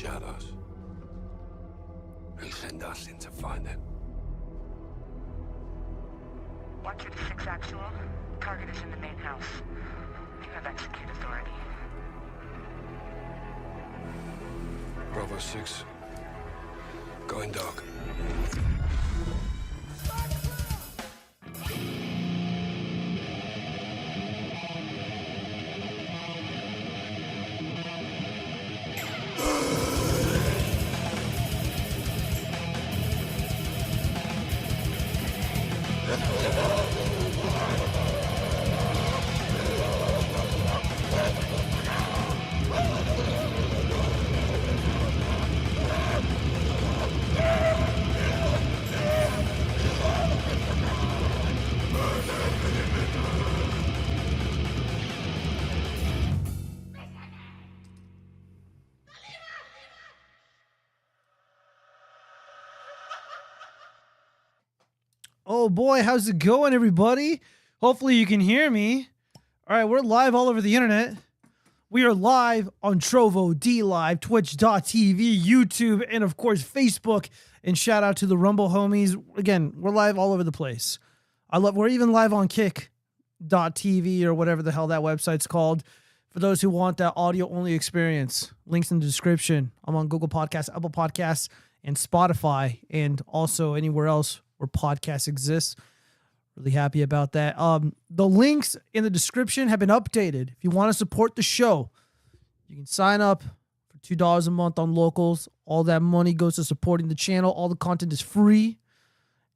shadows. They send us in to find them. Watcher to 6 actual. Target is in the main house. You have execute authority. Bravo 6. Going dark. Oh boy, how's it going, everybody? Hopefully you can hear me. All right, we're live all over the internet. We are live on Trovo, dlive, twitch.tv, YouTube, and of course Facebook. And shout out to the Rumble homies. Again, we're live all over the place. We're even live on kick.tv or whatever the hell that website's called. For those who want that audio-only experience, links in the description. I'm on Google Podcasts, Apple Podcasts, and Spotify, and also anywhere else where podcasts exist. Really happy about that. The links in the description have been updated. If you want to support the show, you can sign up for $2 a month on Locals. All that money goes to supporting the channel. All the content is free.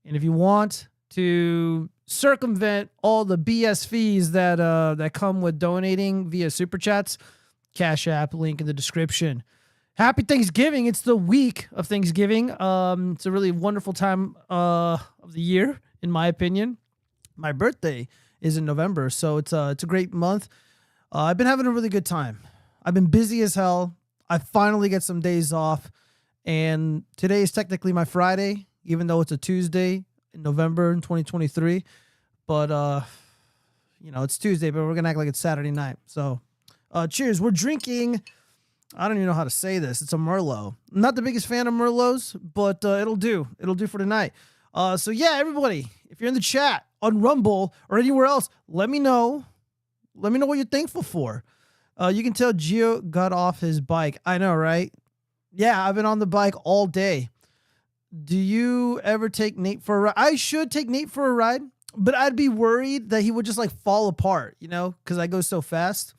And if you want to circumvent all the BS fees that come with donating via Super Chats, Cash App, link in the description. Happy Thanksgiving. It's the week of Thanksgiving. It's a really wonderful time of the year, in my opinion. My birthday is in November, so it's a great month. I've been having a really good time. I've been busy as hell. I finally get some days off, and today is technically my Friday, even though it's a Tuesday in November in 2023. But, it's Tuesday, but we're going to act like it's Saturday night. So, cheers. We're drinking... I don't even know how to say this. It's a Merlot. I'm not the biggest fan of Merlots, but it'll do. It'll do for tonight. So yeah, everybody, if you're in the chat on Rumble or anywhere else, let me know. Let me know what you're thankful for. You can tell Gio got off his bike. I know, right? Yeah, I've been on the bike all day. Do you ever take Nate for a ride? I should take Nate for a ride, but I'd be worried that he would just like fall apart, because I go so fast.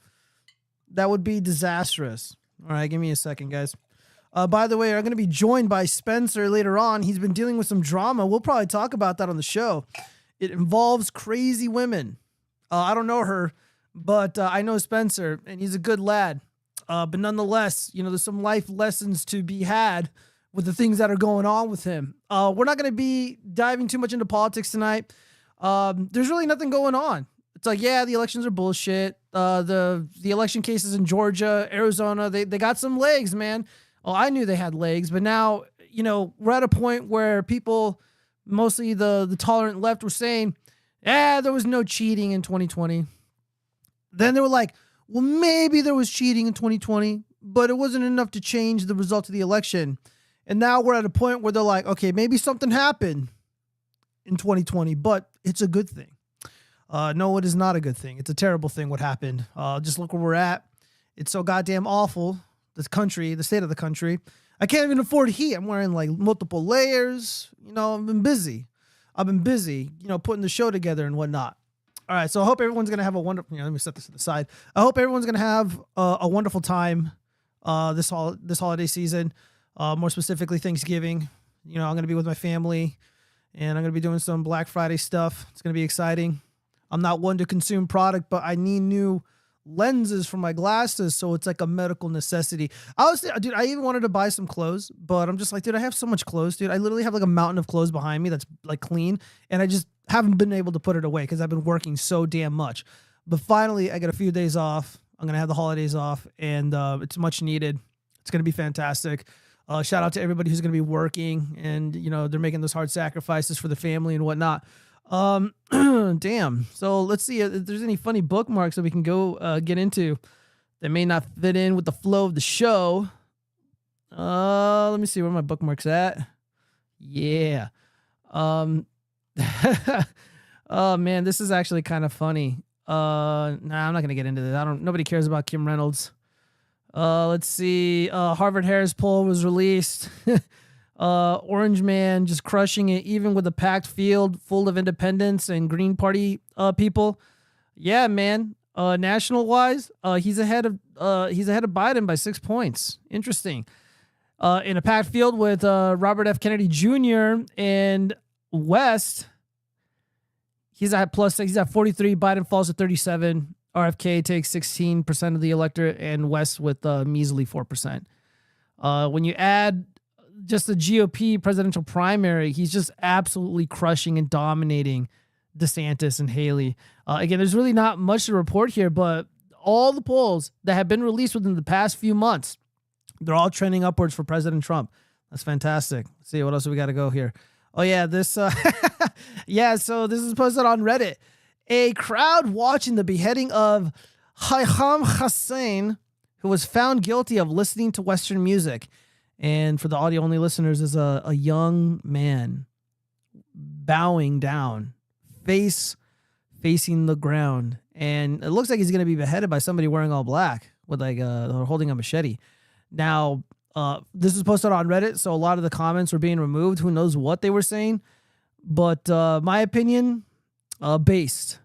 That would be disastrous. All right, give me a second, guys. By the way, I'm going to be joined by Spencer later on. He's been dealing with some drama. We'll probably talk about that on the show. It involves crazy women. I don't know her, but I know Spencer, and he's a good lad. But nonetheless, there's some life lessons to be had with the things that are going on with him. We're not going to be diving too much into politics tonight. There's really nothing going on. It's like, yeah, the elections are bullshit. The election cases in Georgia, Arizona, they got some legs, man. Oh, I knew they had legs, but now, we're at a point where people, mostly the tolerant left, were saying, there was no cheating in 2020. Then they were like, well, maybe there was cheating in 2020, but it wasn't enough to change the result of the election. And now we're at a point where they're like, okay, maybe something happened in 2020, but it's a good thing. No, it is not a good thing. It's a terrible thing what happened. Just look where we're at. It's so goddamn awful. This country, the state of the country. I can't even afford heat. I'm wearing like multiple layers. I've been busy. Putting the show together and whatnot. All right, so I hope everyone's going to have a wonderful, let me set this to the side. I hope everyone's going to have a wonderful time this holiday season, more specifically Thanksgiving. I'm going to be with my family, and I'm going to be doing some Black Friday stuff. It's going to be exciting. I'm not one to consume product, but I need new lenses for my glasses, so it's like a medical necessity. I even wanted to buy some clothes, but I'm just like, dude, I have so much clothes, dude. I literally have like a mountain of clothes behind me that's like clean, and I just haven't been able to put it away because I've been working so damn much. But finally, I got a few days off. I'm going to have the holidays off, and it's much needed. It's going to be fantastic. Shout out to everybody who's going to be working, and, they're making those hard sacrifices for the family and whatnot. Damn. So let's see if there's any funny bookmarks that we can go get into that may not fit in with the flow of the show. Let me see where my bookmark's at. Yeah. Oh man, this is actually kind of funny. Nah, I'm not gonna get into this. Nobody cares about Kim Reynolds. Let's see. Harvard Harris poll was released. Orange Man just crushing it, even with a packed field full of independents and Green Party people. Yeah, man. National wise, he's ahead of Biden by 6 points. Interesting. In a packed field with Robert F. Kennedy Jr. and West, he's at +6. He's at 43. Biden falls to 37. RFK takes 16% of the electorate, and West with measly 4%. When you add just the GOP presidential primary, he's just absolutely crushing and dominating DeSantis and Haley. Again, there's really not much to report here, but all the polls that have been released within the past few months, they're all trending upwards for President Trump. That's fantastic. Let's see, what else do we got to go here? Oh, yeah, this, yeah, so this is posted on Reddit. A crowd watching the beheading of Hayham Hussein, who was found guilty of listening to Western music. And for the audio-only listeners, is a young man bowing down, facing the ground. And it looks like he's going to be beheaded by somebody wearing all black with holding a machete. Now, this is posted on Reddit, so a lot of the comments were being removed. Who knows what they were saying? But my opinion, based.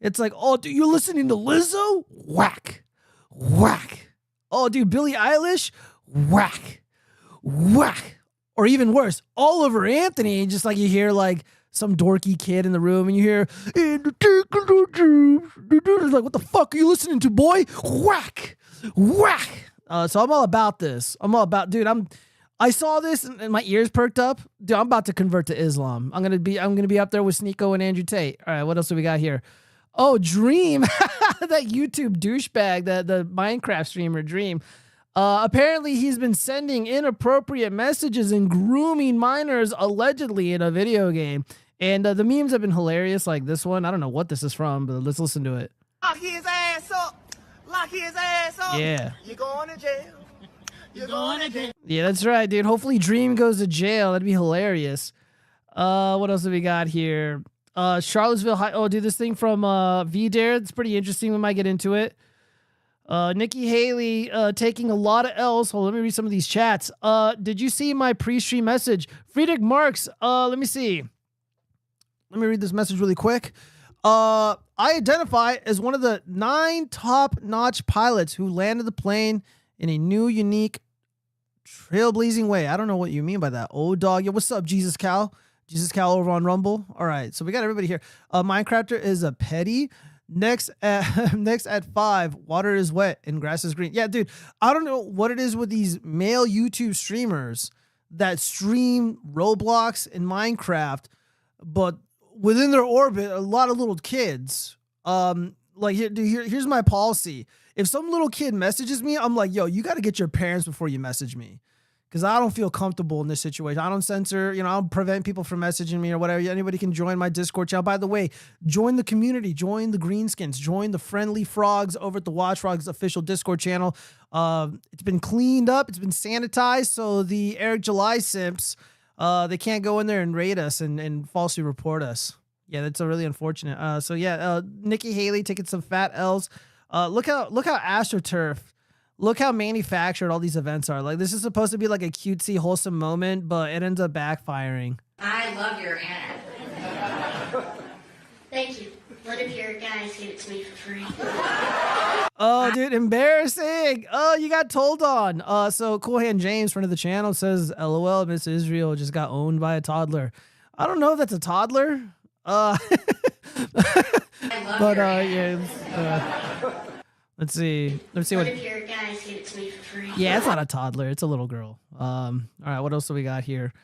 It's like, oh, dude, you're listening to Lizzo? Whack. Whack. Oh, dude, Billie Eilish? Whack. Whack. Or even worse, Oliver Anthony, just like you hear like some dorky kid in the room and you hear, it's like, what the fuck are you listening to, boy? Whack. Whack. So I'm all about this. Dude, I saw this and my ears perked up. Dude, I'm about to convert to Islam. I'm gonna be up there with Sneeko and Andrew Tate. All right, what else do we got here? Oh, Dream, that YouTube douchebag, the Minecraft streamer Dream. Apparently, he's been sending inappropriate messages and grooming minors allegedly in a video game. And the memes have been hilarious, like this one. I don't know what this is from, but let's listen to it. Lock his ass up. Lock his ass up. Yeah. You're going to jail. You're going to jail. Yeah, that's right, dude. Hopefully Dream goes to jail. That'd be hilarious. What else do we got here? Charlottesville High. Oh, dude, this thing from VDare. It's pretty interesting. We might get into it. Nikki Haley taking a lot of L's. Hold on, let me read some of these chats. Did you see my pre-stream message? Friedrich Marx, let me see. Let me read this message really quick. I identify as one of the 9 top-notch pilots who landed the plane in a new, unique, trailblazing way. I don't know what you mean by that. Oh, dog. Yo, what's up, Jesus Cal? Jesus Cal over on Rumble. All right, so we got everybody here. Minecrafter is a petty. Next at 5, water is wet and grass is green. Yeah, dude, I don't know what it is with these male YouTube streamers that stream Roblox and Minecraft, but within their orbit, a lot of little kids. Here's my policy. If some little kid messages me, I'm like, yo, you got to get your parents before you message me. Because I don't feel comfortable in this situation. I don't censor, I don't prevent people from messaging me or whatever. Anybody can join my Discord channel. By the way, join the community, join the Greenskins, join the Friendly Frogs over at the Watchfrogs official Discord channel. It's been cleaned up. It's been sanitized. So the Eric July simps, they can't go in there and raid us and falsely report us. Yeah, that's really unfortunate. Nikki Haley taking some fat L's. Look how AstroTurf, look how manufactured all these events are. Like, this is supposed to be like a cutesy, wholesome moment, but it ends up backfiring. I love your ad. Thank you. Let if your guys give it to me for free. Oh, dude, embarrassing. Oh, you got told on. So Cool Hand James, friend of the channel, says, LOL, Miss Israel just got owned by a toddler. I don't know if that's a toddler. I love your ad. Let's see Let what. if your guys give it to me for free. Yeah, it's not a toddler. It's a little girl. All right, what else do we got here?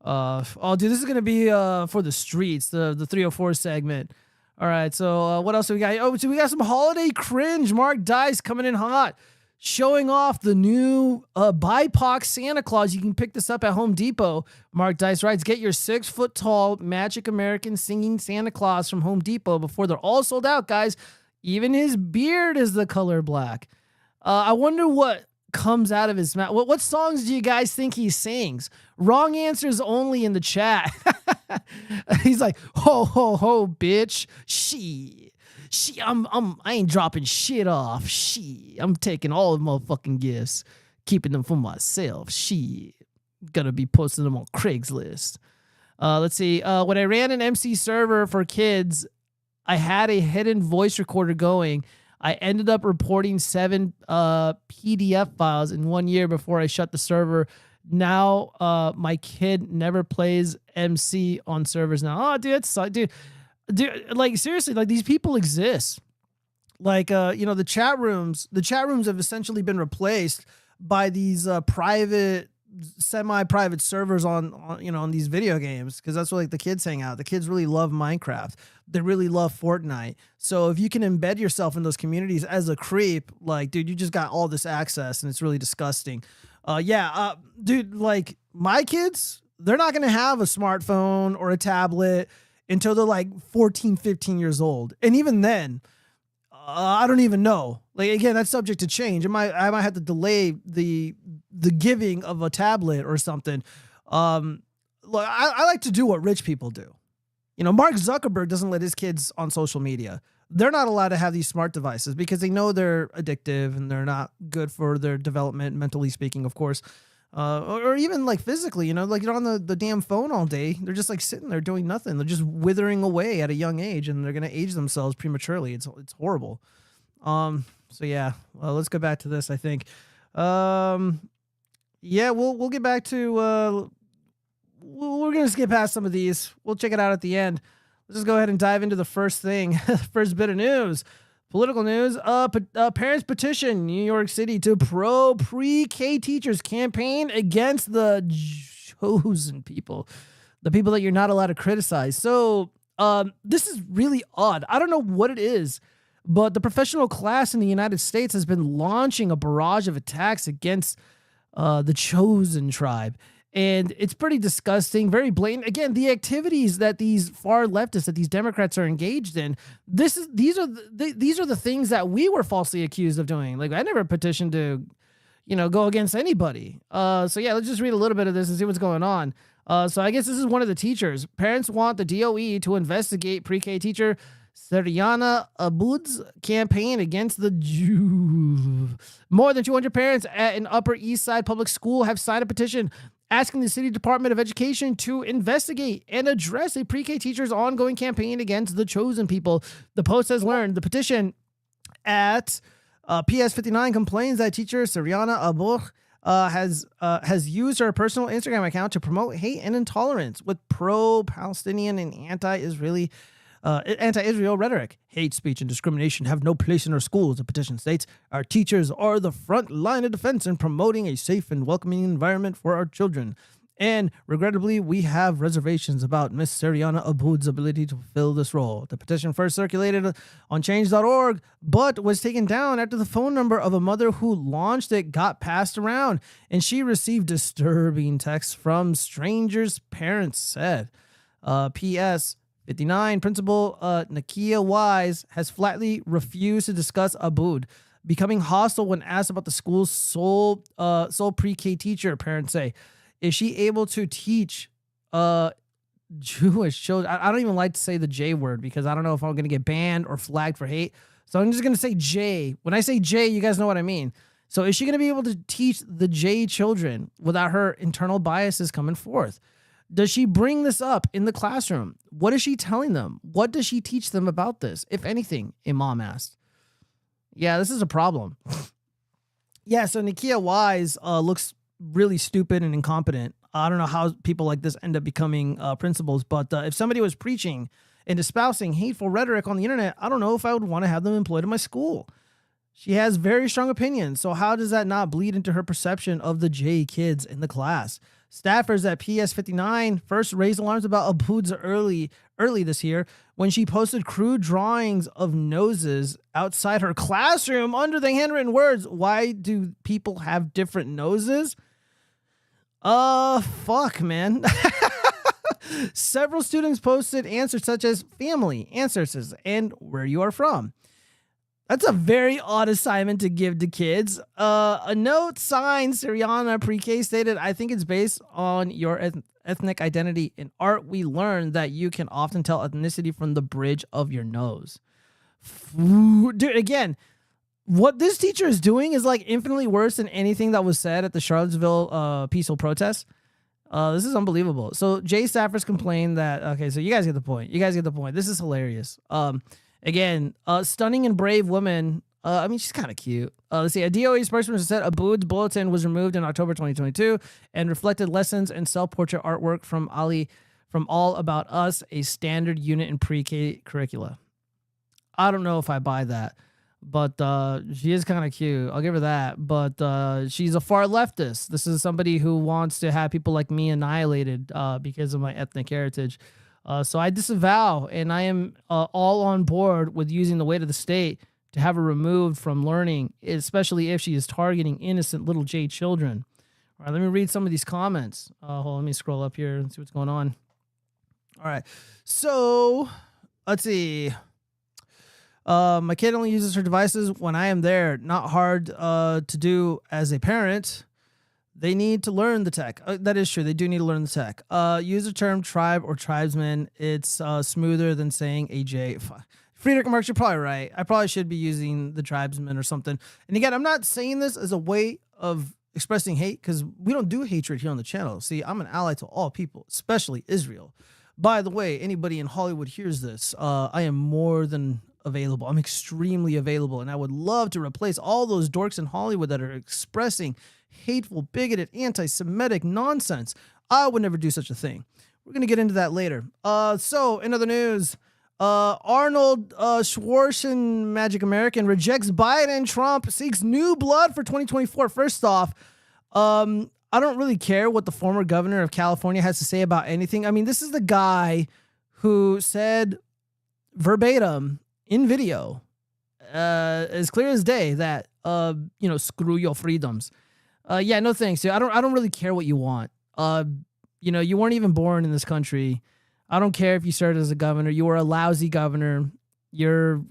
Dude, this is gonna be for the streets, the 304 segment. All right, so what else do we got? Oh, so we got some holiday cringe. Mark Dice coming in hot, showing off the new BIPOC Santa Claus. You can pick this up at Home Depot. Mark Dice writes, get your 6-foot-tall Magic American singing Santa Claus from Home Depot before they're all sold out, guys. Even his beard is the color black. I wonder what comes out of his mouth. What songs do you guys think he sings? Wrong answers only in the chat. He's like, ho, ho, ho, bitch. I ain't dropping shit off. I'm taking all the motherfucking gifts, keeping them for myself. Gonna be posting them on Craigslist. Let's see. When I ran an MC server for kids, I had a hidden voice recorder going. I ended up reporting 7 PDF files in 1 year before I shut the server. Now, my kid never plays MC on servers now. Oh, dude, dude, like seriously, like these people exist. Like, the chat rooms have essentially been replaced by these private, semi-private servers on these video games, because that's where like the kids hang out. The kids really love Minecraft. They really love Fortnite. So if you can embed yourself in those communities as a creep, like, dude, you just got all this access, and it's really disgusting. Dude, like my kids, they're not going to have a smartphone or a tablet until they're like 14, 15 years old. And even then, I don't even know. Like, again, that's subject to change. I might have to delay the giving of a tablet or something. Look, I like to do what rich people do. Mark Zuckerberg doesn't let his kids on social media. They're not allowed to have these smart devices because they know they're addictive and they're not good for their development, mentally speaking, of course. Or even like physically, like you're on the damn phone all day. They're just like sitting there doing nothing. They're just withering away at a young age, and they're going to age themselves prematurely. It's horrible. So yeah, well, let's go back to this, I think. Yeah, we'll get back to, we're going to skip past some of these. We'll check it out at the end. Let's just go ahead and dive into the first thing. First bit of news. Political news. Parents petition New York City to pre-K teachers campaign against the chosen people. The people that you're not allowed to criticize. So this is really odd. I don't know what it is, but the professional class in the United States has been launching a barrage of attacks against the chosen tribe. And it's pretty disgusting, very blatant. Again, the activities that these far leftists, that these Democrats are engaged in, these are the things that we were falsely accused of doing. Like, I never petitioned to, go against anybody. So yeah, let's just read a little bit of this and see what's going on. So I guess this is one of the teachers. Parents want the DOE to investigate pre-K teacher Seriana Aboud's campaign against the Jews. More than 200 parents at an Upper East Side public school have signed a petition asking the City Department of Education to investigate and address a pre-K teacher's ongoing campaign against the chosen people. The Post has learned the petition at PS59 complains that teacher Seriana Aboud has used her personal Instagram account to promote hate and intolerance with pro-Palestinian and anti-Israel rhetoric. Hate speech and discrimination have no place in our schools, the petition states. Our teachers are the front line of defense in promoting a safe and welcoming environment for our children. And regrettably, we have reservations about Miss Seriana Aboud's ability to fulfill this role. The petition first circulated on change.org, but was taken down after the phone number of a mother who launched it got passed around, and she received disturbing texts from strangers, parents said. P.S. 59, Principal Nakia Wise has flatly refused to discuss Aboud, becoming hostile when asked about the school's sole pre-K teacher, parents say. Is she able to teach Jewish children? I don't even like to say the J word because I don't know if I'm going to get banned or flagged for hate. So I'm just going to say J. When I say J, you guys know what I mean. So is she going to be able to teach the J children without her internal biases coming forth? Does she bring this up in the classroom? What is she telling them? What does she teach them about this, if anything? A mom asked. Yeah, this is a problem. Yeah, so Nakia Wise looks really stupid and incompetent. I don't know how people like this end up becoming principals, but if somebody was preaching and espousing hateful rhetoric on the internet, I don't know if I would want to have them employed in my school. She has very strong opinions, so how does that not bleed into her perception of the J kids in the class? Staffers at PS59 first raised alarms about Aboud's early this year when she posted crude drawings of noses outside her classroom under the handwritten words, "Why do people have different noses?" Fuck, man. Several students posted answers such as family, ancestors, and where you are from. That's a very odd assignment to give to kids. A note signed Siriana pre-K stated, I think it's based on your ethnic identity. In art, we learn that you can often tell ethnicity from the bridge of your nose. Dude, again, what this teacher is doing is like infinitely worse than anything that was said at the Charlottesville peaceful protest. This is unbelievable. So Jay Stafford's complained that, okay, so you guys get the point. This is hilarious. Again, stunning and brave woman. I mean, she's kind of cute. Let's see. A DOE spokesman said a bulletin was removed in October 2022 and reflected lessons and self-portrait artwork from All About Us, a standard unit in pre-K curricula. I don't know if I buy that, but she is kind of cute. I'll give her that. But she's a far leftist. This is somebody who wants to have people like me annihilated because of my ethnic heritage. So I disavow, and I am all on board with using the weight of the state to have her removed from learning, especially if she is targeting innocent little J children. All right, let me read some of these comments. Hold on, let me scroll up here and see what's going on. All right, so let's see. My kid only uses her devices when I am there. Not hard to do as a parent. They need to learn the tech. That is true. They do need to learn the tech. Use the term tribe or tribesman. It's smoother than saying AJ. Friedrich Marx, you're probably right. I probably should be using the tribesman or something. And again, I'm not saying this as a way of expressing hate because we don't do hatred here on the channel. See, I'm an ally to all people, especially Israel. By the way, anybody in Hollywood hears this. I am more than available. I'm extremely available, and I would love to replace all those dorks in Hollywood that are expressing hateful, bigoted, anti-Semitic nonsense. I would never do such a thing. We're going to get into that later. So, in other news, Arnold Schwarzenegger, Magic American, rejects Biden. Trump seeks new blood for 2024. First off, I don't really care what the former governor of California has to say about anything. I mean, this is the guy who said verbatim in video, as clear as day, that, screw your freedoms. Yeah, no thanks, dude. I don't really care what you want. You weren't even born in this country. I don't care if you served as a governor. You were a lousy governor. You're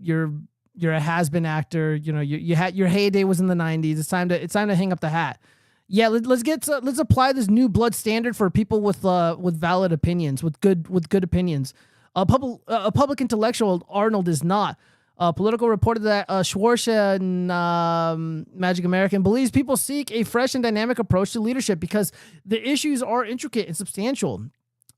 a has-been actor. You had your heyday was in the 90s. It's time to hang up the hat. Yeah, let's apply this new blood standard for people with valid opinions, with good opinions. A public intellectual, Arnold is not. Political reported that Schwarzenegger, Magic American, believes people seek a fresh and dynamic approach to leadership because the issues are intricate and substantial.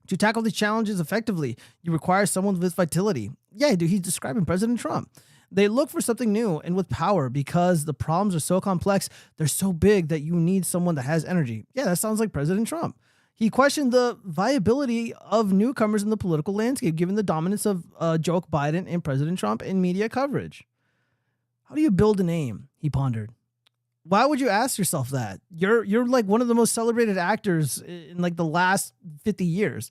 To tackle these challenges effectively, you require someone with vitality. Yeah, dude, he's describing President Trump. They look for something new and with power because the problems are so complex, they're so big that you need someone that has energy. Yeah, that sounds like President Trump. He questioned the viability of newcomers in the political landscape, given the dominance of Joe Biden and President Trump in media coverage. How do you build a name? He pondered. Why would you ask yourself that? You're like one of the most celebrated actors in like the last 50 years.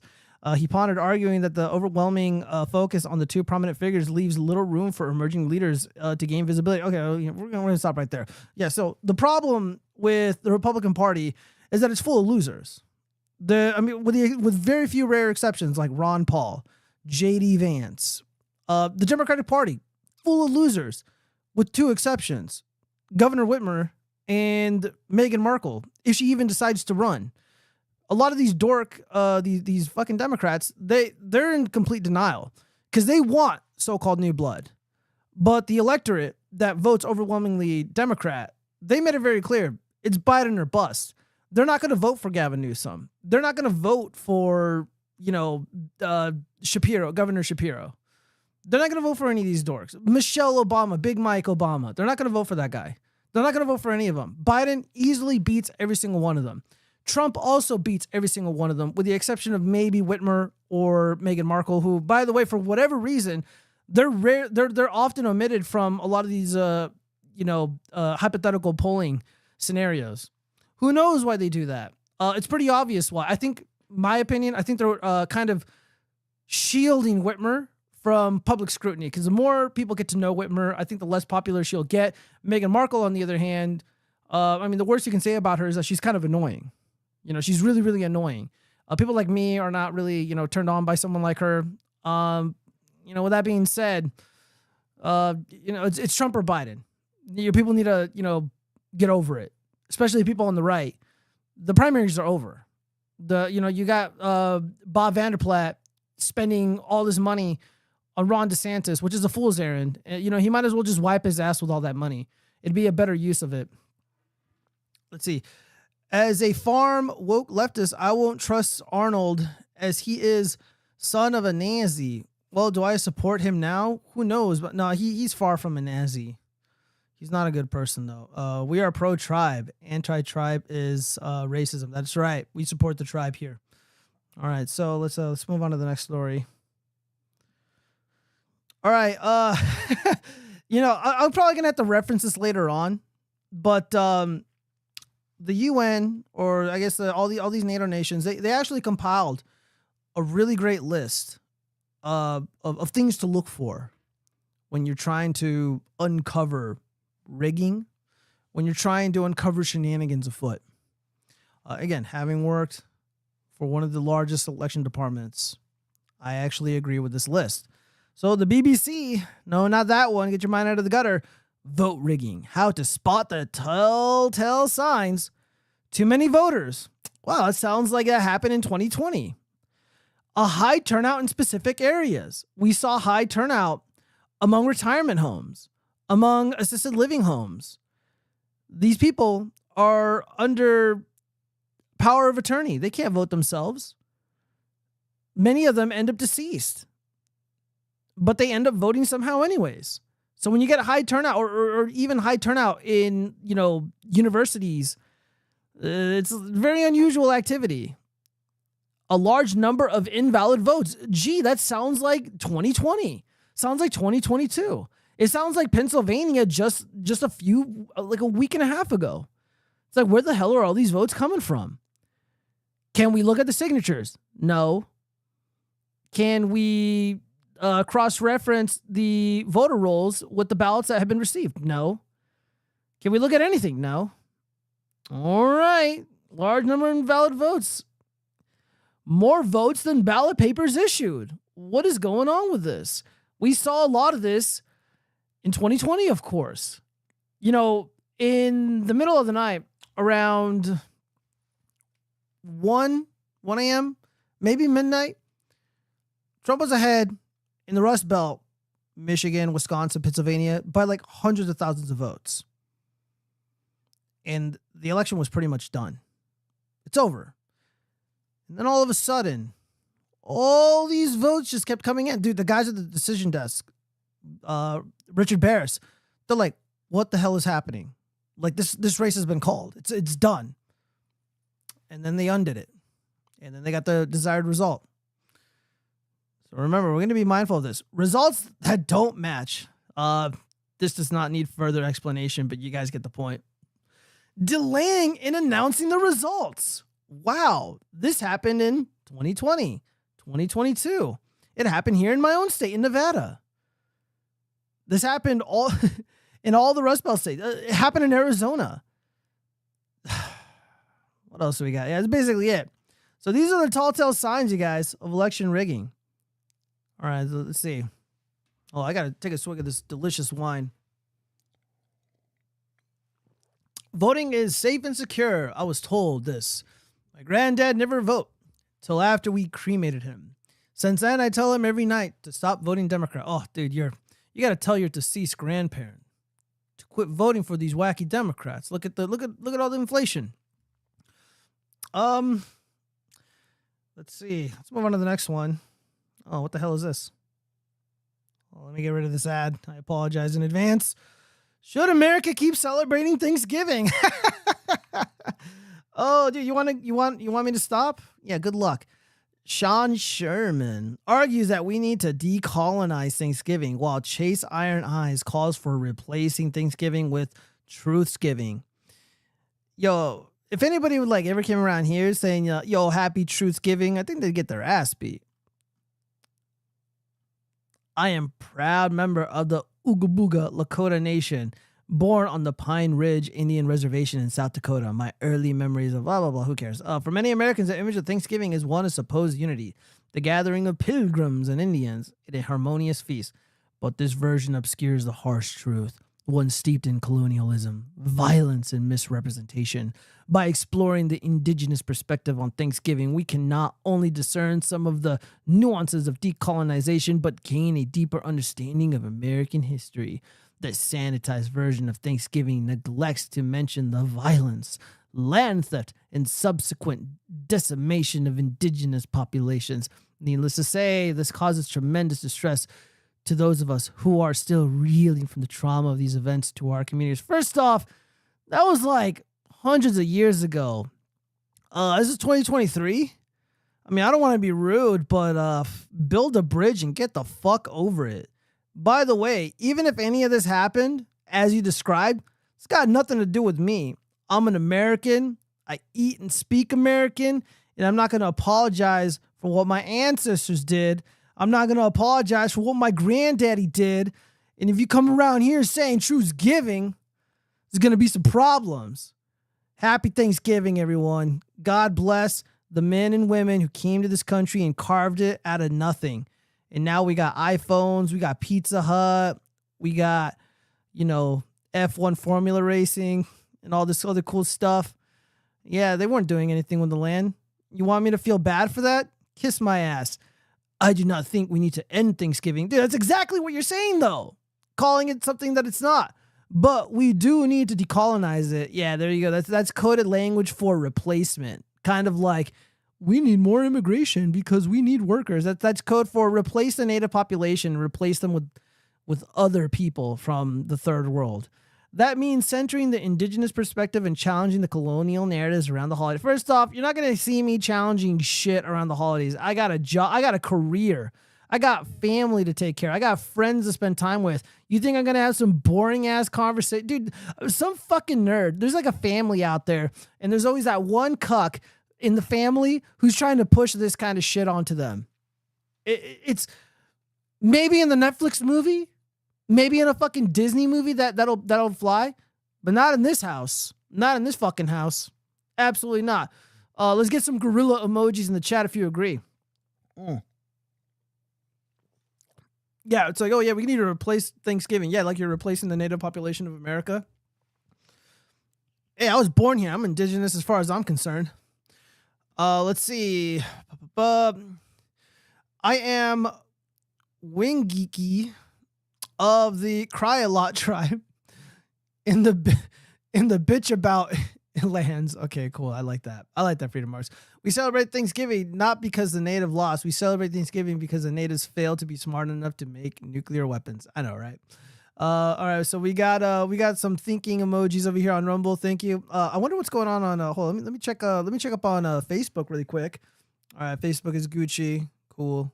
He pondered, arguing that the overwhelming focus on the two prominent figures leaves little room for emerging leaders to gain visibility. Okay, we're going to stop right there. Yeah, so the problem with the Republican Party is that it's full of losers. With very few rare exceptions, like Ron Paul, J.D. Vance, the Democratic Party, full of losers, with two exceptions: Governor Whitmer and Meghan Markle, if she even decides to run. A lot of these these fucking Democrats, they're in complete denial because they want so-called new blood, but the electorate that votes overwhelmingly Democrat, they made it very clear: it's Biden or bust. They're not going to vote for Gavin Newsom. They're not going to vote for, Shapiro, Governor Shapiro. They're not going to vote for any of these dorks. Michelle Obama, Big Mike Obama. They're not going to vote for that guy. They're not going to vote for any of them. Biden easily beats every single one of them. Trump also beats every single one of them, with the exception of maybe Whitmer or Meghan Markle, who, by the way, for whatever reason, they're rare. They're often omitted from a lot of these, hypothetical polling scenarios. Who knows why they do that? It's pretty obvious why. I think they're kind of shielding Whitmer from public scrutiny, because the more people get to know Whitmer, I think the less popular she'll get. Meghan Markle, on the other hand, the worst you can say about her is that she's kind of annoying. She's really, really annoying. People like me are not really, turned on by someone like her. With that being said, It's Trump or Biden. People need to, get over it, especially people on the right. The primaries are over. You got Bob Vanderplat spending all this money on Ron DeSantis, which is a fool's errand. He might as well just wipe his ass with all that money. It'd be a better use of it. Let's see. As a farm woke leftist, I won't trust Arnold as he is son of a Nazi. Well, do I support him now? Who knows? But no, he's far from a Nazi. He's not a good person, though. We are pro-tribe. Anti-tribe is racism. That's right. We support the tribe here. All right, so let's move on to the next story. All right, I'm probably gonna have to reference this later on, but the UN, or I guess all these NATO nations, they actually compiled a really great list of things to look for when you're trying to uncover rigging, when you're trying to uncover shenanigans afoot. Again, having worked for one of the largest election departments, I actually agree with this list. So the BBC, no, not that one, get your mind out of the gutter. Vote rigging, how to spot the telltale signs. Too many voters. Wow, that sounds like that happened in 2020. A high turnout in specific areas. We saw high turnout among retirement homes, among assisted living homes. These people are under power of attorney. They can't vote themselves. Many of them end up deceased, but they end up voting somehow anyways. So when you get a high turnout or even high turnout in, universities, it's very unusual activity. A large number of invalid votes. Gee, that sounds like 2020. Sounds like 2022. It sounds like Pennsylvania just a week and a half ago. It's like, where the hell are all these votes coming from? Can we look at the signatures? No. Can we cross-reference the voter rolls with the ballots that have been received? No. Can we look at anything? No. All right. Large number of invalid votes. More votes than ballot papers issued. What is going on with this? We saw a lot of this in 2020, of course. In the middle of the night, around 1 a.m., maybe midnight, Trump was ahead in the Rust Belt, Michigan, Wisconsin, Pennsylvania, by like hundreds of thousands of votes. And the election was pretty much done. It's over. And then all of a sudden, all these votes just kept coming in. Dude, the guys at the decision desk, Richard Barris, they're like, what the hell is happening? Like, this race has been called. It's done. And then they undid it. And then they got the desired result. So remember, we're going to be mindful of this. Results that don't match. This does not need further explanation, but you guys get the point. Delaying in announcing the results. Wow, this happened in 2020, 2022. It happened here in my own state, in Nevada. This happened all in all the Rust Belt states. It happened in Arizona. What else do we got? Yeah, that's basically it. So these are the telltale signs, you guys, of election rigging. All right, let's see. Oh, I got to take a swig of this delicious wine. Voting is safe and secure. I was told this. My granddad never vote till after we cremated him. Since then, I tell him every night to stop voting Democrat. Oh, dude, you got to tell your deceased grandparent to quit voting for these wacky Democrats. Look at all the inflation. Let's see. Let's move on to the next one. Oh, what the hell is this? Well, let me get rid of this ad. I apologize in advance. Should America keep celebrating Thanksgiving? Oh, dude, you want me to stop? Yeah, good luck. Sean Sherman argues that we need to decolonize Thanksgiving, while Chase Iron Eyes calls for replacing Thanksgiving with Truthsgiving. Yo, if anybody would ever came around here saying, yo, happy Truthsgiving, I think they'd get their ass beat. I am proud member of the Ooga Booga Lakota Nation, born on the Pine Ridge Indian Reservation in South Dakota. My early memories of blah, blah, blah. Who cares? For many Americans, the image of Thanksgiving is one of supposed unity, the gathering of pilgrims and Indians at a harmonious feast. But this version obscures the harsh truth, one steeped in colonialism, violence, and misrepresentation. By exploring the indigenous perspective on Thanksgiving, we can not only discern some of the nuances of decolonization, but gain a deeper understanding of American history. The sanitized version of Thanksgiving neglects to mention the violence, land theft, and subsequent decimation of indigenous populations. Needless to say, this causes tremendous distress to those of us who are still reeling from the trauma of these events to our communities. First off, that was like hundreds of years ago. This is 2023. I mean, I don't want to be rude, but build a bridge and get the fuck over it. By the way, even if any of this happened, as you described, it's got nothing to do with me. I'm an American. I eat and speak American, and I'm not going to apologize for what my ancestors did. I'm not going to apologize for what my granddaddy did. And if you come around here saying truth's giving, there's going to be some problems. Happy Thanksgiving, everyone. God bless the men and women who came to this country and carved it out of nothing. And now we got iPhones, we got Pizza Hut, we got, F1 Formula Racing and all this other cool stuff. Yeah, they weren't doing anything with the land. You want me to feel bad for that? Kiss my ass. I do not think we need to end Thanksgiving. Dude, that's exactly what you're saying, though. Calling it something that it's not. But we do need to decolonize it. Yeah, there you go. That's coded language for replacement. Kind of like, we need more immigration because we need workers. That's code for replace the native population, replace them with other people from the third world. That means centering the indigenous perspective and challenging the colonial narratives around the holiday. First off, you're not going to see me challenging shit around the holidays. I got a job. I got a career. I got family to take care of. I got friends to spend time with. You think I'm going to have some boring ass conversation? Dude, some fucking nerd. There's like a family out there, and there's always that one cuck in the family who's trying to push this kind of shit onto them. It's maybe in the Netflix movie, maybe in a fucking Disney movie that'll fly, but not in this house. Not in this fucking house. Absolutely not. Let's get some gorilla emojis in the chat if you agree. Yeah, it's like, oh yeah, we need to replace Thanksgiving. Yeah, like you're replacing the native population of America. Hey, I was born here. I'm indigenous as far as I'm concerned. Let's see. I am Winggeeky of the Cry-a-Lot tribe in the bitch about lands. Okay, cool. I like that. I like that, Freedom Mars. We celebrate Thanksgiving not because the native lost. We celebrate Thanksgiving because the natives failed to be smart enough to make nuclear weapons. I know, right? All right, so we got some thinking emojis over here on Rumble. Thank you. I wonder what's going on hold on, let me check up on Facebook really quick. All right, Facebook is Gucci. Cool.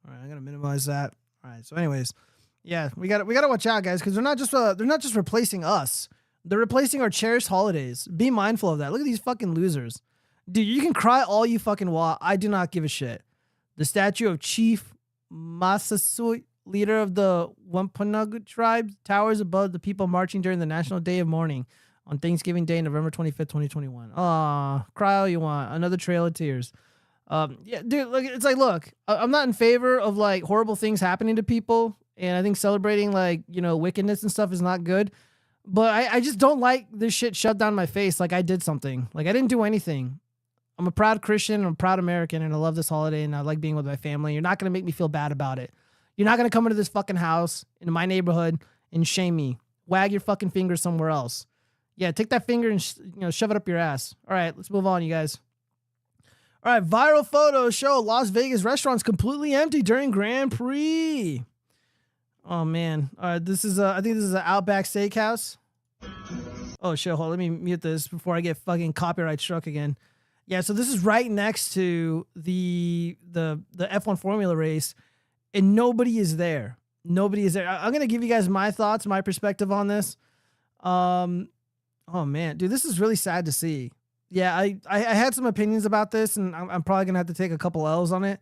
All right, I'm gonna minimize that. All right, so anyways, yeah, we gotta watch out, guys, because they're not just replacing us. They're replacing our cherished holidays. Be mindful of that. Look at these fucking losers. Dude, you can cry all you fucking want. I do not give a shit. The statue of Chief Massasoit, leader of the Wampanoag tribe, towers above the people marching during the National Day of Mourning on Thanksgiving Day, November 25th, 2021. Aw, cry all you want. Another trail of tears. Yeah, dude, look, I'm not in favor of like horrible things happening to people, and I think celebrating like, wickedness and stuff is not good. But I just don't like this shit shoved down my face like I did something. Like I didn't do anything. I'm a proud Christian, I'm a proud American, and I love this holiday, and I like being with my family. You're not going to make me feel bad about it. You're not going to come into this fucking house, into my neighborhood, and shame me. Wag your fucking finger somewhere else. Yeah, take that finger and shove it up your ass. All right, let's move on, you guys. All right, viral photos show Las Vegas restaurants completely empty during Grand Prix. Oh, man. All right, I think this is an Outback Steakhouse. Oh, shit, hold on. Let me mute this before I get fucking copyright struck again. Yeah, so this is right next to the F1 Formula race, and nobody is there. Nobody is there. I'm going to give you guys my thoughts, my perspective on this. Oh, man. Dude, this is really sad to see. Yeah, I had some opinions about this, and I'm probably going to have to take a couple L's on it.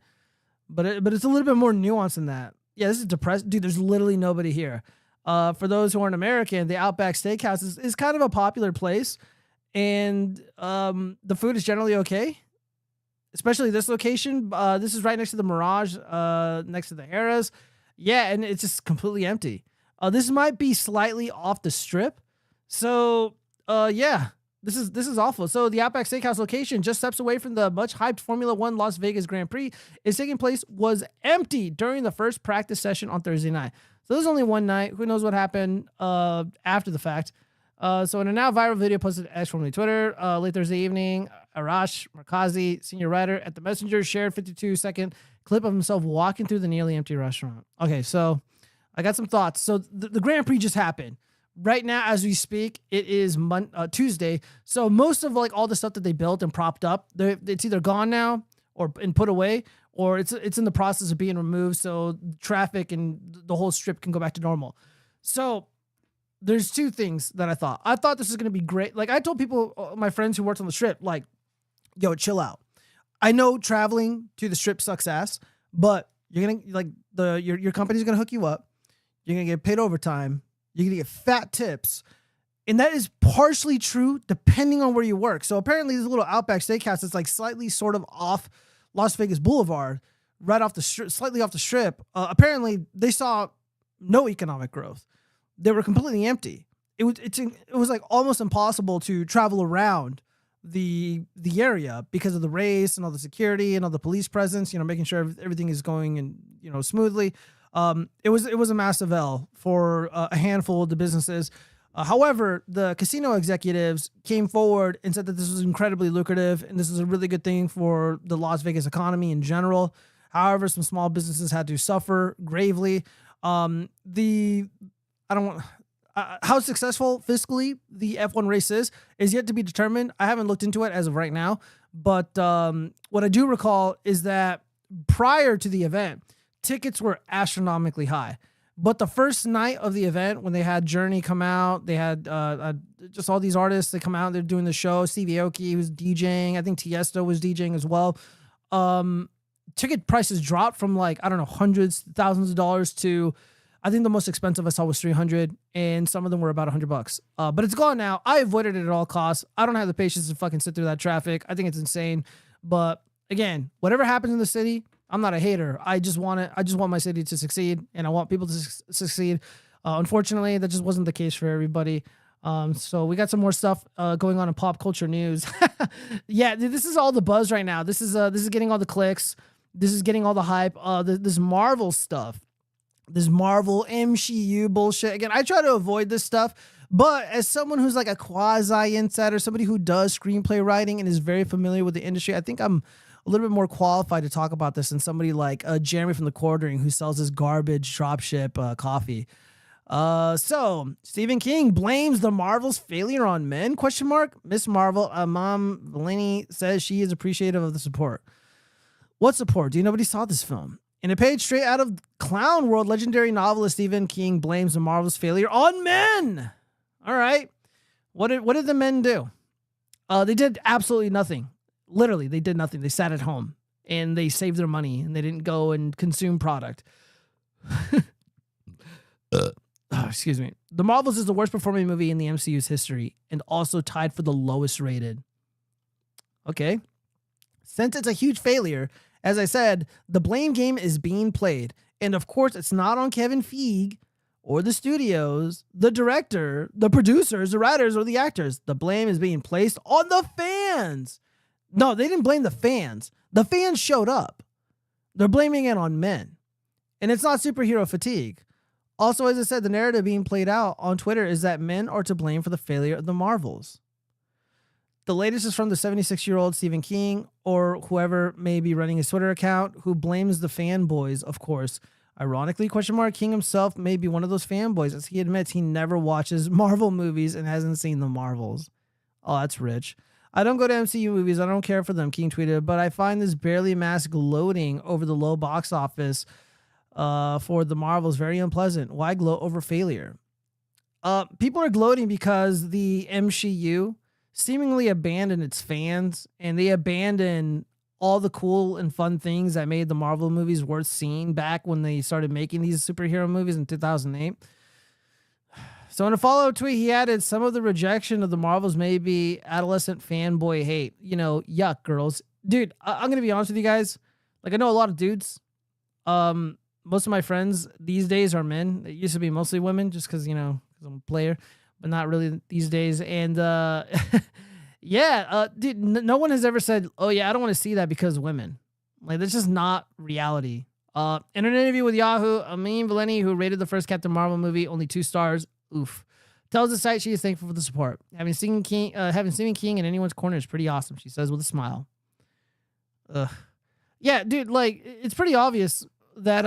But it's a little bit more nuanced than that. Yeah, this is depressing. Dude, there's literally nobody here. For those who aren't American, the Outback Steakhouse is kind of a popular place. And the food is generally okay. Especially this location. This is right next to the Mirage, next to the Harrah's. Yeah, and it's just completely empty. This might be slightly off the strip. So, yeah, this is awful. So the Outback Steakhouse location, just steps away from the much hyped Formula One Las Vegas Grand Prix, is taking place, was empty during the first practice session on Thursday night. So there's only one night. Who knows what happened after the fact? So in a now viral video posted to X, formerly Twitter, late Thursday evening, Arash Markazi, senior writer at The Messenger, shared 52-second clip of himself walking through the nearly empty restaurant. Okay, so I got some thoughts. So the Grand Prix just happened. Right now, as we speak, it is Tuesday. So most of like all the stuff that they built and propped up, it's either gone now and put away, or it's in the process of being removed. So traffic and the whole strip can go back to normal. So there's two things that I thought. I thought this was going to be great. Like I told people, my friends who worked on the strip, like, yo, chill out. I know traveling to the strip sucks ass, but you're going to like your company's going to hook you up. You're going to get paid overtime. You're going to get fat tips. And that is partially true depending on where you work. So apparently this little Outback Steakhouse is like slightly sort of off Las Vegas Boulevard, right off the strip, slightly off the strip. Apparently they saw no economic growth. They were completely empty. It was like almost impossible to travel around the area because of the race and all the security and all the police presence, making sure everything is going and, smoothly. It was a massive L for a handful of the businesses. However, the casino executives came forward and said that this was incredibly lucrative and this is a really good thing for the Las Vegas economy in general. However, some small businesses had to suffer gravely. How successful fiscally the F1 race is yet to be determined. I haven't looked into it as of right now, but what I do recall is that prior to the event, tickets were astronomically high. But the first night of the event, when they had Journey come out, they had just all these artists. They come out, they're doing the show. Steve Aoki was DJing. I think Tiesto was DJing as well. Ticket prices dropped from hundreds, thousands of dollars to, I think the most expensive I saw was $300, and some of them were about $100. But it's gone now. I avoided it at all costs. I don't have the patience to fucking sit through that traffic. I think it's insane. But again, whatever happens in the city, I'm not a hater. I just want my city to succeed, and I want people to succeed. Unfortunately, that just wasn't the case for everybody. So we got some more stuff going on in pop culture news. Yeah, this is all the buzz right now. This is getting all the clicks. This is getting all the hype. This Marvel stuff. This Marvel MCU bullshit. Again, I try to avoid this stuff, but as someone who's like a quasi insider, somebody who does screenplay writing and is very familiar with the industry, I think I'm a little bit more qualified to talk about this than somebody like Jeremy from The Quartering, who sells this garbage dropship coffee. So Stephen King blames the Marvel's failure on men? ? Miss Marvel, Mom Valini says she is appreciative of the support. What support? Do you nobody saw this film? In a page straight out of Clown World, legendary novelist Stephen King blames the Marvel's failure on men. All right. What did the men do? They did absolutely nothing. Literally, they did nothing. They sat at home and they saved their money and they didn't go and consume product. Excuse me. The Marvels is the worst performing movie in the MCU's history and also tied for the lowest rated. Okay. Since it's a huge failure, as I said, the blame game is being played. And of course, it's not on Kevin Feige or the studios, the director, the producers, the writers, or the actors. The blame is being placed on the fans. No, they didn't blame the fans. The fans showed up. They're blaming it on men. And it's not superhero fatigue. Also, as I said, the narrative being played out on Twitter is that men are to blame for the failure of the Marvels. The latest is from the 76-year-old Stephen King, or whoever may be running his Twitter account, who blames the fanboys, of course. Ironically, King himself may be one of those fanboys, as he admits he never watches Marvel movies and hasn't seen the Marvels. Oh, that's rich. I don't go to MCU movies. I don't care for them, King tweeted, but I find this barely masked gloating over the low box office for the Marvels very unpleasant. Why gloat over failure? People are gloating because the MCU seemingly abandoned its fans, and they abandoned all the cool and fun things that made the Marvel movies worth seeing back when they started making these superhero movies in 2008. So in a follow-up tweet, he added, some of the rejection of the Marvels may be adolescent fanboy hate. Yuck, girls. Dude, I'm going to be honest with you guys. Like, I know a lot of dudes. most of my friends these days are men. It used to be mostly women just because, you know, 'cause I'm a player, but not really these days. And yeah, dude, no one has ever said, oh, yeah, I don't want to see that because of women. Like, that's just not reality. In an interview with Yahoo, Amin Valeni, who rated the first Captain Marvel movie only 2 stars, oof, tells the site she is thankful for the support. Having Stephen King in anyone's corner is pretty awesome, she says with a smile. Ugh. Yeah, dude, like, it's pretty obvious that,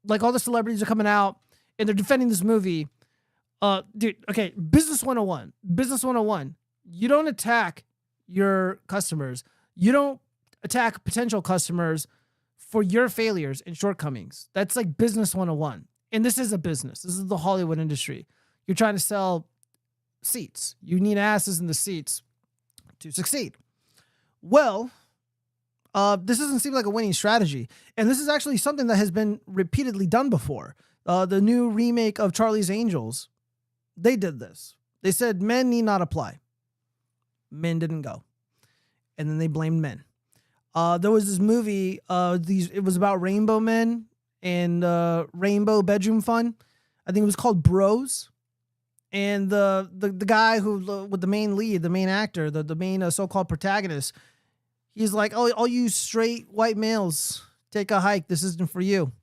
like, all the celebrities are coming out and they're defending this movie. Dude, okay, Business 101. Business 101. You don't attack your customers. You don't attack potential customers for your failures and shortcomings. That's like Business 101. And this is a business. This is the Hollywood industry. You're trying to sell seats. You need asses in the seats to succeed. Well, this doesn't seem like a winning strategy. And this is actually something that has been repeatedly done before. The new remake of Charlie's Angels, they did this. They said men need not apply. Men didn't go. And then they blamed men. There was this movie, it was about rainbow men and rainbow bedroom fun. I think it was called Bros. And the guy who with the main lead, the main actor, the main so-called protagonist, he's like, oh, all you straight white males, take a hike. This isn't for you.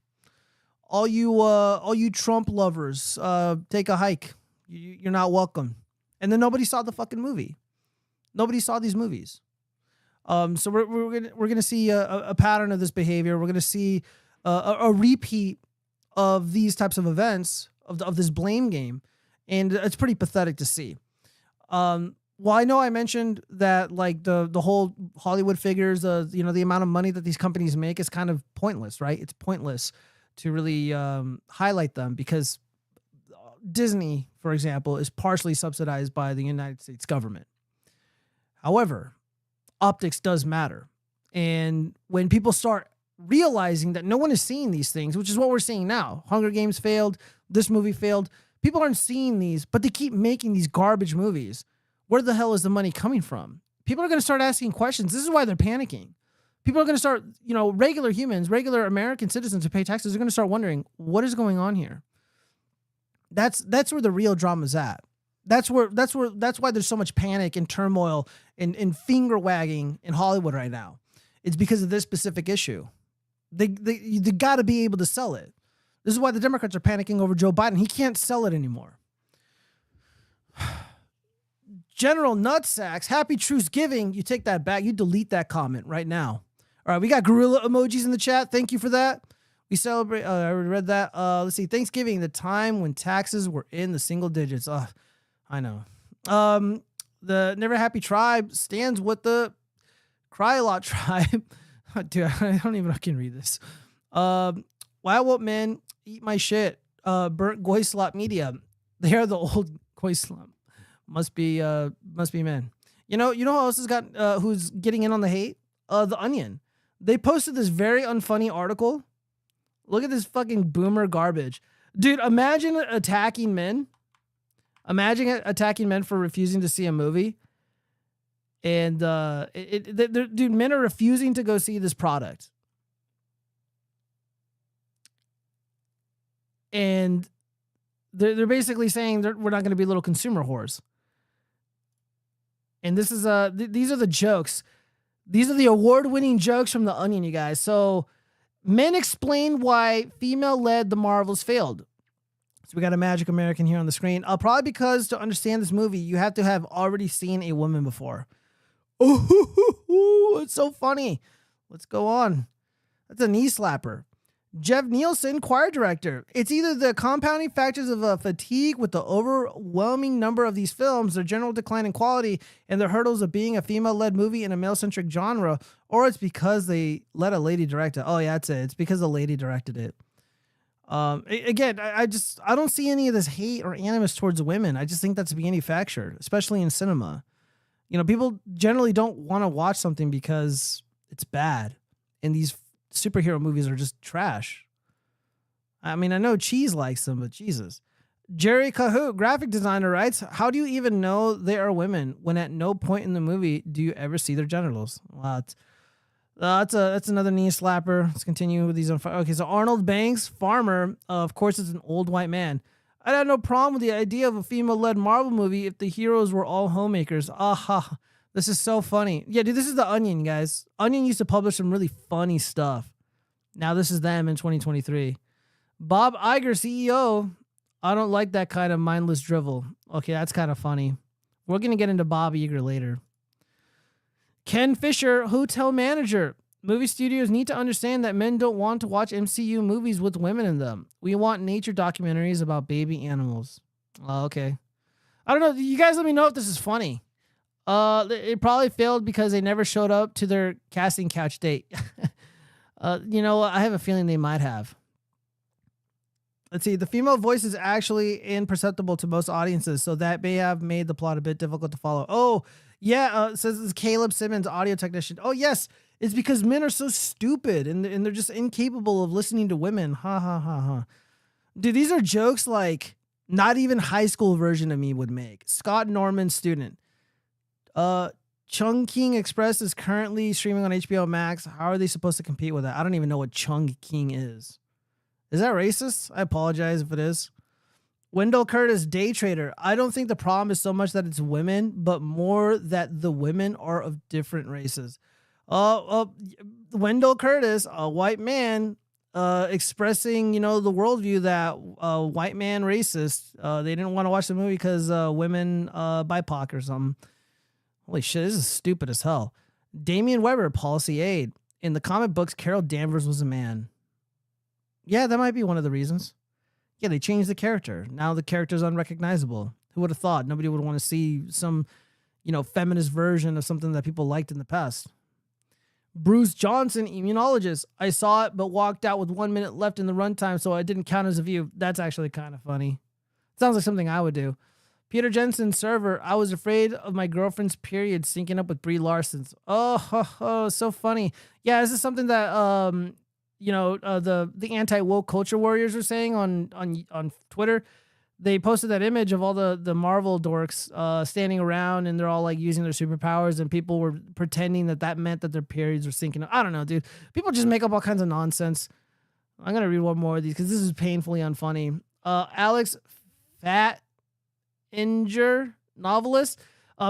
All you Trump lovers, take a hike. You're not welcome. And then nobody saw the fucking movie. Nobody saw these movies. So we're gonna see a pattern of this behavior. We're gonna see a repeat of these types of events of this blame game, and it's pretty pathetic to see. Well, I know I mentioned that like the whole Hollywood figures, the amount of money that these companies make is kind of pointless, right? It's pointless to really highlight them because Disney, for example, is partially subsidized by the United States government. However, optics does matter. And when people start realizing that no one is seeing these things, which is what we're seeing now, Hunger Games failed, this movie failed, people aren't seeing these, but they keep making these garbage movies. Where the hell is the money coming from? People are going to start asking questions. This is why they're panicking. People are going to start, regular humans, regular American citizens who pay taxes are going to start wondering, what is going on here? That's where the real drama's at. That's why there's so much panic and turmoil and finger wagging in Hollywood right now. It's because of this specific issue. They got to be able to sell it. This is why the Democrats are panicking over Joe Biden. He can't sell it anymore. General Nutsacks, happy truth giving. You take that back. You delete that comment right now. All right, we got gorilla emojis in the chat. Thank you for that. We celebrate. I already read that. Let's see. Thanksgiving, the time when taxes were in the single digits. I know. The Never Happy Tribe stands with the Cry a Lot Tribe. Dude, I don't even know if I can read this. Why won't men eat my shit? Burnt Goyslop Media. They are the old Goyslop. Must be men. You know who else has got who's getting in on the hate? The Onion. They posted this very unfunny article. Look at this fucking boomer garbage. Dude, imagine attacking men. Imagine attacking men for refusing to see a movie. And dude, men are refusing to go see this product. And they're basically saying we're not going to be little consumer whores. And this is these are the jokes. These are the award-winning jokes from The Onion, you guys. So, men explain why female-led The Marvels failed. So we got a Magic American here on the screen. Probably because to understand this movie, you have to have already seen a woman before. Oh, it's so funny. Let's go on. That's a knee slapper. Jeff Nielsen, choir director. It's either the compounding factors of fatigue with the overwhelming number of these films, their general decline in quality, and the hurdles of being a female-led movie in a male-centric genre, or it's because they let a lady direct it. Oh, yeah, that's it. It's because a lady directed it. Again, I don't see any of this hate or animus towards women. I just think that's manufactured, especially in cinema. People generally don't want to watch something because it's bad, and these superhero movies are just trash. I mean, I know Cheese likes them, but Jesus. Jerry Cahoot, graphic designer, writes, how do you even know they are women when at no point in the movie do you ever see their genitals? Wow. That's another knee slapper. Let's continue with these. Okay, so Arnold Banks, farmer, of course, is an old white man. I had no problem with the idea of a female-led Marvel movie if the heroes were all homemakers. Aha, this is so funny. Yeah, dude, this is The Onion, guys. Onion used to publish some really funny stuff. Now this is them in 2023. Bob Iger, CEO. I don't like that kind of mindless drivel. Okay, that's kind of funny. We're going to get into Bob Iger later. Ken Fisher, hotel manager. Movie studios need to understand that men don't want to watch MCU movies with women in them. We want nature documentaries about baby animals. Okay. I don't know. You guys let me know if this is funny. It probably failed because they never showed up to their casting couch date. You know, I have a feeling they might have. Let's see. The female voice is actually imperceptible to most audiences, so that may have made the plot a bit difficult to follow. Oh, yeah. Says this is Caleb Simmons, audio technician. Oh, yes. It's because men are so stupid and they're just incapable of listening to women. Ha, ha, ha, ha. Dude, these are jokes like not even high school version of me would make. Scott Norman, student. Chungking Express is currently streaming on HBO Max. How are they supposed to compete with that? I don't even know what Chungking is. Is that racist? I apologize if it is. Wendell Curtis, day trader. I don't think the problem is so much that it's women, but more that the women are of different races. Wendell Curtis, a white man, expressing, you know, the worldview that white man racist. They didn't want to watch the movie because women BIPOC or something. Holy shit, this is stupid as hell. Damian Weber, policy aide. In the comic books, Carol Danvers was a man. Yeah, that might be one of the reasons. Yeah, they changed the character. Now the character's unrecognizable. Who would have thought? Nobody would want to see some, you know, feminist version of something that people liked in the past. Bruce Johnson, immunologist. I saw it, but walked out with 1 minute left in the runtime, so I didn't count as a view. That's actually kind of funny. Sounds like something I would do. Peter Jensen, server. I was afraid of my girlfriend's period syncing up with Brie Larson's. Oh, so funny. Yeah, this is something that the anti-woke culture warriors were saying on Twitter. They posted that image of all the Marvel dorks standing around, and they're all like using their superpowers, and people were pretending that meant that their periods were syncing up. I don't know, dude. People just make up all kinds of nonsense. I'm gonna read one more of these because this is painfully unfunny. Alex Fattinger, novelist.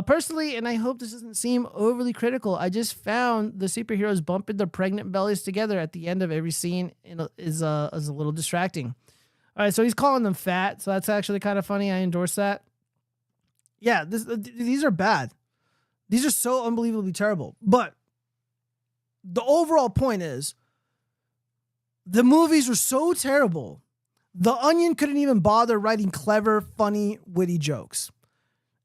Personally, and I hope this doesn't seem overly critical, I just found the superheroes bumping their pregnant bellies together at the end of every scene is a little distracting. All right, so he's calling them fat, so that's actually kind of funny. I endorse that. Yeah, these are bad. These are so unbelievably terrible. But the overall point is the movies were so terrible, The Onion couldn't even bother writing clever, funny, witty jokes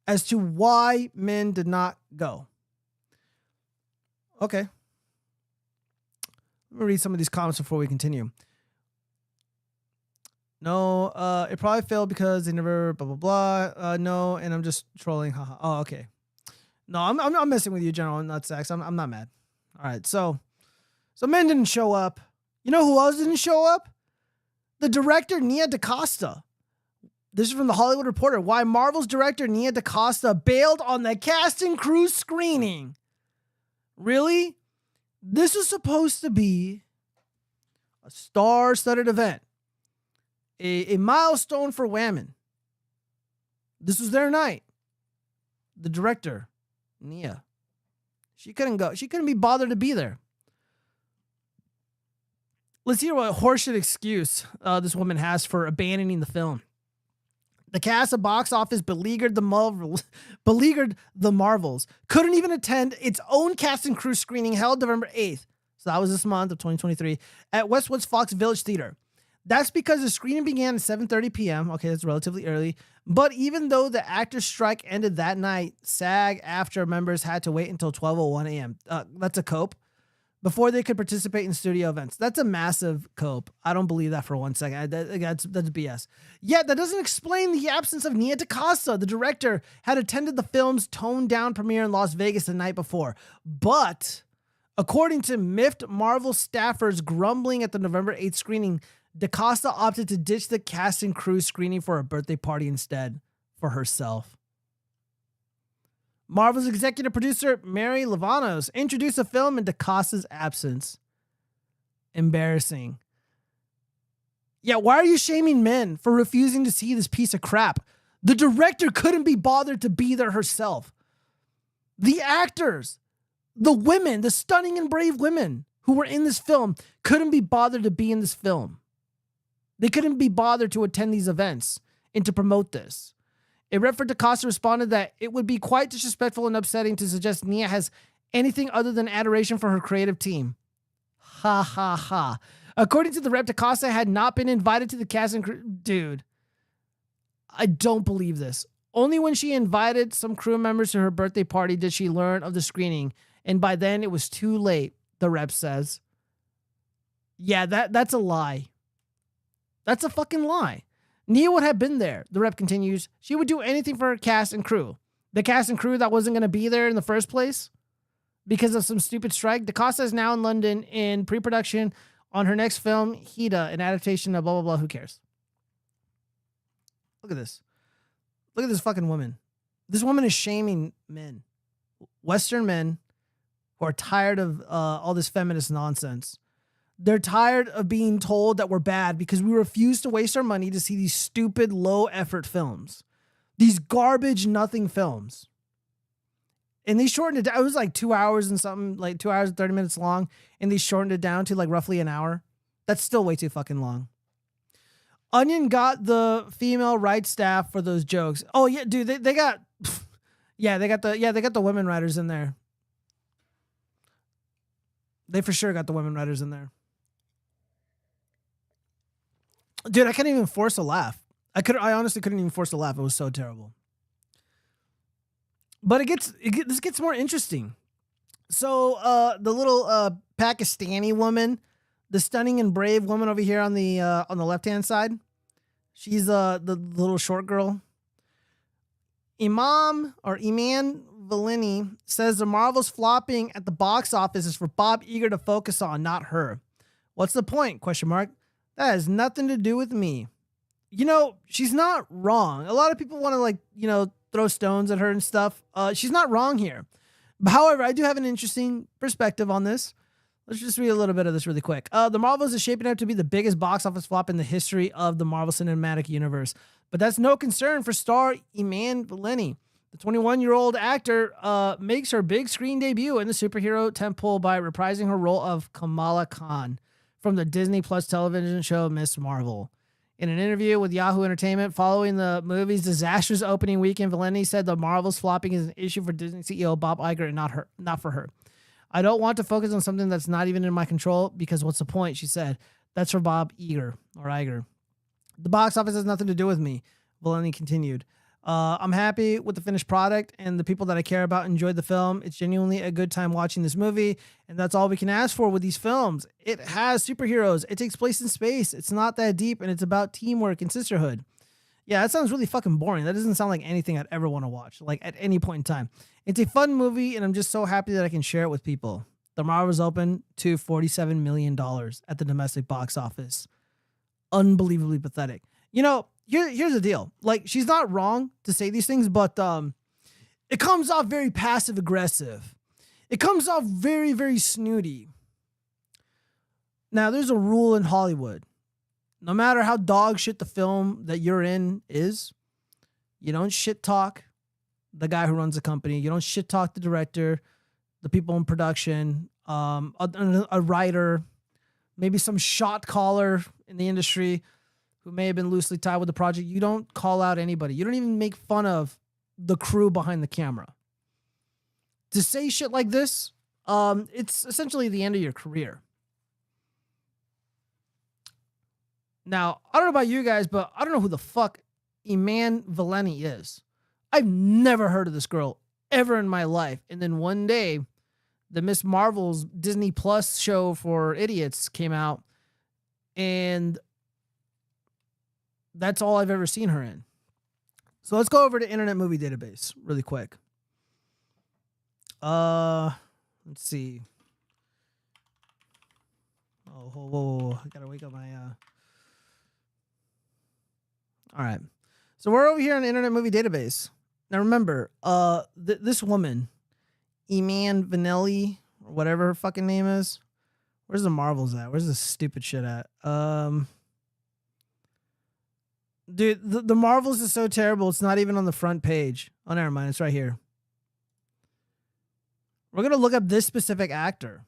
as to why men did not go. Okay. Let me read some of these comments before we continue. No, it probably failed because they never blah, blah, blah. No, and I'm just trolling. Haha. Oh, okay. No, I'm messing with you, General Nutsack. I'm not mad. All right, so men didn't show up. You know who else didn't show up? The director, Nia DaCosta. This is from the Hollywood Reporter. Why Marvel's director, Nia DaCosta, bailed on the cast and crew screening. Really? This was supposed to be a star-studded event. A milestone for women. This was their night. The director, Nia. She couldn't go. She couldn't be bothered to be there. Let's hear what horseshit excuse this woman has for abandoning the film. The cast of box office beleaguered the Marvels. Couldn't even attend its own cast and crew screening held November 8th. So that was this month of 2023 at Westwood's Fox Village Theater. That's because the screening began at 7:30 p.m. Okay, that's relatively early. But even though the actors' strike ended that night, SAG-AFTRA members had to wait until 12:01 a.m. That's a cope. Before they could participate in studio events. That's a massive cope. I don't believe that for 1 second. That's BS. Yet, that doesn't explain the absence of Nia DaCosta. The director had attended the film's toned-down premiere in Las Vegas the night before. But, according to miffed Marvel staffers grumbling at the November 8th screening, DaCosta opted to ditch the cast and crew screening for a birthday party instead for herself. Marvel's executive producer, Mary Lavanos, introduced the film in DaCosta's absence. Embarrassing. Yeah, why are you shaming men for refusing to see this piece of crap? The director couldn't be bothered to be there herself. The actors, the women, the stunning and brave women who were in this film couldn't be bothered to be in this film. They couldn't be bothered to attend these events and to promote this. A rep for DaCosta responded that it would be quite disrespectful and upsetting to suggest Nia has anything other than adoration for her creative team. Ha ha ha. According to the rep, DaCosta had not been invited to the cast and crew. Dude, I don't believe this. Only when she invited some crew members to her birthday party did she learn of the screening, and by then it was too late, the rep says. Yeah, that's a lie. That's a fucking lie. Nia would have been there, the rep continues. She would do anything for her cast and crew. The cast and crew that wasn't going to be there in the first place because of some stupid strike. DaCosta is now in London in pre-production on her next film, Hida, an adaptation of blah, blah, blah. Who cares? Look at this. Look at this fucking woman. This woman is shaming men. Western men who are tired of all this feminist nonsense. They're tired of being told that we're bad because we refuse to waste our money to see these stupid, low-effort films. These garbage, nothing films. And they shortened it down. It was like 2 hours and something, like 2 hours and 30 minutes long. And they shortened it down to like roughly an hour. That's still way too fucking long. Onion got the female rights staff for those jokes. Oh yeah, dude, they got, they got the women writers in there. They for sure got the women writers in there. Dude, I can't even force a laugh. I honestly couldn't even force a laugh. It was so terrible. But this gets more interesting. So the little Pakistani woman, the stunning and brave woman over here on the left-hand side, she's the little short girl. Iman Vellini says the Marvel's flopping at the box office is for Bob Iger to focus on, not her. What's the point? ? That has nothing to do with me. You know, she's not wrong. A lot of people want to throw stones at her and stuff. She's not wrong here. However, I do have an interesting perspective on this. Let's just read a little bit of this really quick. The Marvels is shaping up to be the biggest box office flop in the history of the Marvel Cinematic Universe. But that's no concern for star Iman Vellini. The 21-year-old actor makes her big screen debut in the superhero tentpole by reprising her role of Kamala Khan from the Disney Plus television show Ms. Marvel. In an interview with Yahoo Entertainment following the movie's disastrous opening weekend, Vellini said the Marvel's flopping is an issue for Disney CEO Bob Iger and not for her. I don't want to focus on something that's not even in my control because what's the point, she said. That's for Bob Iger. The box office has nothing to do with me, Vellini continued. I'm happy with the finished product and the people that I care about enjoyed the film. It's genuinely a good time watching this movie, and that's all we can ask for with these films. It has superheroes. It takes place in space. It's not that deep, and it's about teamwork and sisterhood. Yeah, that sounds really fucking boring. That doesn't sound like anything I'd ever want to watch, like at any point in time. It's a fun movie, and I'm just so happy that I can share it with people. The Marvels opened to $47 million at the domestic box office. Unbelievably pathetic. You know, here's the deal. Like, she's not wrong to say these things, but it comes off very passive aggressive. It comes off very, very snooty. Now, there's a rule in Hollywood. No matter how dog shit the film that you're in is, you don't shit talk the guy who runs the company. You don't shit talk the director, the people in production, a writer, maybe some shot caller in the industry who may have been loosely tied with the project. You don't call out anybody. You don't even make fun of the crew behind the camera. To say shit like this, it's essentially the end of your career. Now, I don't know about you guys, but I don't know who the fuck Iman Vellini is. I've never heard of this girl ever in my life. And then one day, the Ms. Marvel's Disney Plus show for idiots came out, and that's all I've ever seen her in. So let's go over to Internet Movie Database really quick. Let's see. Oh, whoa. I gotta wake up my All right. So we're over here on the Internet Movie Database. Now remember, this woman, Eman Vanelli, or whatever her fucking name is. Where's the Marvels at? Where's this stupid shit at? Dude, the Marvels is so terrible. It's not even on the front page. Oh, never mind. It's right here. We're gonna look up this specific actor,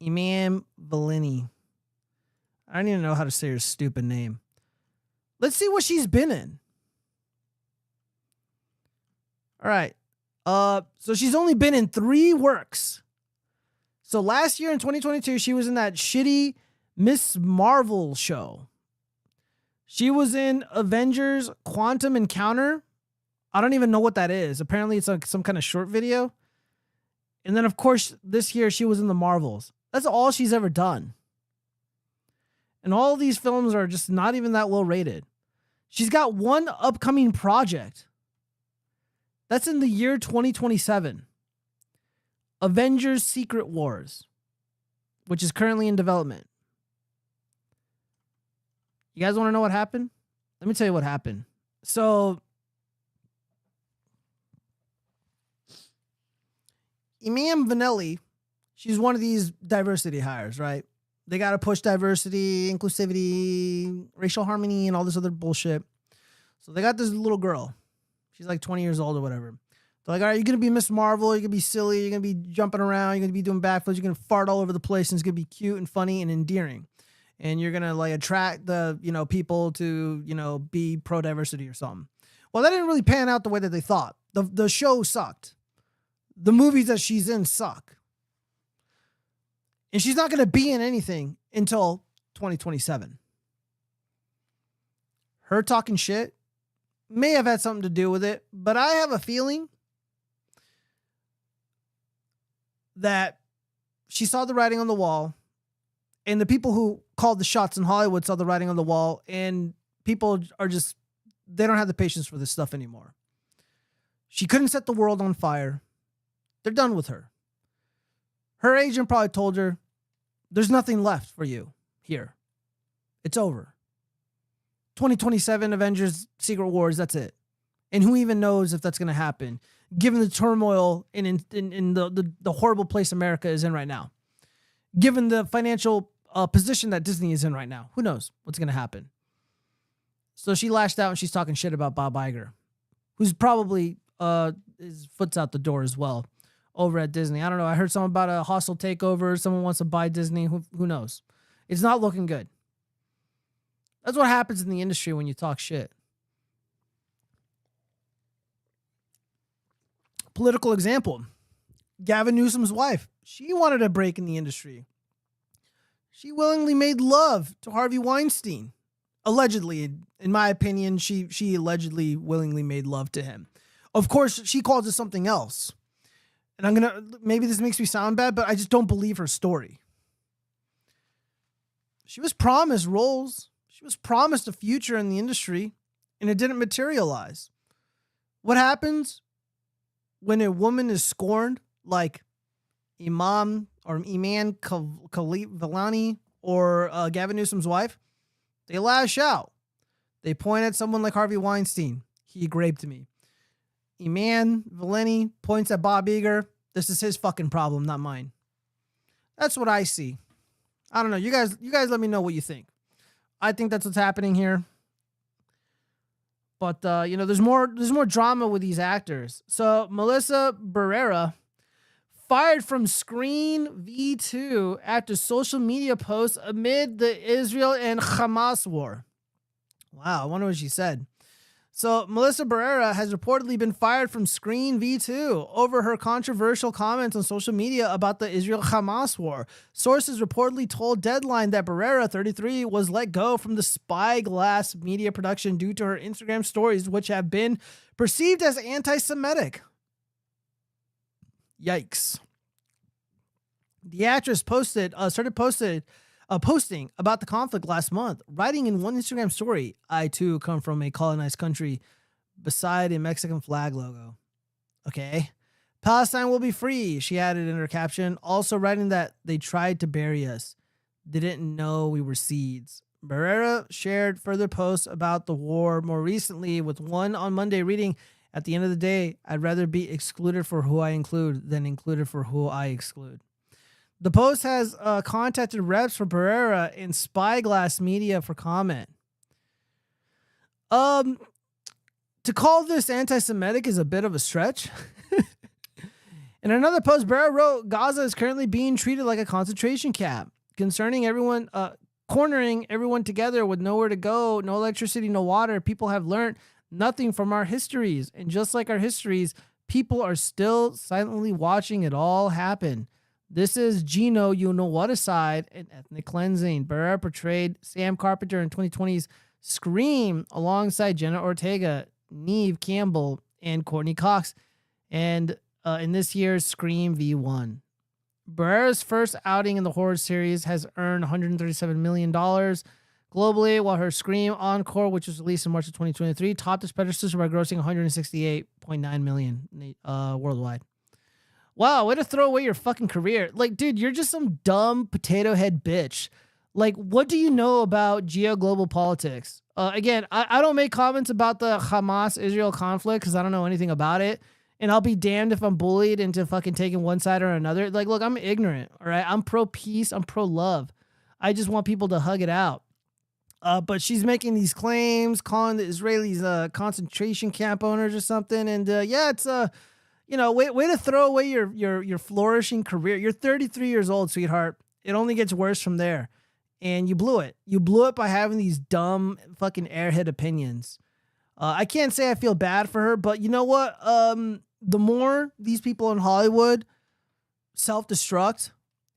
Eman Vanelli. I don't even know how to say her stupid name. Let's see what she's been in. All right. So she's only been in 3 works. So last year in 2022, she was in that shitty Miss Marvel show. She was in Avengers Quantum Encounter. I don't even know what that is. Apparently it's like some kind of short video. And then of course this year she was in the Marvels. That's all she's ever done. And all these films are just not even that well rated. She's got one upcoming project. That's in the year 2027. Avengers Secret Wars, which is currently in development. You guys want to know what happened? Let me tell you what happened. So, Eman Vanelli, she's one of these diversity hires, right? They got to push diversity, inclusivity, racial harmony, and all this other bullshit. So they got this little girl. She's like 20 years old or whatever. They're like, all right, you're going to be Miss Marvel. You're going to be silly. You're going to be jumping around. You're going to be doing backflips. You're going to fart all over the place. And it's going to be cute and funny and endearing. And you're going to like attract the, people to, be pro-diversity or something. Well, that didn't really pan out the way that they thought. The show sucked. The movies that she's in suck. And she's not going to be in anything until 2027. Her talking shit may have had something to do with it, but I have a feeling that she saw the writing on the wall, and the people who called the shots in Hollywood saw the writing on the wall, and people are just, they don't have the patience for this stuff anymore. She couldn't set the world on fire. They're done with her. Her agent probably told her, there's nothing left for you here. It's over. 2027 Avengers Secret Wars, that's it. And who even knows if that's going to happen, given the turmoil in the horrible place America is in right now. Given the financial position that Disney is in right now. Who knows what's going to happen? So she lashed out and she's talking shit about Bob Iger, who's probably his foot's out the door as well over at Disney. I don't know. I heard something about a hostile takeover. Someone wants to buy Disney. Who knows? It's not looking good. That's what happens in the industry when you talk shit. Political example. Gavin Newsom's wife. She wanted a break in the industry. She willingly made love to Harvey Weinstein. Allegedly, in my opinion, she allegedly willingly made love to him. Of course, she calls it something else. And maybe this makes me sound bad, but I just don't believe her story. She was promised roles. She was promised a future in the industry, and it didn't materialize. What happens when a woman is scorned, like Eman Vanelli or Gavin Newsom's wife? They lash out. They point at someone like Harvey Weinstein. He raped me. Eman Vanelli points at Bob Iger. This is his fucking problem, not mine. That's what I see. I don't know. You guys let me know what you think. I think that's what's happening here. But there's more drama with these actors. So Melissa Barrera fired from Screen V2 after social media posts amid the Israel and Hamas war. Wow, I wonder what she said. So Melissa Barrera has reportedly been fired from Screen V2 over her controversial comments on social media about the Israel-Hamas war. Sources reportedly told Deadline that Barrera, 33, was let go from the Spyglass media production due to her Instagram stories, which have been perceived as anti-Semitic. Yikes. The actress started posting about the conflict last month, writing in one Instagram story, "I too come from a colonized country," beside a Mexican flag logo. Okay. "Palestine will be free," she added in her caption, also writing that they tried to bury us. They didn't know we were seeds. Barrera shared further posts about the war more recently, with one on Monday reading, At the end of the day, I'd rather be excluded for who I include than included for who I exclude. The Post has contacted reps for Barrera and Spyglass Media for comment. To call this anti-Semitic is a bit of a stretch. In another post, Barrera wrote, Gaza is currently being treated like a concentration camp, cornering everyone together with nowhere to go, no electricity, no water. People have learned nothing from our histories. And just like our histories, people are still silently watching it all happen. This is Gino, you-know-what-aside, and ethnic cleansing. Barrera portrayed Sam Carpenter in 2020's Scream alongside Jenna Ortega, Neve Campbell, and Courtney Cox, and in this year's Scream V1. Barrera's first outing in the horror series has earned $137 million globally, while her Scream Encore, which was released in March of 2023, topped its predecessor by grossing $168.9 million worldwide. Wow, way to throw away your fucking career. Like, dude, you're just some dumb potato head bitch. Like, what do you know about geo-global politics? Again, I don't make comments about the Hamas-Israel conflict because I don't know anything about it. And I'll be damned if I'm bullied into fucking taking one side or another. Like, look, I'm ignorant, all right? I'm pro-peace. I'm pro-love. I just want people to hug it out. But she's making these claims, calling the Israelis concentration camp owners or something. And yeah, it's way to throw away your flourishing career. You're 33 years old, sweetheart. It only gets worse from there. And you blew it. You blew it by having these dumb fucking airhead opinions. I can't say I feel bad for her, but you know what? The more these people in Hollywood self-destruct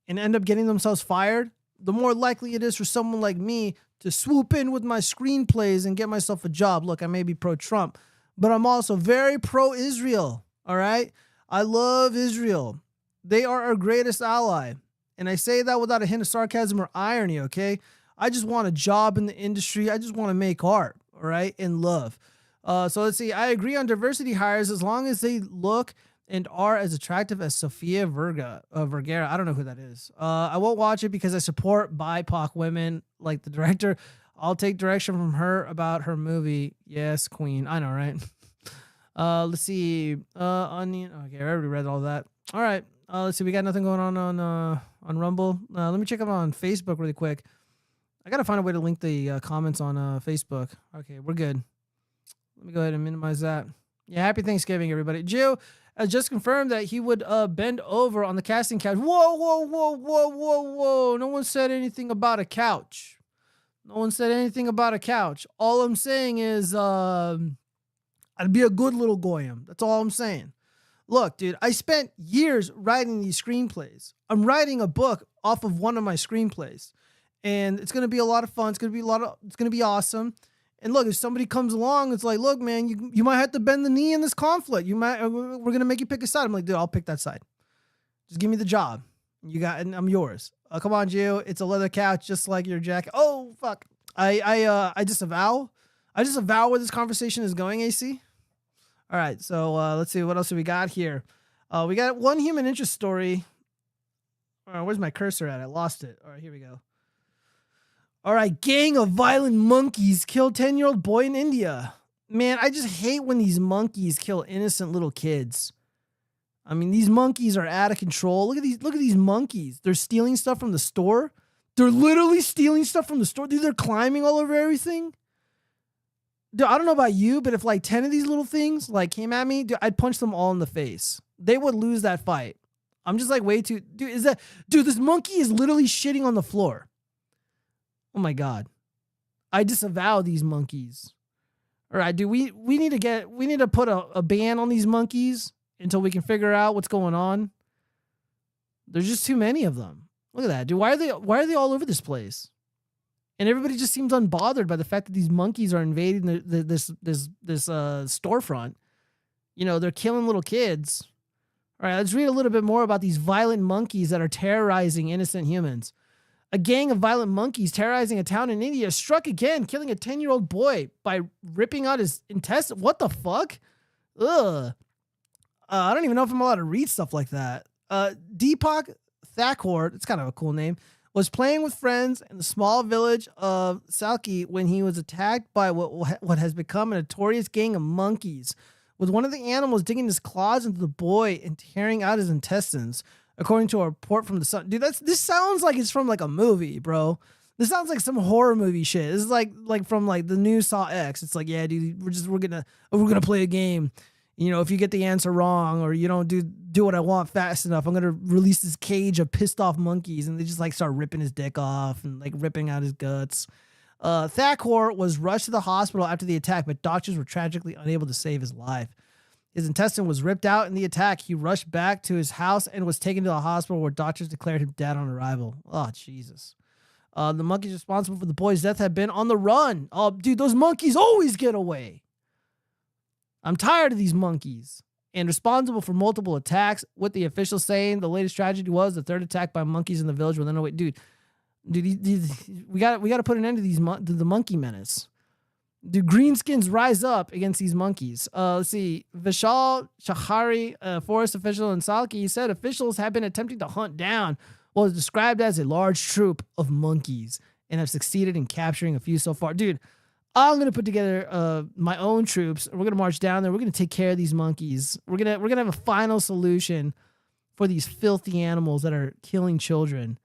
and end up getting themselves fired, the more likely it is for someone like me to swoop in with my screenplays and get myself a job. Look, I may be pro-Trump, but I'm also very pro-Israel, all right? I love Israel. They are our greatest ally. And I say that without a hint of sarcasm or irony, okay? I just want a job in the industry. I just want to make art, all right, and love. So let's see. I agree on diversity hires as long as they look and are as attractive as Sofia Vergara. I don't know who that is. I won't watch it because I support BIPOC women like the director. I'll take direction from her about her movie. Yes, queen. I know, right? Let's see. Onion. Okay, I already read all that. All right. Let's see. We got nothing going on Rumble. Let me check them on Facebook really quick. I got to find a way to link the comments on Facebook. Okay, we're good. Let me go ahead and minimize that. Yeah, happy Thanksgiving, everybody. Gio has just confirmed that he would bend over on the casting couch. Whoa. No one said anything about a couch. No one said anything about a couch. All I'm saying is I'd be a good little goyim. That's all I'm saying. Look, dude, I spent years writing these screenplays. I'm writing a book off of one of my screenplays. And it's going to be a lot of fun. It's going to be awesome. And look, if somebody comes along, it's like, look, man, you might have to bend the knee in this conflict. We're going to make you pick a side. I'm like, dude, I'll pick that side. Just give me the job. And I'm yours. Come on, Gio. It's a leather couch, just like your jacket. Oh, fuck. I disavow where this conversation is going, AC. All right. So let's see. What else do we got here? We got one human interest story. All right, where's my cursor at? I lost it. All right, here we go. All right, gang of violent monkeys killed 10-year-old boy in India. Man, I just hate when these monkeys kill innocent little kids. I mean, these monkeys are out of control. Look at these monkeys. They're stealing stuff from the store. They're literally stealing stuff from the store. Dude, they're climbing all over everything. Dude, I don't know about you, but if like 10 of these little things like came at me, dude, I'd punch them all in the face. They would lose that fight. I'm just like way too... Dude, this monkey is literally shitting on the floor. Oh my God. I disavow these monkeys. All right, dude, we need to put a ban on these monkeys until we can figure out what's going on. There's just too many of them. Look at that, dude. Why are they all over this place? And everybody just seems unbothered by the fact that these monkeys are invading this storefront. You know, they're killing little kids. All right, let's read a little bit more about these violent monkeys that are terrorizing innocent humans. A gang of violent monkeys terrorizing a town in India struck again, killing a 10-year-old boy by ripping out his intestine. What the fuck? Ugh. I don't even know if I'm allowed to read stuff like that. Deepak Thakur, it's kind of a cool name, was playing with friends in the small village of Salki when he was attacked by what has become a notorious gang of monkeys. with one of the animals digging his claws into the boy and tearing out his intestines, according to a report from the Sun. Dude, this sounds like it's from like a movie, bro. This sounds like some horror movie shit. This is like from like the new Saw X. It's like, yeah, dude, we're gonna play a game. You know, if you get the answer wrong or you don't do what I want fast enough, I'm gonna release this cage of pissed off monkeys, and they just like start ripping his dick off and like ripping out his guts. Thakor was rushed to the hospital after the attack, but doctors were tragically unable to save his life. His intestine was ripped out in the attack. He rushed back to his house and was taken to the hospital where doctors declared him dead on arrival. Oh, Jesus. The monkeys responsible for the boy's death had been on the run. Oh, dude, those monkeys always get away. I'm tired of these monkeys. And responsible for multiple attacks, with the officials saying the latest tragedy was the third attack by monkeys in the village within a week. Dude, we got to put an end to the monkey menace. Do greenskins rise up against these monkeys? Let's see. Vishal Shahari, a forest official in Salki, said officials have been attempting to hunt down what was described as a large troop of monkeys and have succeeded in capturing a few so far. Dude, I'm going to put together my own troops. We're going to march down there. We're going to take care of these monkeys. We're going to have a final solution for these filthy animals that are killing children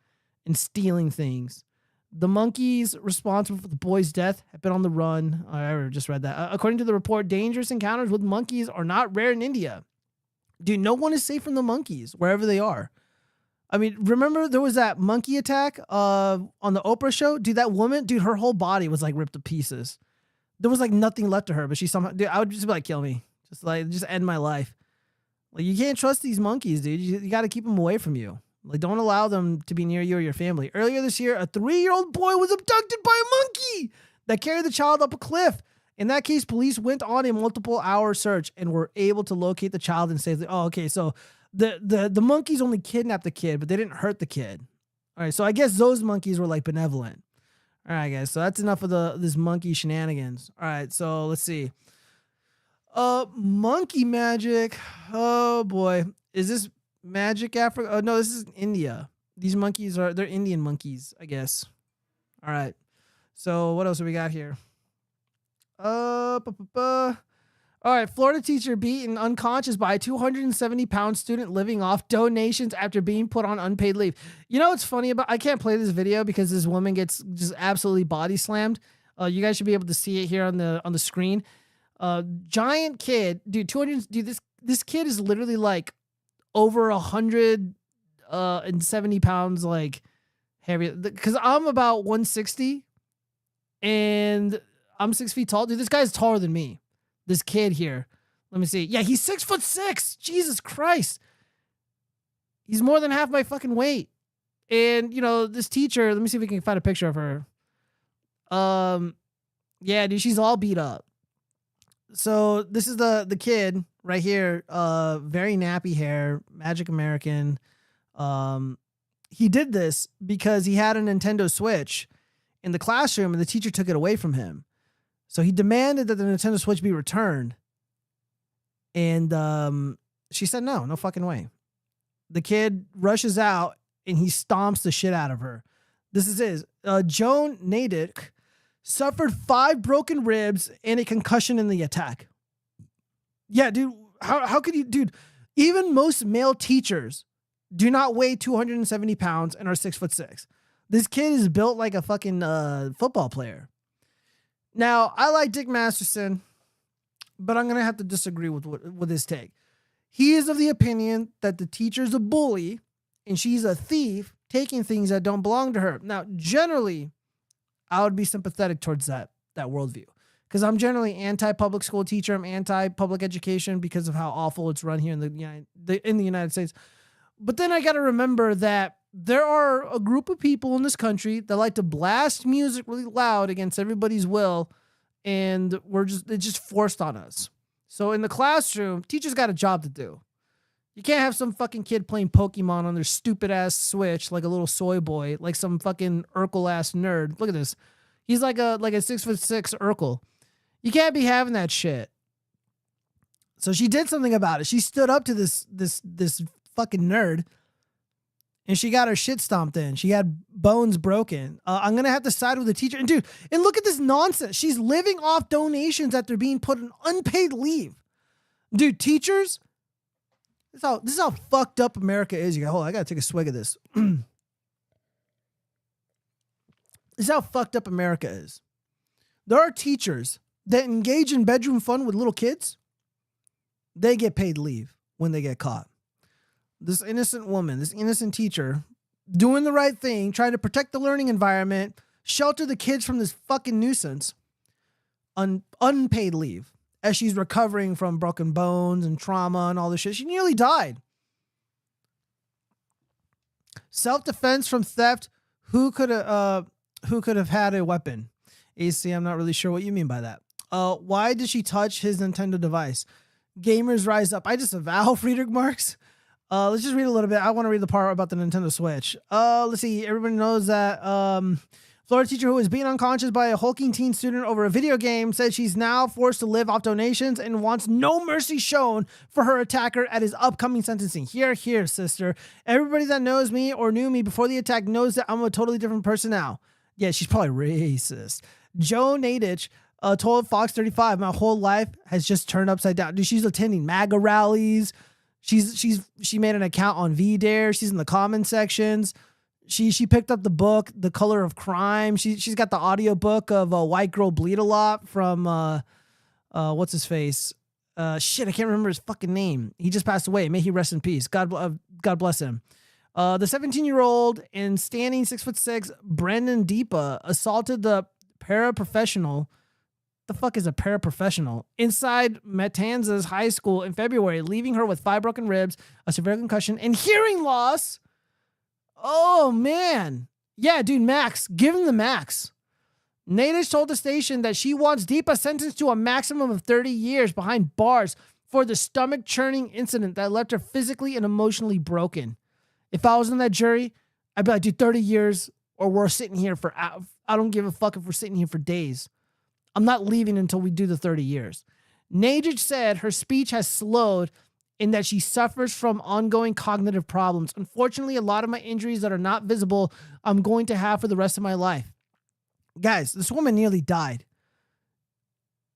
and stealing things. The monkeys responsible for the boy's death have been on the run. I just read that. According to the report, dangerous encounters with monkeys are not rare in India. Dude, no one is safe from the monkeys, wherever they are. I mean, remember there was that monkey attack on the Oprah show? Dude, that woman, dude, her whole body was like ripped to pieces. There was like nothing left to her, but she somehow, dude, I would just be like, kill me. Just end my life. Like, you can't trust these monkeys, dude. You got to keep them away from you. Like, don't allow them to be near you or your family. Earlier this year, a 3-year-old boy was abducted by a monkey that carried the child up a cliff. In that case, police went on a multiple-hour search and were able to locate the child and say, oh, okay, so the monkeys only kidnapped the kid, but they didn't hurt the kid. All right, so I guess those monkeys were, like, benevolent. All right, guys, so that's enough of this monkey shenanigans. All right, so let's see. Monkey magic. Oh, boy. Is this Magic Africa? Oh, no, this is India. These monkeys they're Indian monkeys, I guess. All right. So what else do we got here? All right. Florida teacher beaten unconscious by a 270-pound student living off donations after being put on unpaid leave. You know what's funny about? I can't play this video because this woman gets just absolutely body slammed. You guys should be able to see it here on the screen. Giant kid, dude. 200. Dude, this kid is literally like over 170 pounds, like heavy. Because I'm about 160, and I'm 6 feet tall. Dude, this guy's taller than me. This kid here. Let me see. Yeah, he's 6'6". Jesus Christ. He's more than half my fucking weight. And, you know, this teacher, let me see if we can find a picture of her. Yeah, dude, she's all beat up. So this is the kid right here. Very nappy hair, Magic American. He did this because he had a Nintendo Switch in the classroom and the teacher took it away from him. So he demanded that the Nintendo Switch be returned. And she said, no fucking way. The kid rushes out and he stomps the shit out of her. This is his. Joan Nadick suffered 5 broken ribs and a concussion in the attack. Yeah, dude. How could you, dude? Even most male teachers do not weigh 270 pounds and are 6'6". This kid is built like a fucking football player. Now, I like Dick Masterson, but I'm gonna have to disagree with his take. He is of the opinion that the teacher's a bully and she's a thief taking things that don't belong to her. Now, generally, I would be sympathetic towards that worldview because I'm generally anti-public school teacher. I'm anti-public education because of how awful it's run here in the United States. But then I got to remember that there are a group of people in this country that like to blast music really loud against everybody's will, and it's just forced on us. So in the classroom, teachers got a job to do. You can't have some fucking kid playing Pokemon on their stupid ass Switch like a little soy boy, like some fucking Urkel ass nerd. Look at this. He's like a 6'6" Urkel. You can't be having that shit. So she did something about it. She stood up to this fucking nerd, and she got her shit stomped in. She had bones broken. I'm gonna have to side with the teacher. And dude, and look at this nonsense. She's living off donations after being put on unpaid leave. Dude, teachers. This is how fucked up America is. You got hold on, I gotta take a swig of this. This is how fucked up America is. There are teachers that engage in bedroom fun with little kids. They get paid leave when they get caught. This innocent woman, this innocent teacher, doing the right thing, trying to protect the learning environment, shelter the kids from this fucking nuisance, unpaid leave. As she's recovering from broken bones and trauma and all this shit. She nearly died. Self-defense from theft. Who could have had a weapon? AC, I'm not really sure what you mean by that. Why did she touch his Nintendo device? Gamers rise up. I just avow, Friedrich Marx. Let's just read a little bit. I want to read the part about the Nintendo Switch. Let's see. Everybody knows that Florida teacher who was beaten unconscious by a hulking teen student over a video game said she's now forced to live off donations and wants no mercy shown for her attacker at his upcoming sentencing. Here, sister. Everybody that knows me or knew me before the attack knows that I'm a totally different person now. Yeah, she's probably racist. Joe Nadich told Fox 35, my whole life has just turned upside down. Dude, she's attending MAGA rallies. She made an account on VDare. She's in the comment sections. She picked up the book, The Color of Crime. She's got the audio book of White Girl Bleed a Lot from what's his face? Shit, I can't remember his fucking name. He just passed away. May he rest in peace. God bless him. The 17-year-old and standing 6'6" Brendan Deepa assaulted the paraprofessional. The fuck is a paraprofessional? Inside Matanzas High School in February, leaving her with 5 broken ribs, a severe concussion, and hearing loss. Oh, man. Yeah, dude, max. Give him the max. Natish told the station that she wants Deepa sentenced to a maximum of 30 years behind bars for the stomach-churning incident that left her physically and emotionally broken. If I was in that jury, I'd be like, dude, 30 years or we're sitting here for... I don't give a fuck if we're sitting here for days. I'm not leaving until we do the 30 years. Natish said her speech has slowed in that she suffers from ongoing cognitive problems. Unfortunately, a lot of my injuries that are not visible, I'm going to have for the rest of my life. Guys, this woman nearly died.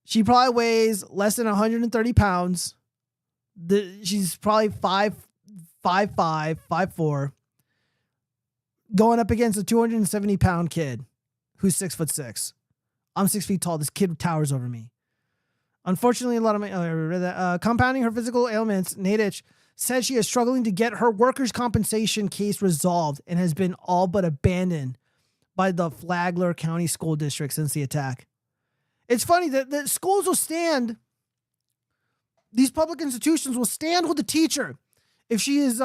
She probably weighs less than 130 pounds. She's probably 5'5", 5'4", going up against a 270-pound kid who's 6'6". I'm 6 feet tall. This kid towers over me. Unfortunately, a lot of my compounding her physical ailments, Natish said she is struggling to get her workers' compensation case resolved and has been all but abandoned by the Flagler County School District since the attack. It's funny that the schools will stand, these public institutions will stand with the teacher if she is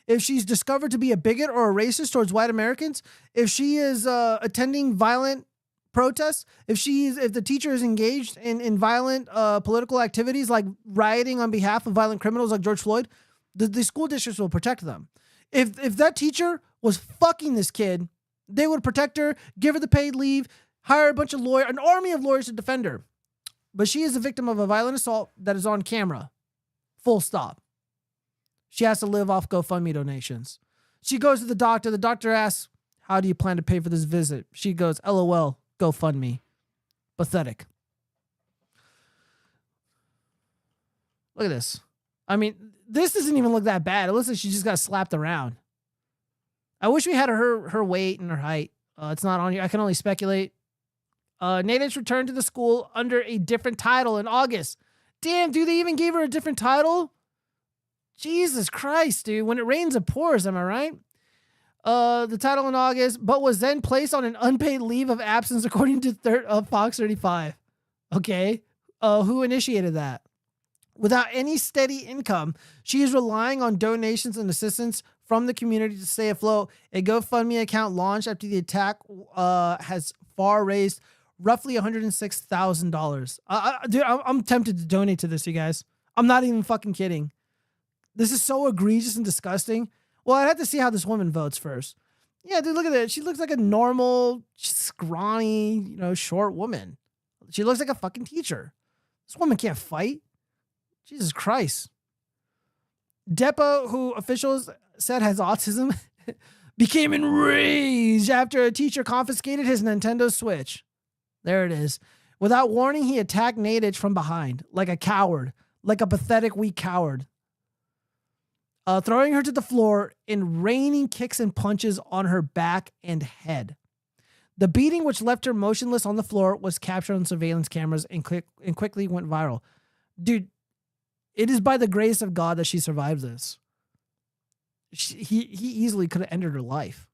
if she's discovered to be a bigot or a racist towards white Americans, if she is attending violent protests, if the teacher is engaged in violent political activities like rioting on behalf of violent criminals like George Floyd, the school districts will protect them. If that teacher was fucking this kid, they would protect her, give her the paid leave, hire a bunch of lawyers, an army of lawyers to defend her. But she is a victim of a violent assault that is on camera. Full stop. She has to live off GoFundMe donations. She goes to the doctor. The doctor asks, how do you plan to pay for this visit? She goes, LOL. GoFundMe. Pathetic. Look at this. I mean, this doesn't even look that bad. It looks like she just got slapped around. I wish we had her weight and her height. It's not on here. I can only speculate. Natish returned to the school under a different title in August. Damn, dude, they even gave her a different title? Jesus Christ, dude. When it rains, it pours. Am I right? The title in August, but was then placed on an unpaid leave of absence according to Fox 35. Okay. Who initiated that? Without any steady income, she is relying on donations and assistance from the community to stay afloat. A GoFundMe account launched after the attack has far raised roughly $106,000. Dude, I'm tempted to donate to this, you guys. I'm not even fucking kidding. This is so egregious and disgusting. Well, I'd have to see how this woman votes first. Yeah, dude, look at that. She looks like a normal, scrawny, short woman. She looks like a fucking teacher. This woman can't fight. Jesus Christ. Depa, who officials said has autism, became enraged after a teacher confiscated his Nintendo Switch. There it is. Without warning, he attacked Natish from behind, like a coward, like a pathetic, weak coward. Throwing her to the floor and raining kicks and punches on her back and head. The beating, which left her motionless on the floor, was captured on surveillance cameras and quickly went viral. Dude, it is by the grace of God that she survived this. He easily could have ended her life.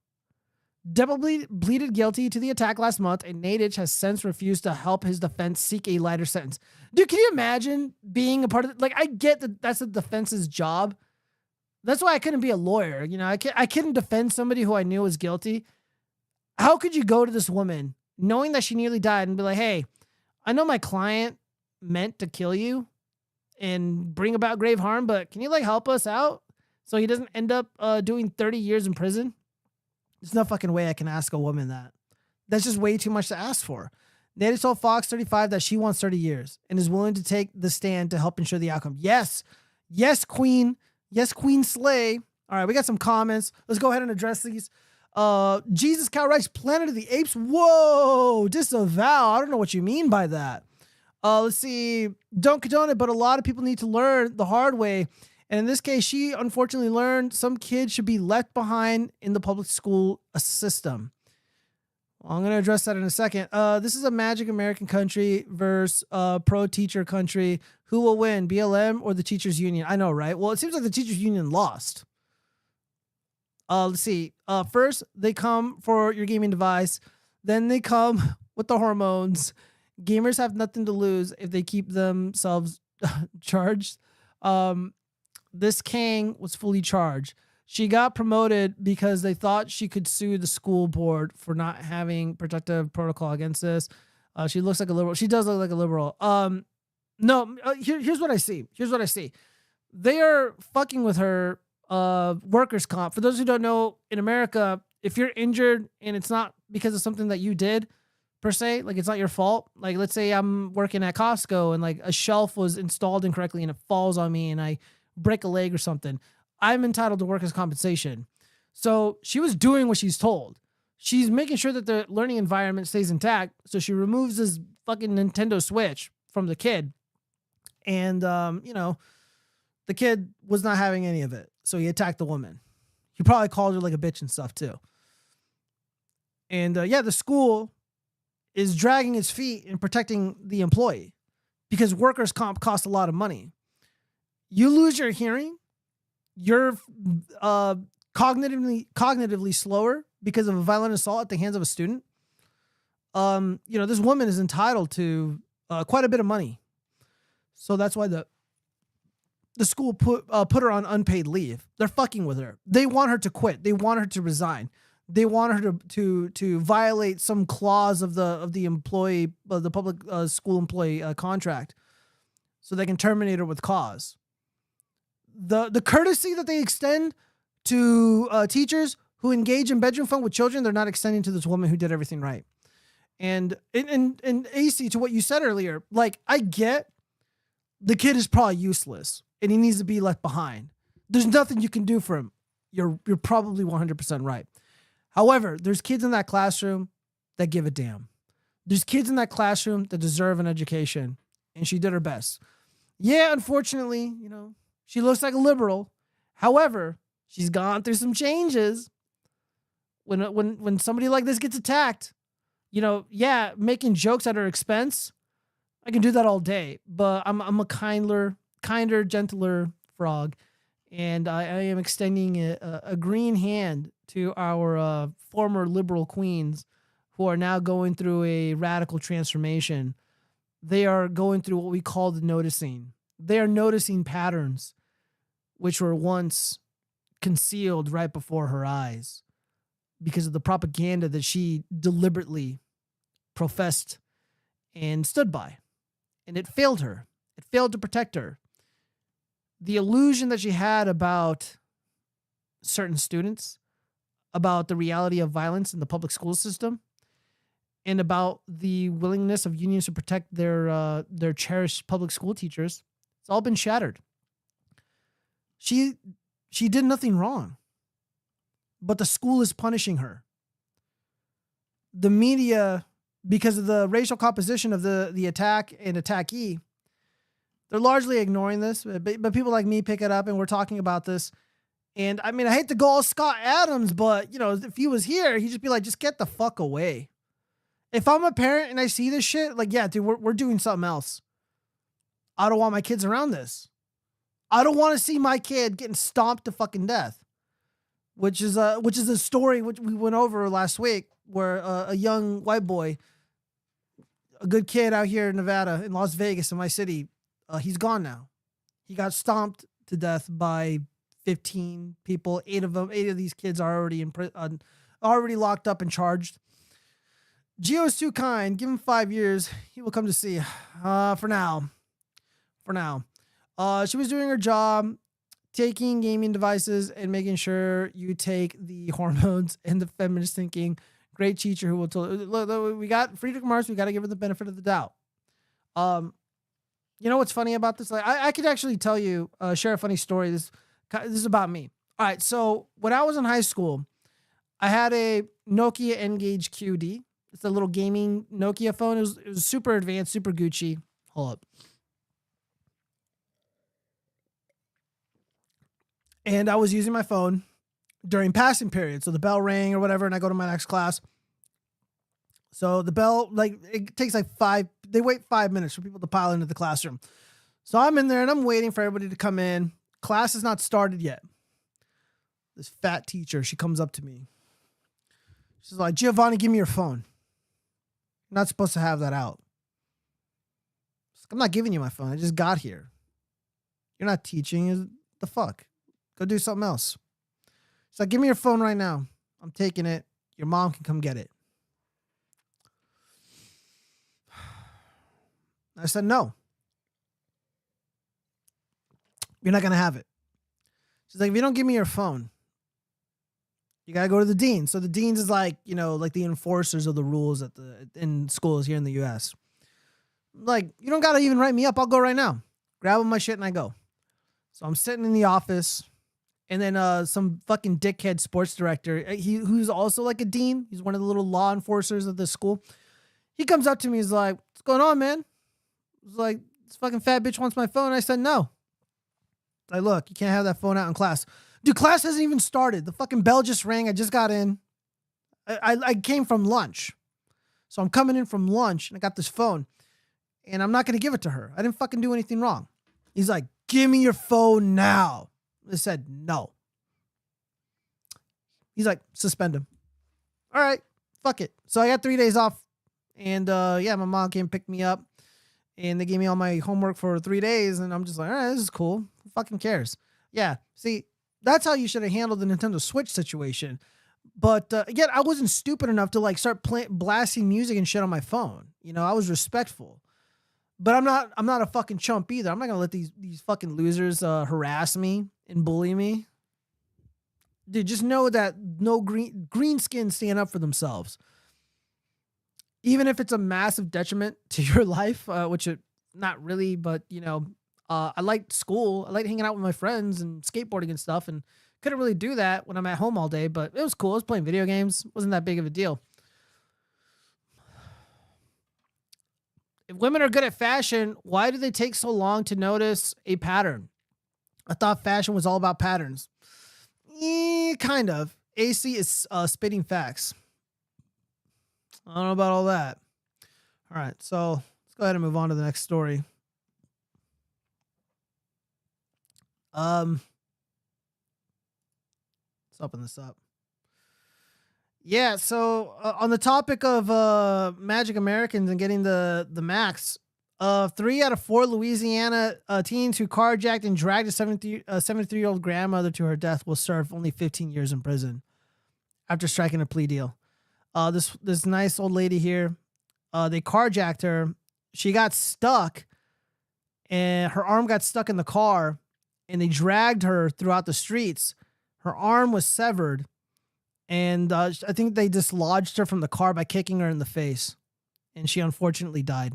Depp pleaded guilty to the attack last month, and Nadich has since refused to help his defense seek a lighter sentence. Dude, can you imagine being a part of it? Like, I get that that's the defense's job. That's why I couldn't be a lawyer. You know, I couldn't defend somebody who I knew was guilty. How could you go to this woman knowing that she nearly died and be like, hey, I know my client meant to kill you and bring about grave harm, but can you like help us out so he doesn't end up doing 30 years in prison? There's no fucking way I can ask a woman that. That's just way too much to ask for. Nadich told Fox 35 that she wants 30 years and is willing to take the stand to help ensure the outcome. Yes. Yes, Queen. Yes, Queen Slay. All right, we got some comments. Let's go ahead and address these. Jesus Cow Rice, Planet of the Apes. Whoa, disavow. I don't know what you mean by that. Let's see. Don't condone it, but a lot of people need to learn the hard way. And in this case, she unfortunately learned some kids should be left behind in the public school system. Well, I'm going to address that in a second. This is a magic American country versus pro-teacher country. Who will win, BLM or the teachers union? I know, right? Well, it seems like the teachers union lost. Let's see. First, they come for your gaming device. Then they come with the hormones. Gamers have nothing to lose if they keep themselves charged. This Kang was fully charged. She got promoted because they thought she could sue the school board for not having protective protocol against this. She looks like a liberal. She does look like a liberal. Here's what I see. Here's what I see. They are fucking with her workers' comp. For those who don't know, in America, if you're injured and it's not because of something that you did, per se, like it's not your fault. Like, let's say I'm working at Costco and like a shelf was installed incorrectly and it falls on me and I break a leg or something. I'm entitled to workers' compensation. So she was doing what she's told. She's making sure that the learning environment stays intact. So she removes this fucking Nintendo Switch from the kid. And, the kid was not having any of it. So he attacked the woman. He probably called her like a bitch and stuff too. And the school is dragging its feet in protecting the employee because workers' comp costs a lot of money. You lose your hearing, you're cognitively slower because of a violent assault at the hands of a student. This woman is entitled to quite a bit of money. So that's why the school put her on unpaid leave. They're fucking with her. They want her to quit. They want her to resign. They want her to violate some clause of the employee, the public school employee contract, so they can terminate her with cause. The courtesy that they extend to teachers who engage in bedroom fun with children, they're not extending to this woman who did everything right. And AC, to what you said earlier, like, I get the kid is probably useless and he needs to be left behind. There's nothing you can do for him. You're probably 100% right. However, there's kids in that classroom that give a damn. There's kids in that classroom that deserve an education, and she did her best. Yeah, unfortunately, she looks like a liberal. However, she's gone through some changes. When somebody like this gets attacked, making jokes at her expense, I can do that all day. But I'm a kinder, gentler frog, and I am extending a green hand to our former liberal queens who are now going through a radical transformation. They are going through what we call the noticing. They are noticing patterns which were once concealed right before her eyes because of the propaganda that she deliberately professed and stood by. And it failed her. It failed to protect her. The illusion that she had about certain students, about the reality of violence in the public school system, and about the willingness of unions to protect their cherished public school teachers, it's all been shattered. She did nothing wrong, but the school is punishing her. The media, because of the racial composition of the attack and attackee, They're largely ignoring this, but people like me pick it up, and we're talking about this. And I mean, I hate to go all Scott Adams, but you know, if he was here, he'd just be like, just get the fuck away. If I'm a parent and I see this shit, like, yeah, dude, we're doing something else. I don't want my kids around this. I don't want to see my kid getting stomped to fucking death. Which is a story which we went over last week, where a young white boy, a good kid out here in Nevada, in Las Vegas, in my city, he's gone now. He got stomped to death by 15 people. 8 of these kids are already already locked up and charged. Gio is too kind. Give him 5 years. He will come to see. For now. She was doing her job, taking gaming devices and making sure you take the hormones and the feminist thinking. Great teacher who will tell. Look, we got Friedrich Marx. We got to give her the benefit of the doubt. You know what's funny about this? Like, I could actually tell you, share a funny story. This is about me. All right. So when I was in high school, I had a Nokia N-Gage QD. It's a little gaming Nokia phone. It was super advanced, super Gucci. Hold up. And I was using my phone during passing period. So the bell rang or whatever, and I go to my next class. So the bell, like, it takes like they wait 5 minutes for people to pile into the classroom. So I'm in there and I'm waiting for everybody to come in. Class has not started yet. This fat teacher, she comes up to me. She's like, Giovanni, give me your phone. You're not supposed to have that out. I'm not giving you my phone. I just got here. You're not teaching. The fuck? Go do something else. She's like, give me your phone right now. I'm taking it. Your mom can come get it. I said, no. You're not going to have it. She's like, if you don't give me your phone, you got to go to the dean. So the deans is like, you know, like the enforcers of the rules in schools here in the U.S. Like, you don't got to even write me up. I'll go right now. Grab all my shit and I go. So I'm sitting in the office. And then some fucking dickhead sports director, who's also like a dean. He's one of the little law enforcers of the school. He comes up to me. He's like, what's going on, man? He's like, this fucking fat bitch wants my phone. I said, no. Like, look, you can't have that phone out in class. Dude, class hasn't even started. The fucking bell just rang. I just got in. I came from lunch. So I'm coming in from lunch and I got this phone. And I'm not going to give it to her. I didn't fucking do anything wrong. He's like, give me your phone now. I said, no. He's like, suspend him. All right, fuck it. So I got 3 days off. And yeah, my mom came and picked me up. And they gave me all my homework for 3 days. And I'm just like, all right, this is cool. Who fucking cares? Yeah, see, that's how you should have handled the Nintendo Switch situation. But again, I wasn't stupid enough to like start blasting music and shit on my phone. You know, I was respectful. But I'm not a fucking chump either. I'm not gonna let these fucking losers harass me and bully me. Dude, just know that no green skins stand up for themselves. Even if it's a massive detriment to your life, which it not really, but you know, I liked school. I liked hanging out with my friends and skateboarding and stuff, and couldn't really do that when I'm at home all day. But it was cool. I was playing video games. It wasn't that big of a deal. If women are good at fashion, why do they take so long to notice a pattern? I thought fashion was all about patterns. Kind of. AC is spitting facts. I don't know about all that. All right, so let's go ahead and move on to the next story. Let's open this up. Yeah, so on the topic of Magic Americans and getting the max, 3 out of 4 Louisiana teens who carjacked and dragged a 73-year-old grandmother to her death will serve only 15 years in prison after striking a plea deal. This nice old lady here, they carjacked her. She got stuck, and her arm got stuck in the car, and they dragged her throughout the streets. Her arm was severed. And I think they dislodged her from the car by kicking her in the face. And she unfortunately died.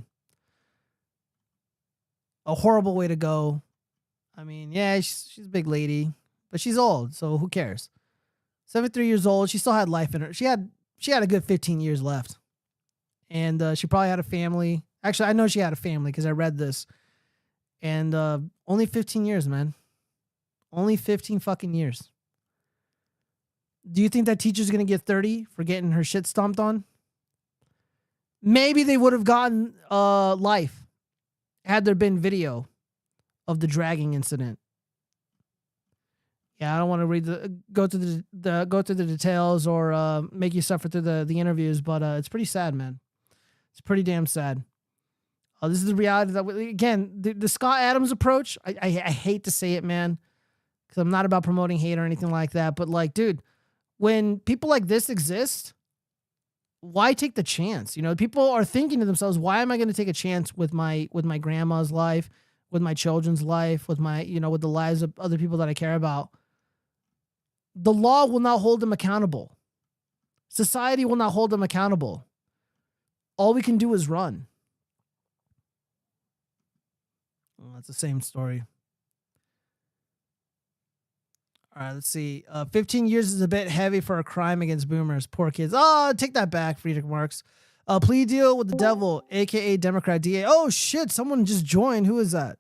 A horrible way to go. I mean, yeah, she's a big lady. But she's old, so who cares? 73 years old. She still had life in her. She had a good 15 years left. And she probably had a family. Actually, I know she had a family because I read this. And only 15 years, man. Only 15 fucking years. Do you think that teacher's going to get 30 for getting her shit stomped on? Maybe they would have gotten life had there been video of the dragging incident. Yeah, I don't want to go through the details or make you suffer through the interviews, but it's pretty sad, man. It's pretty damn sad. This is the reality that again the Scott Adams approach. I hate to say it, man, because I'm not about promoting hate or anything like that. But like, dude, when people like this exist, why take the chance? You know, people are thinking to themselves, why am I going to take a chance with my grandma's life, with my children's life, with my, you know, with the lives of other people that I care about? The law will not hold them accountable. Society will not hold them accountable. All we can do is run. Well, that's the same story. All right, let's see. 15 years is a bit heavy for a crime against boomers. Poor kids. Oh, take that back, Friedrich Marx. Plea deal with the devil, a.k.a. Democrat DA. Oh, shit. Someone just joined. Who is that?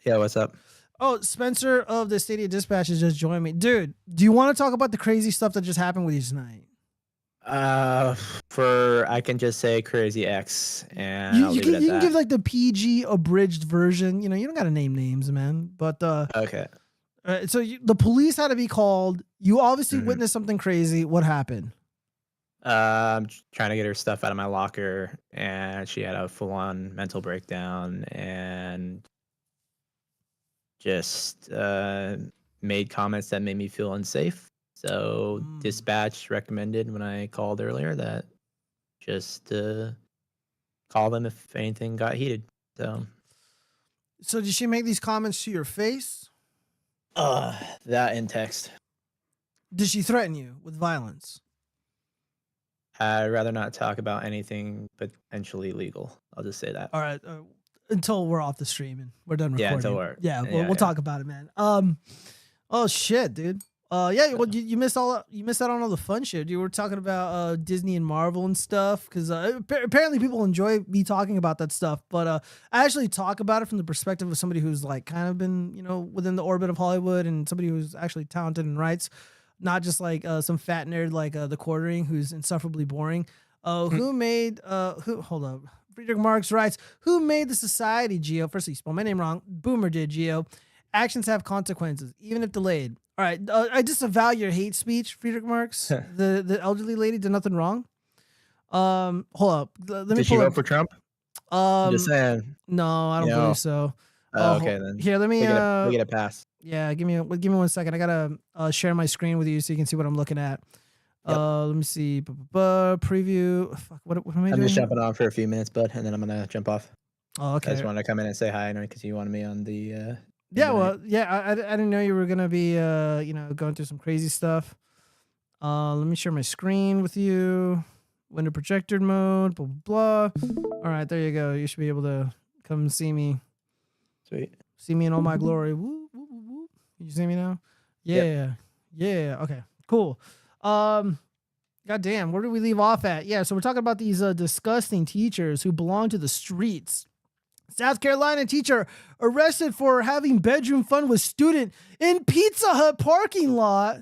Yeah, what's up? Oh, Spencer of the Stadia Dispatch has just joined me. Dude, do you want to talk about the crazy stuff that just happened with you tonight? I can just say Crazy X, and I'll You leave it at can that. give like the PG abridged version. You know, you don't got to name names, man. But Okay. so the police had to be called. You obviously witnessed something crazy. What happened? I'm trying to get her stuff out of my locker, and she had a full-on mental breakdown, and just made comments that made me feel unsafe. So dispatch recommended when I called earlier that just call them if anything got heated. So did she make these comments to your face? that in text. Did she threaten you with violence? I'd rather not talk about anything potentially legal. I'll just say that. All right, until we're off the stream and we're done recording. Yeah, until we're we'll talk about it, man. Oh shit, dude. Yeah, well, you missed out on all the fun shit. You were talking about Disney and Marvel and stuff because apparently people enjoy me talking about that stuff. But I actually talk about it from the perspective of somebody who's like kind of been, you know, within the orbit of Hollywood and somebody who's actually talented and writes, not just like some fat nerd like the Quartering who's insufferably boring. Who made hold up. Friedrich Marx writes, who made the society, Geo? First, you spelled my name wrong. Boomer did, Geo. Actions have consequences, even if delayed. All right, I disavow your hate speech, Friedrich Marx. The elderly lady did nothing wrong. Hold up. Let me Did she vote for Trump? Just saying. No, I don't believe so. Okay, then. Here, let me. We get a pass. Yeah, give me 1 second. I gotta share my screen with you so you can see what I'm looking at. Yep. Let me see. Preview. Fuck. What am I doing? I'm just jumping on for a few minutes, bud, and then I'm gonna jump off. Oh, okay. I just wanted to come in and say hi, because you wanted me on the. Yeah, well, yeah, I didn't know you were gonna be going through some crazy stuff. Let me share my screen with you. Window projector mode, blah blah blah. All right, there you go. You should be able to come see me. Sweet. See me in all my glory. Woo, woo, woo, woo. You see me now? Yeah. Yep. Yeah. Okay. Cool. God damn, where did we leave off at? Yeah, so we're talking about these disgusting teachers who belong to the streets. South Carolina teacher arrested for having bedroom fun with student in Pizza Hut parking lot.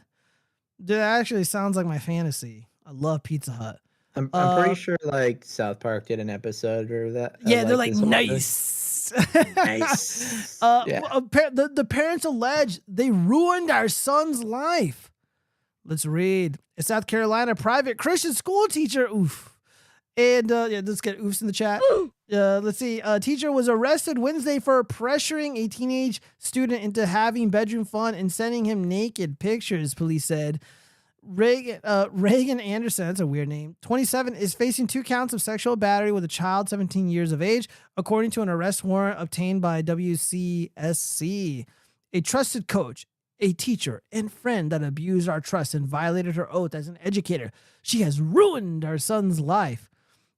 Dude, that actually sounds like my fantasy. I love Pizza Hut. I'm pretty sure like South Park did an episode or that. Yeah, they're like this nice. Nice. Yeah. The parents allege they ruined our son's life. Let's read. A South Carolina private Christian school teacher. Oof. And let's get oofs in the chat. Let's see. A teacher was arrested Wednesday for pressuring a teenage student into having bedroom fun and sending him naked pictures, police said. Reagan Anderson, that's a weird name, 27, is facing 2 counts of sexual battery with a child 17 years of age, according to an arrest warrant obtained by WCSC. A trusted coach, a teacher, and friend that abused our trust and violated her oath as an educator. She has ruined our son's life.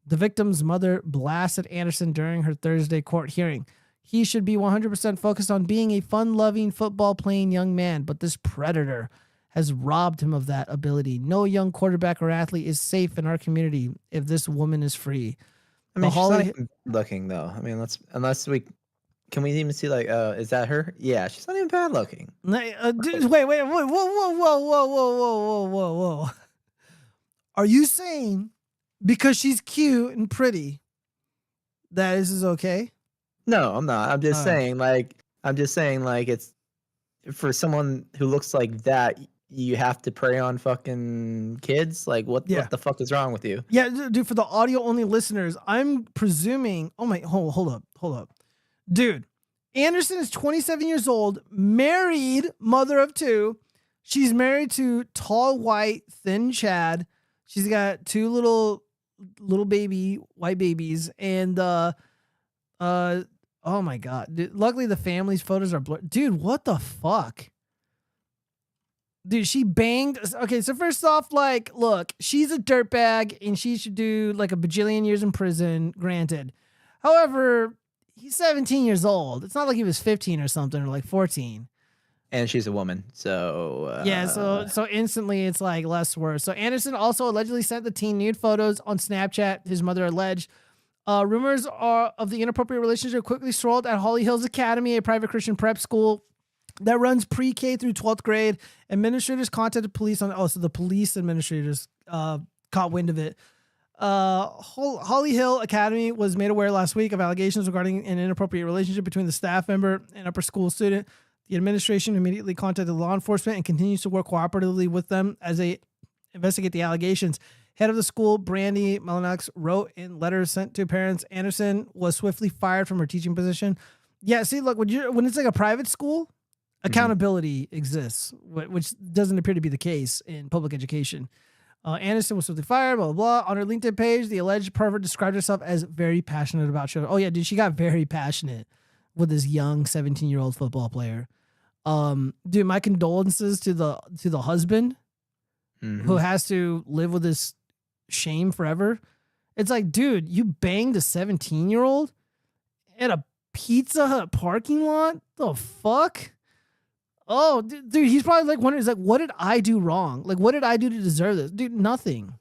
The victim's mother blasted Anderson during her Thursday court hearing. He should be 100% focused on being a fun-loving, football-playing young man, but this predator has robbed him of that ability. No young quarterback or athlete is safe in our community if this woman is free. I mean, she's not even looking though. I mean, unless we can we even see like, is that her? Yeah, she's not even bad looking. Dude, wait, whoa. Are you saying because she's cute and pretty that this is okay? No, I'm not. I'm just Alright. saying like it's for someone who looks like that, you have to prey on fucking kids. Like what the fuck is wrong with you? Yeah, dude, for the audio only listeners, I'm presuming. Oh my, hold up. Dude, Anderson is 27 years old, married, mother of two. She's married to tall, white, thin Chad. She's got two little white babies, and oh my god. Dude, luckily the family's photos are blurred. Dude, what the fuck? Dude, she banged. Okay, so first off, like, look, she's a dirtbag and she should do like a bajillion years in prison, granted. However, he's 17 years old. It's not like he was 15 or something or like 14. And she's a woman, so Yeah, so instantly it's like less worse. So Anderson also allegedly sent the teen nude photos on Snapchat, his mother alleged. Rumors of the inappropriate relationship quickly swirled at Holly Hills Academy, a private Christian prep school that runs pre-K through 12th grade. Administrators contacted police on. So the police administrators caught wind of it. Holly Hill Academy was made aware last week of allegations regarding an inappropriate relationship between the staff member and upper school student. The administration immediately contacted law enforcement and continues to work cooperatively with them as they investigate the allegations. Head of the school, Brandy Melanox, wrote in letters sent to parents. Anderson was swiftly fired from her teaching position. Yeah, see, look, when it's like a private school, accountability exists, which doesn't appear to be the case in public education. Anderson was swiftly fired, blah, blah, blah. On her LinkedIn page, the alleged pervert described herself as very passionate about children. Oh, yeah, dude, she got very passionate with this young 17-year-old football player. Dude, my condolences to the husband who has to live with this shame forever. It's like, dude, you banged a 17-year-old at a Pizza Hut parking lot? The fuck? Oh, dude, he's probably like wondering, he's like, what did I do wrong? Like, what did I do to deserve this? Dude, nothing.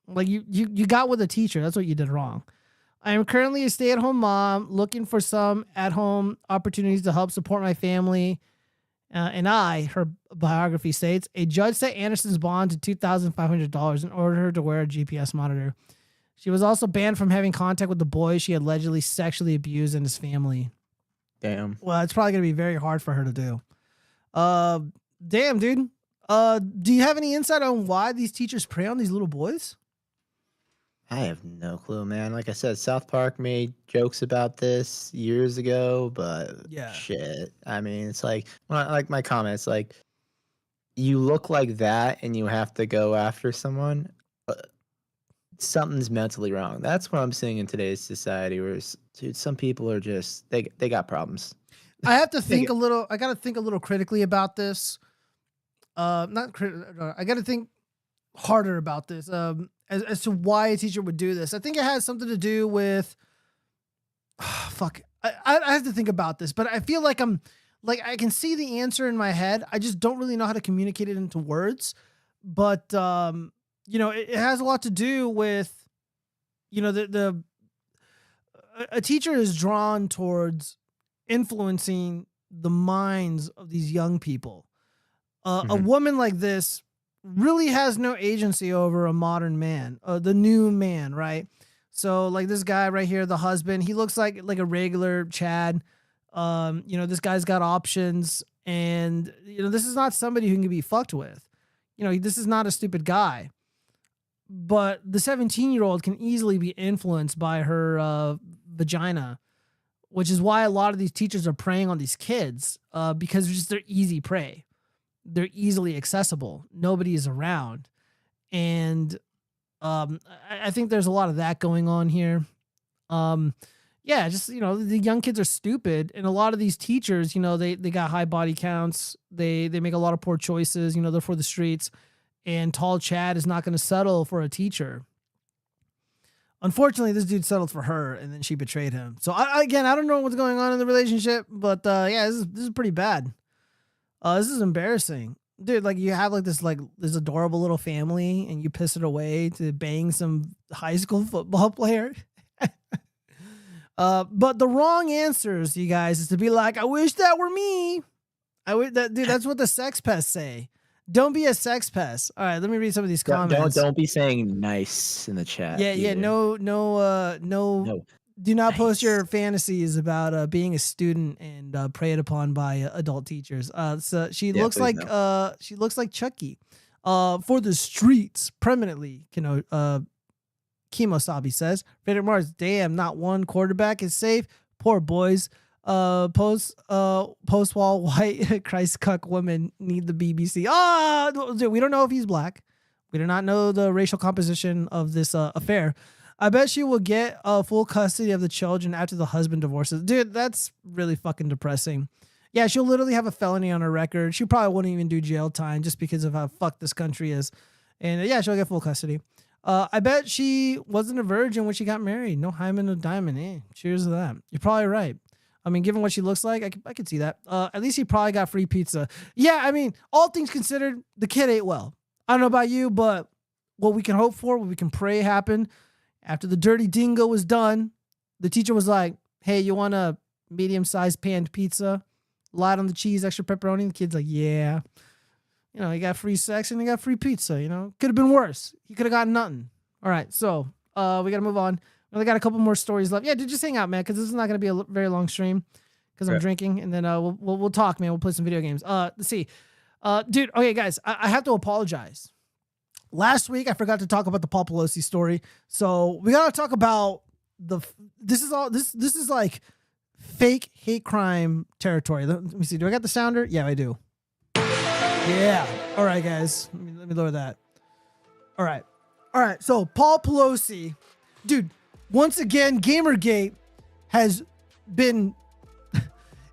Like, you got with a teacher. That's what you did wrong. I am currently a stay-at-home mom looking for some at-home opportunities to help support my family. And her biography states, a judge set Anderson's bond to $2,500 and ordered her to wear a GPS monitor. She was also banned from having contact with the boy she allegedly sexually abused and his family. Damn. Well, it's probably going to be very hard for her to do. Damn, dude. Do you have any insight on why these teachers prey on these little boys? I have no clue, man. Like I said, South Park made jokes about this years ago, but Yeah. shit. I mean, it's like my comments, like you look like that and you have to go after someone. Something's mentally wrong. That's what I'm seeing in today's society. Where dude, some people are just they got problems. I have to think a little. I got to think a little critically about this. I got to think harder about this. As to why a teacher would do this. I think it has something to do with. Fuck. I have to think about this, but I feel like I can see the answer in my head. I just don't really know how to communicate it into words. But it has a lot to do with, a teacher is drawn towards influencing the minds of these young people. A woman like this really has no agency over a modern man, the new man, right? So like this guy right here, the husband, he looks like a regular Chad. This guy's got options, and this is not somebody who can be fucked with. This is not a stupid guy. But the 17-year-old can easily be influenced by her vagina, which is why a lot of these teachers are preying on these kids because they're easy prey. They're easily accessible. Nobody is around. And I think there's a lot of that going on here. The young kids are stupid. And a lot of these teachers, they got high body counts. They make a lot of poor choices. They're for the streets. And tall Chad is not going to settle for a teacher. Unfortunately, this dude settled for her, and then she betrayed him. So I don't know what's going on in the relationship, but this is pretty bad. This is embarrassing, dude. Like you have this adorable little family, and you piss it away to bang some high school football player. But the wrong answers, you guys, is to be like, I wish that were me. I wish that, dude. That's what the sex pests say. Don't be a sex pest. All right, let me read some of these comments. Don't be saying nice in the chat. Yeah, either. no. Do not post your fantasies about being a student and preyed upon by adult teachers. So she looks like Chucky. For the streets permanently. Kemosabi says. Frederick Mars, damn, not one quarterback is safe. Poor boys. Post-wall white Christ cuck women need the BBC. Dude, we don't know if he's black. We do not know the racial composition of this affair. I bet she will get full custody of the children after the husband divorces. Dude, that's really fucking depressing. Yeah, she'll literally have a felony on her record. She probably wouldn't even do jail time just because of how fucked this country is. And yeah, she'll get full custody. I bet she wasn't a virgin when she got married. No hymen, no diamond. Cheers to that. You're probably right. I mean, given what she looks like, I could see that. At least he probably got free pizza. Yeah, I mean, all things considered, the kid ate well. I don't know about you, but what we can hope for, what we can pray happen, after the dirty dingo was done, the teacher was like, hey, you want a medium-sized panned pizza? Light on the cheese, extra pepperoni? The kid's like, yeah. You know, he got free sex and he got free pizza, you know? Could have been worse. He could have gotten nothing. All right, so we got to move on. We only got a couple more stories left. Yeah, dude, just hang out, man, because this is not going to be a very long stream because I'm drinking, and then we'll talk, man. We'll play some video games. Let's see. Dude, okay, guys, I have to apologize. Last week, I forgot to talk about the Paul Pelosi story, so we got to talk about this is like fake hate crime territory. Let me see. Do I got the sounder? Yeah, I do. Yeah. All right, guys. Let me lower that. All right. So Paul Pelosi, dude, once again, Gamergate has been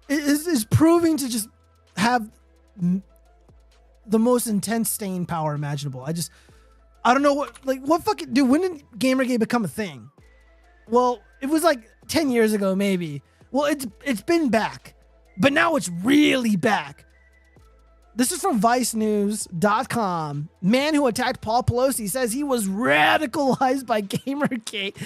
is proving to just have the most intense staying power imaginable. I don't know what fucking dude. When did Gamergate become a thing? Well, it was like 10 years ago, maybe. Well, it's been back, but now it's really back. This is from ViceNews.com. Man who attacked Paul Pelosi says he was radicalized by Gamergate.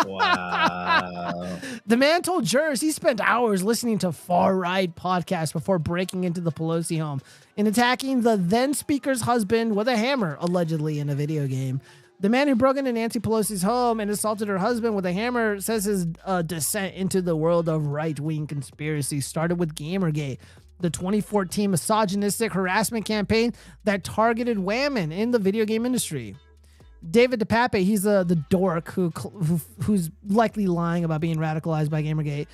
Wow. The man told jurors he spent hours listening to far-right podcasts before breaking into the Pelosi home and attacking the then speaker's husband with a hammer, allegedly in a video game. The man who broke into Nancy Pelosi's home and assaulted her husband with a hammer says his descent into the world of right-wing conspiracy started with Gamergate, the 2014 misogynistic harassment campaign that targeted women in the video game industry. David DePape, he's the dork who's likely lying about being radicalized by Gamergate.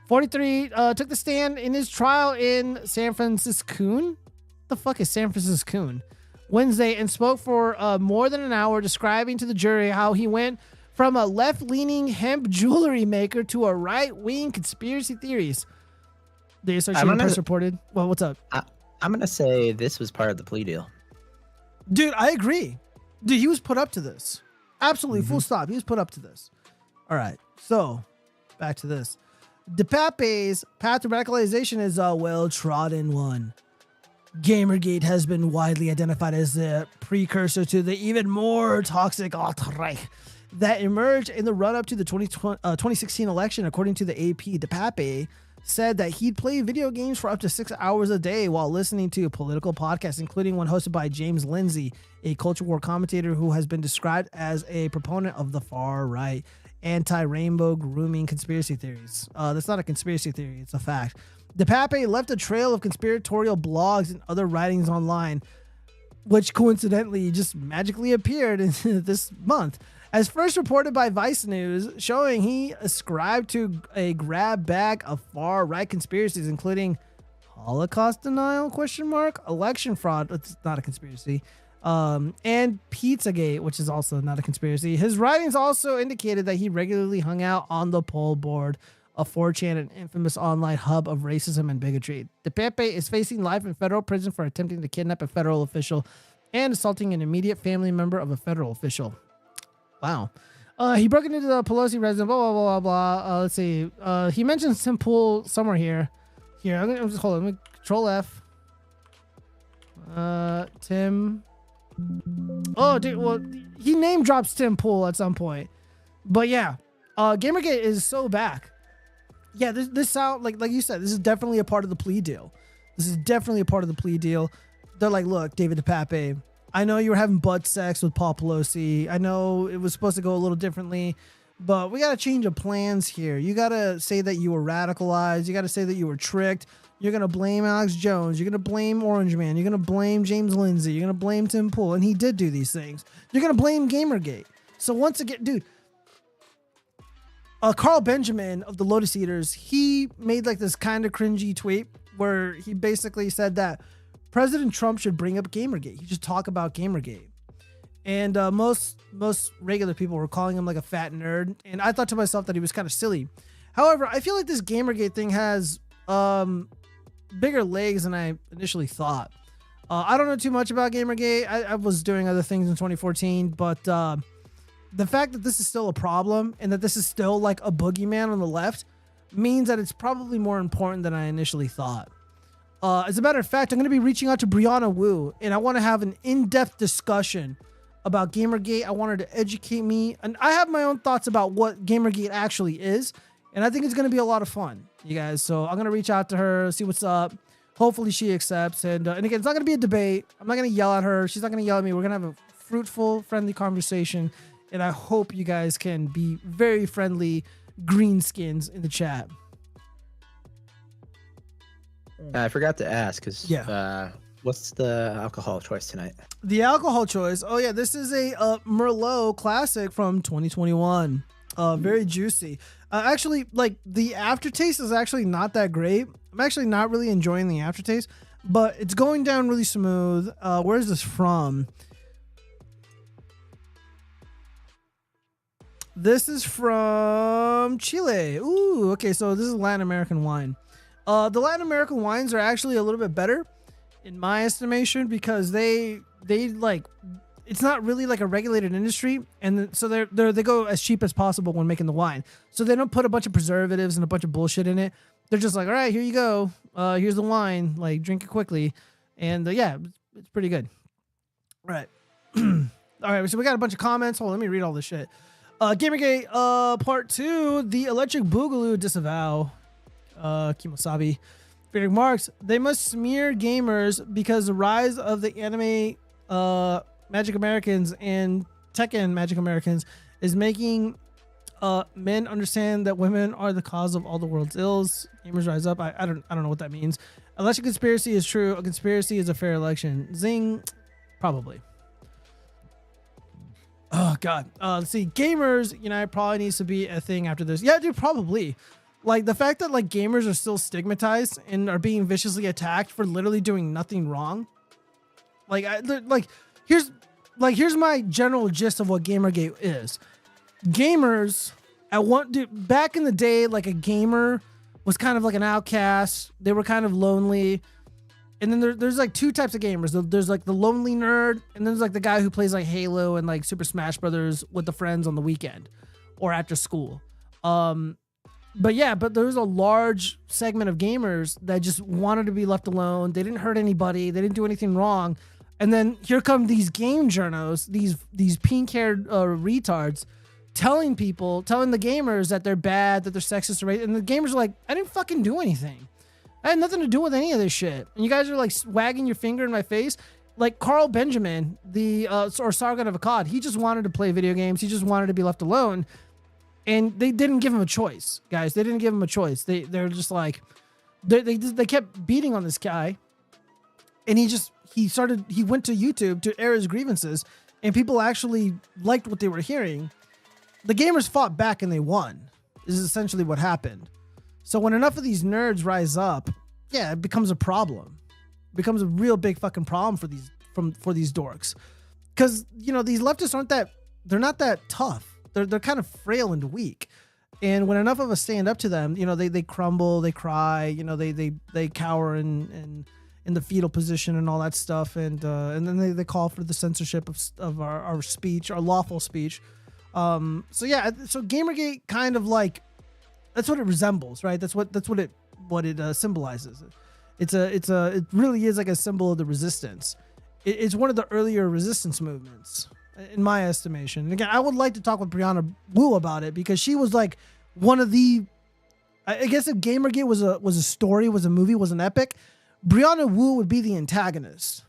43 took the stand in his trial in San Francisco. The fuck is San Francisco? Wednesday, and spoke for more than an hour, describing to the jury how he went from a left-leaning hemp jewelry maker to a right-wing conspiracy theorist. The Associated Press reported. Well, what's up? I'm going to say this was part of the plea deal. Dude, I agree. Dude, he was put up to this. Absolutely, full stop. He was put up to this. All right, so back to this. DePape's path to radicalization is a well-trodden one. Gamergate has been widely identified as the precursor to the even more toxic alt-right that emerged in the run-up to the 2016 election, according to the AP. DePape said that he'd play video games for up to 6 hours a day while listening to political podcasts, including one hosted by James Lindsay, a culture war commentator who has been described as a proponent of the far-right anti-rainbow grooming conspiracy theories. That's not a conspiracy theory, it's a fact. DePape left a trail of conspiratorial blogs and other writings online, which coincidentally just magically appeared in this month. As first reported by Vice News, showing he ascribed to a grab bag of far-right conspiracies, including Holocaust denial, election fraud, it's not a conspiracy, and Pizzagate, which is also not a conspiracy. His writings also indicated that he regularly hung out on the poll board of 4chan, an infamous online hub of racism and bigotry. DePape is facing life in federal prison for attempting to kidnap a federal official and assaulting an immediate family member of a federal official. Wow. He broke into the Pelosi residence, blah, blah, blah, blah. Let's see. He mentions Tim Pool somewhere here. I'm just hold on. Let me control F. Tim. Oh, dude. Well, he name drops Tim Pool at some point. But yeah. Gamergate is so back. Yeah, this sound like you said, this is definitely a part of the plea deal. This is definitely a part of the plea deal. They're like, look, David DePape, I know you were having butt sex with Paul Pelosi. I know it was supposed to go a little differently, but we got to change of plans here. You got to say that you were radicalized. You got to say that you were tricked. You're going to blame Alex Jones. You're going to blame Orange Man. You're going to blame James Lindsay. You're going to blame Tim Pool. And he did do these things. You're going to blame Gamergate. So once again, dude, Carl Benjamin of the Lotus Eaters, he made like this kind of cringy tweet where he basically said that President Trump should bring up Gamergate. He should talk about Gamergate. And most regular people were calling him like a fat nerd. And I thought to myself that he was kind of silly. However, I feel like this Gamergate thing has bigger legs than I initially thought. I don't know too much about Gamergate. I was doing other things in 2014, but the fact that this is still a problem and that this is still like a boogeyman on the left means that it's probably more important than I initially thought. As a matter of fact, I'm going to be reaching out to Brianna Wu, and I want to have an in-depth discussion about Gamergate. I want her to educate me, and I have my own thoughts about what Gamergate actually is, and I think it's going to be a lot of fun, you guys. So I'm going to reach out to her, see what's up. Hopefully she accepts, and again, it's not going to be a debate. I'm not going to yell at her. She's not going to yell at me. We're going to have a fruitful, friendly conversation, and I hope you guys can be very friendly greenskins in the chat. I forgot to ask, because Yeah. what's the alcohol choice tonight? The alcohol choice. Oh yeah, this is a Merlot classic from 2021. Very juicy. Actually, like the aftertaste is actually not that great. I'm actually not really enjoying the aftertaste, but it's going down really smooth. Where's this from? This is from Chile. Ooh, okay, so this is Latin American wine. The Latin American wines are actually a little bit better in my estimation because they like, it's not really like a regulated industry, and so they go as cheap as possible when making the wine. So they don't put a bunch of preservatives and a bunch of bullshit in it. They're just like, all right, here you go. Here's the wine. Like, drink it quickly, and yeah, it's pretty good. All right, all right. So we got a bunch of comments. Hold on, let me read all this shit. Gamergate, part 2, the electric boogaloo disavow. Kimosabi. Frederick Marks, they must smear gamers because the rise of the anime Magic Americans and Tekken Magic Americans is making men understand that women are the cause of all the world's ills. Gamers rise up. I don't know what that means. Election conspiracy is true. A conspiracy is a fair election. Zing. Probably. Oh god. Let's see. Gamers Unite probably needs to be a thing after this. Yeah, dude, probably. Like the fact that like gamers are still stigmatized and are being viciously attacked for literally doing nothing wrong. Here's my general gist of what Gamergate is. Gamers back in the day, like a gamer was kind of like an outcast. They were kind of lonely. And then there's like two types of gamers. There's like the lonely nerd, and then there's like the guy who plays like Halo and like Super Smash Brothers with the friends on the weekend or after school. But there's a large segment of gamers that just wanted to be left alone. They didn't hurt anybody. They didn't do anything wrong. And then here come these game journos, these pink-haired retards, telling the gamers that they're bad, that they're sexist, right? And the gamers are like, I didn't fucking do anything. I had nothing to do with any of this shit. And you guys are like wagging your finger in my face. Like Carl Benjamin, or Sargon of Akkad, he just wanted to play video games. He just wanted to be left alone. And they didn't give him a choice, guys. They didn't give him a choice. They're just like, they kept beating on this guy. And he went to YouTube to air his grievances, and people actually liked what they were hearing. The gamers fought back and they won. This is essentially what happened. So when enough of these nerds rise up, yeah, it becomes a problem. It becomes a real big fucking problem for these dorks. Because, these leftists they're not that tough. They're kind of frail and weak. And when enough of us stand up to them, they crumble, they cry, they cower in the fetal position and all that stuff. And then they call for the censorship of our speech, our lawful speech. So Gamergate kind of like, that's what it resembles, right? That's what it symbolizes. It really is like a symbol of the resistance. It's one of the earlier resistance movements. in my estimation. And again, I would like to talk with Brianna Wu about it because she was like one of the. I guess if Gamergate was a story, was a movie, was an epic, Brianna Wu would be the antagonist.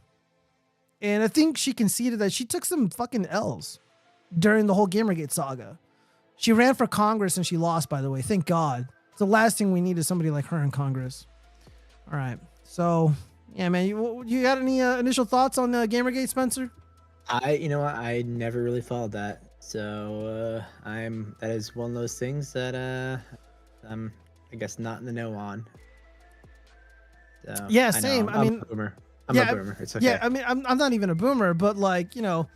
And I think she conceded that she took some fucking L's during the whole Gamergate saga. She ran for Congress and she lost, by the way. Thank God. It's the last thing we need is somebody like her in Congress. All right. So, yeah, man, you got any initial thoughts on Gamergate, Spencer? I never really followed that. So, that is one of those things that I'm, I guess, not in the know on. So, Yeah, same. I'm a boomer. I'm a boomer. It's okay. Yeah, I mean, I'm not even a boomer, but like, you know,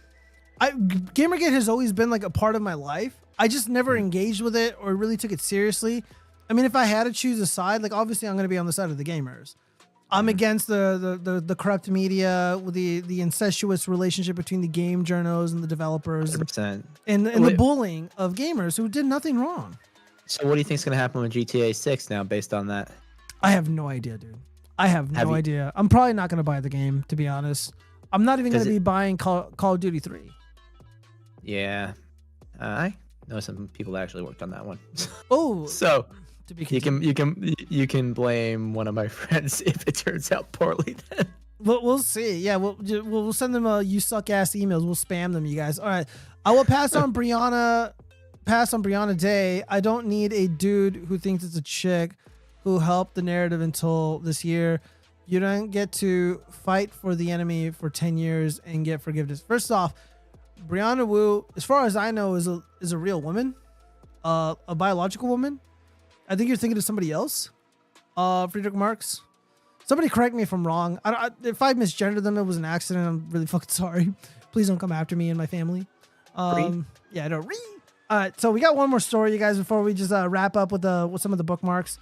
Gamergate has always been like a part of my life. I just never engaged with it or really took it seriously. I mean, if I had to choose a side, like obviously I'm going to be on the side of the gamers. I'm against the corrupt media with the incestuous relationship between the game journos and the developers 100%. and the bullying of gamers who did nothing wrong. So what do you think is going to happen with GTA 6 now based on that? I have no idea, dude. I have no idea. I'm probably not going to buy the game, to be honest. I'm not even going to be buying Call of Duty 3. Yeah. I know some people that actually worked on that one. Oh. So to be you can blame one of my friends if it turns out poorly then. We'll see. Yeah, we'll send them you suck ass emails. We'll spam them, you guys. All right. I will pass on Brianna Day. I don't need a dude who thinks it's a chick who helped the narrative until this year. You don't get to fight for the enemy for 10 years and get forgiveness. First off, Brianna Wu, as far as I know, is a real woman, a biological woman. I think you're thinking of somebody else, Friedrich Marx. Somebody correct me if I'm wrong. If I misgendered them, it was an accident. I'm really fucking sorry. Please don't come after me and my family. Yeah, no. All right, so we got one more story, you guys, before we just wrap up with some of the bookmarks.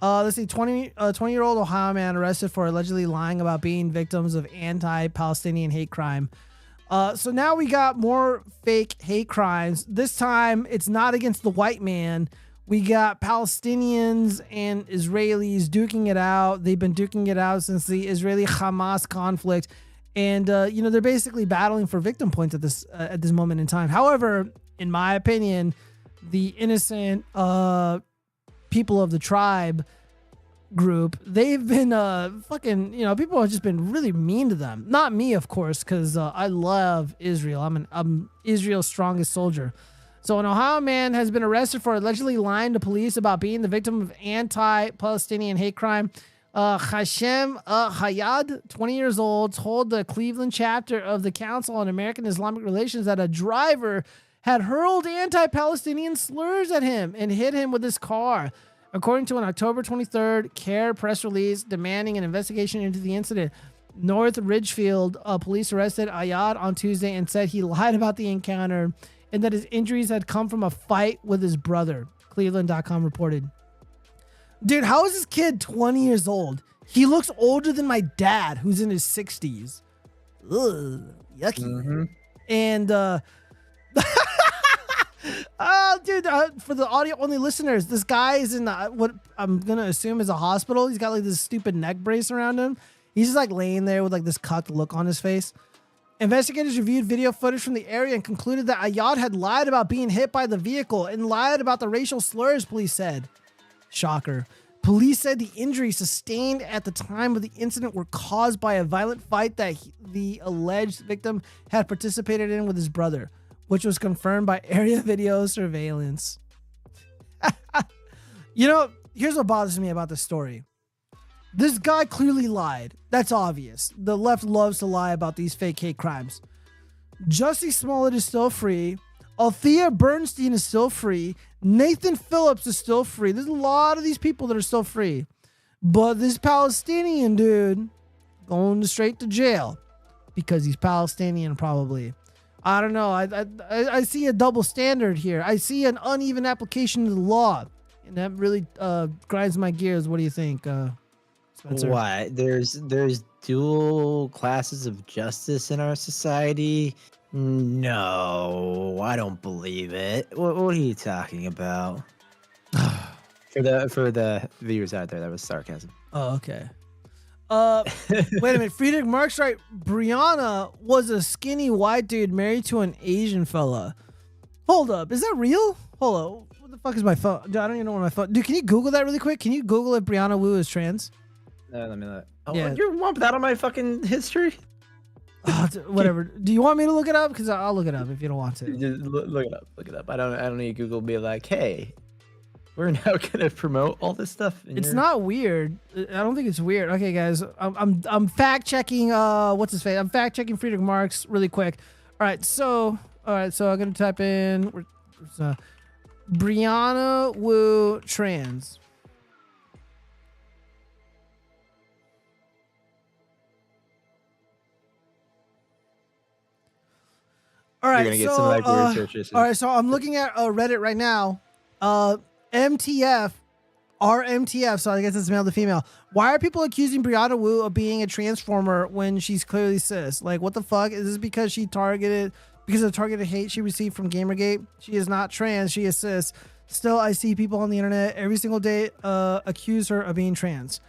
Let's see, 20-year-old Ohio man arrested for allegedly lying about being victims of anti-Palestinian hate crime. So now we got more fake hate crimes. This time, it's not against the white man. We got Palestinians and Israelis duking it out. They've been duking it out since the Israeli-Hamas conflict. And, they're basically battling for victim points at this moment in time. However, in my opinion, the innocent people of the tribe group, they've been people have just been really mean to them. Not me, of course, because I love Israel. I'm Israel's strongest soldier. So an Ohio man has been arrested for allegedly lying to police about being the victim of anti-Palestinian hate crime. Hashem Hayad, 20 years old, told the Cleveland chapter of the Council on American Islamic Relations that a driver had hurled anti-Palestinian slurs at him and hit him with his car. According to an October 23rd CARE press release demanding an investigation into the incident, North Ridgefield police arrested Ayad on Tuesday and said he lied about the encounter and that his injuries had come from a fight with his brother, Cleveland.com reported. Dude, how is this kid 20 years old? He looks older than my dad, who's in his 60s. Ugh, yucky. Mm-hmm. And, for the audio-only listeners, this guy is in what I'm going to assume is a hospital. He's got like this stupid neck brace around him. He's just like laying there with like this cucked look on his face. Investigators reviewed video footage from the area and concluded that Ayad had lied about being hit by the vehicle and lied about the racial slurs, police said. Shocker. Police said the injuries sustained at the time of the incident were caused by a violent fight that the alleged victim had participated in with his brother, which was confirmed by area video surveillance. Here's what bothers me about this story. This guy clearly lied. That's obvious. The left loves to lie about these fake hate crimes. Jussie Smollett is still free. Althea Bernstein is still free. Nathan Phillips is still free. There's a lot of these people that are still free. But this Palestinian dude going straight to jail because he's Palestinian probably. I don't know. I see a double standard here. I see an uneven application of the law. And that really grinds my gears. What do you think, Spencer? What? There's dual classes of justice in our society? No, I don't believe it. What are you talking about? For the viewers out there, that was sarcasm. Oh, okay. Wait a minute. Friedrich Marx, right? Brianna was a skinny white dude married to an Asian fella. Hold up. Is that real? Hold up. What the fuck is my phone? Dude, I don't even know where my phone. Dude, can you Google that really quick? Can you Google if Brianna Wu is trans? Let me look. Oh, Yeah. you want that on my fucking history? Whatever. Do you want me to look it up? Because I'll look it up if you don't want to. Just look it up. Look it up. I don't need Google to be like, hey, we're now gonna promote all this stuff. It's not weird. I don't think it's weird. Okay, guys, I'm fact checking. What's his face? I'm fact checking Friedrich Marx really quick. All right, so I'm gonna type in Brianna Wu trans. All right, You're gonna get some like weird searches. all right, so I'm looking at Reddit right now. MTF, RMTF. So I guess it's male to female. Why are people accusing Brianna Wu of being a transformer when she's clearly cis? Like, what the fuck? Is this because of the targeted hate she received from Gamergate? She is not trans. She is cis. Still, I see people on the internet every single day accuse her of being trans.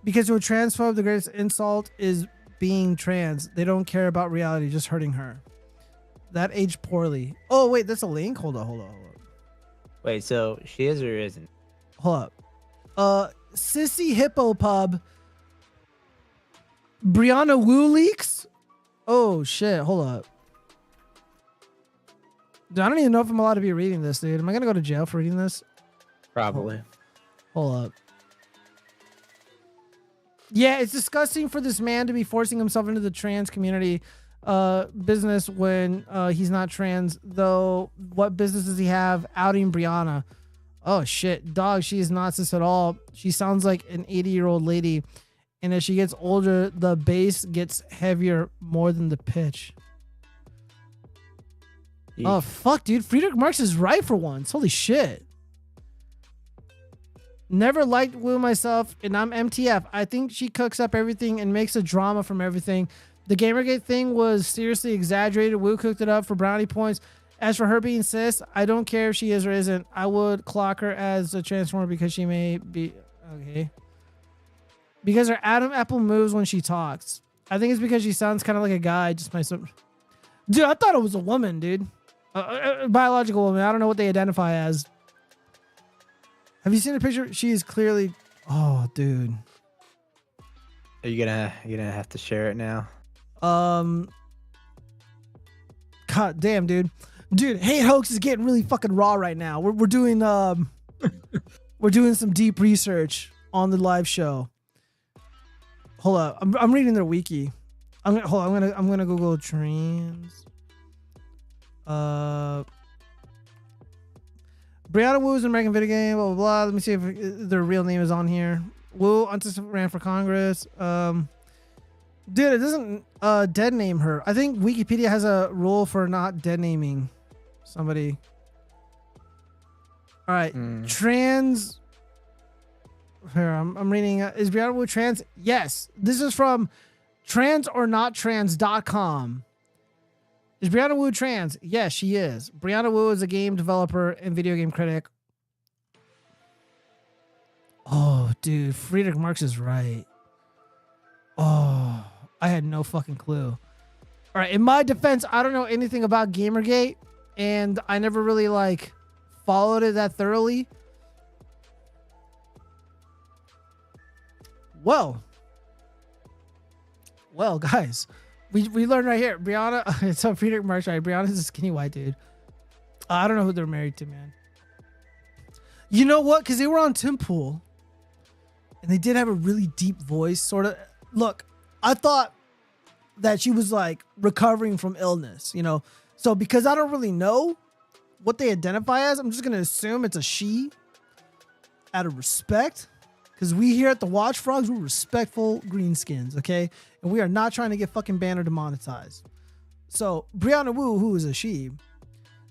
Because to a transphobe, the greatest insult is being trans. They don't care about reality, just hurting her. That aged poorly. Oh, wait, that's a link? Hold on. Wait, so she is or isn't? Hold up. Sissy Hippo Pub. Brianna Wu leaks? Oh, shit. Hold up. Dude, I don't even know if I'm allowed to be reading this, dude. Am I going to go to jail for reading this? Probably. Hold up. Yeah, it's disgusting for this man to be forcing himself into the trans community business when he's not trans, though. What business does he have outing Brianna? Oh shit, dog, she is not cis at all. She sounds like an 80-year-old lady, and as she gets older, the bass gets heavier more than the pitch. Eek. Oh fuck, dude, Friedrich Marx is right for once. Holy shit. Never liked Wu myself, and I'm MTF. I think she cooks up everything and makes a drama from everything. The Gamergate thing was seriously exaggerated. Wu cooked it up for brownie points. As for her being cis, I don't care if she is or isn't. I would clock her as a transformer because she may be... Okay. Because her Adam Apple moves when she talks. I think it's because she sounds kind of like a guy. Just my... Dude, I thought it was a woman, dude. A biological woman. I don't know what they identify as. Have you seen the picture? She is clearly... Oh, dude. Are you gonna have to share it now? God damn, dude. Dude, Hate Hoax is getting really fucking raw right now. We're doing we're doing some deep research on the live show. Hold up. I'm reading their wiki. I'm gonna Google trans. Brianna Wu is an American video game, blah blah blah. Let me see if their real name is on here. Wu ran for Congress. Dude, it doesn't dead name her. I think Wikipedia has a rule for not dead naming somebody. All right, trans. Here, I'm reading. Is Brianna Wu trans? Yes. This is from transornottrans.com. Is Brianna Wu trans? Yes, she is. Brianna Wu is a game developer and video game critic. Oh, dude, Friedrich Marx is right. Oh, I had no fucking clue. All right, in my defense, I don't know anything about Gamergate, and I never really like followed it that thoroughly. Well, guys, we learned right here. Brianna, it's on Friedrich Marx, right? Brianna's a skinny white dude. I don't know who they're married to, man. You know what? Because they were on Tim Pool, and they did have a really deep voice, sort of. Look, I thought that she was like recovering from illness, you know? So because I don't really know what they identify as, I'm just going to assume it's a she out of respect. Because we here at the Watchfrogs, we're respectful greenskins, okay? And we are not trying to get fucking banned or demonetized. So Brianna Wu, who is a she,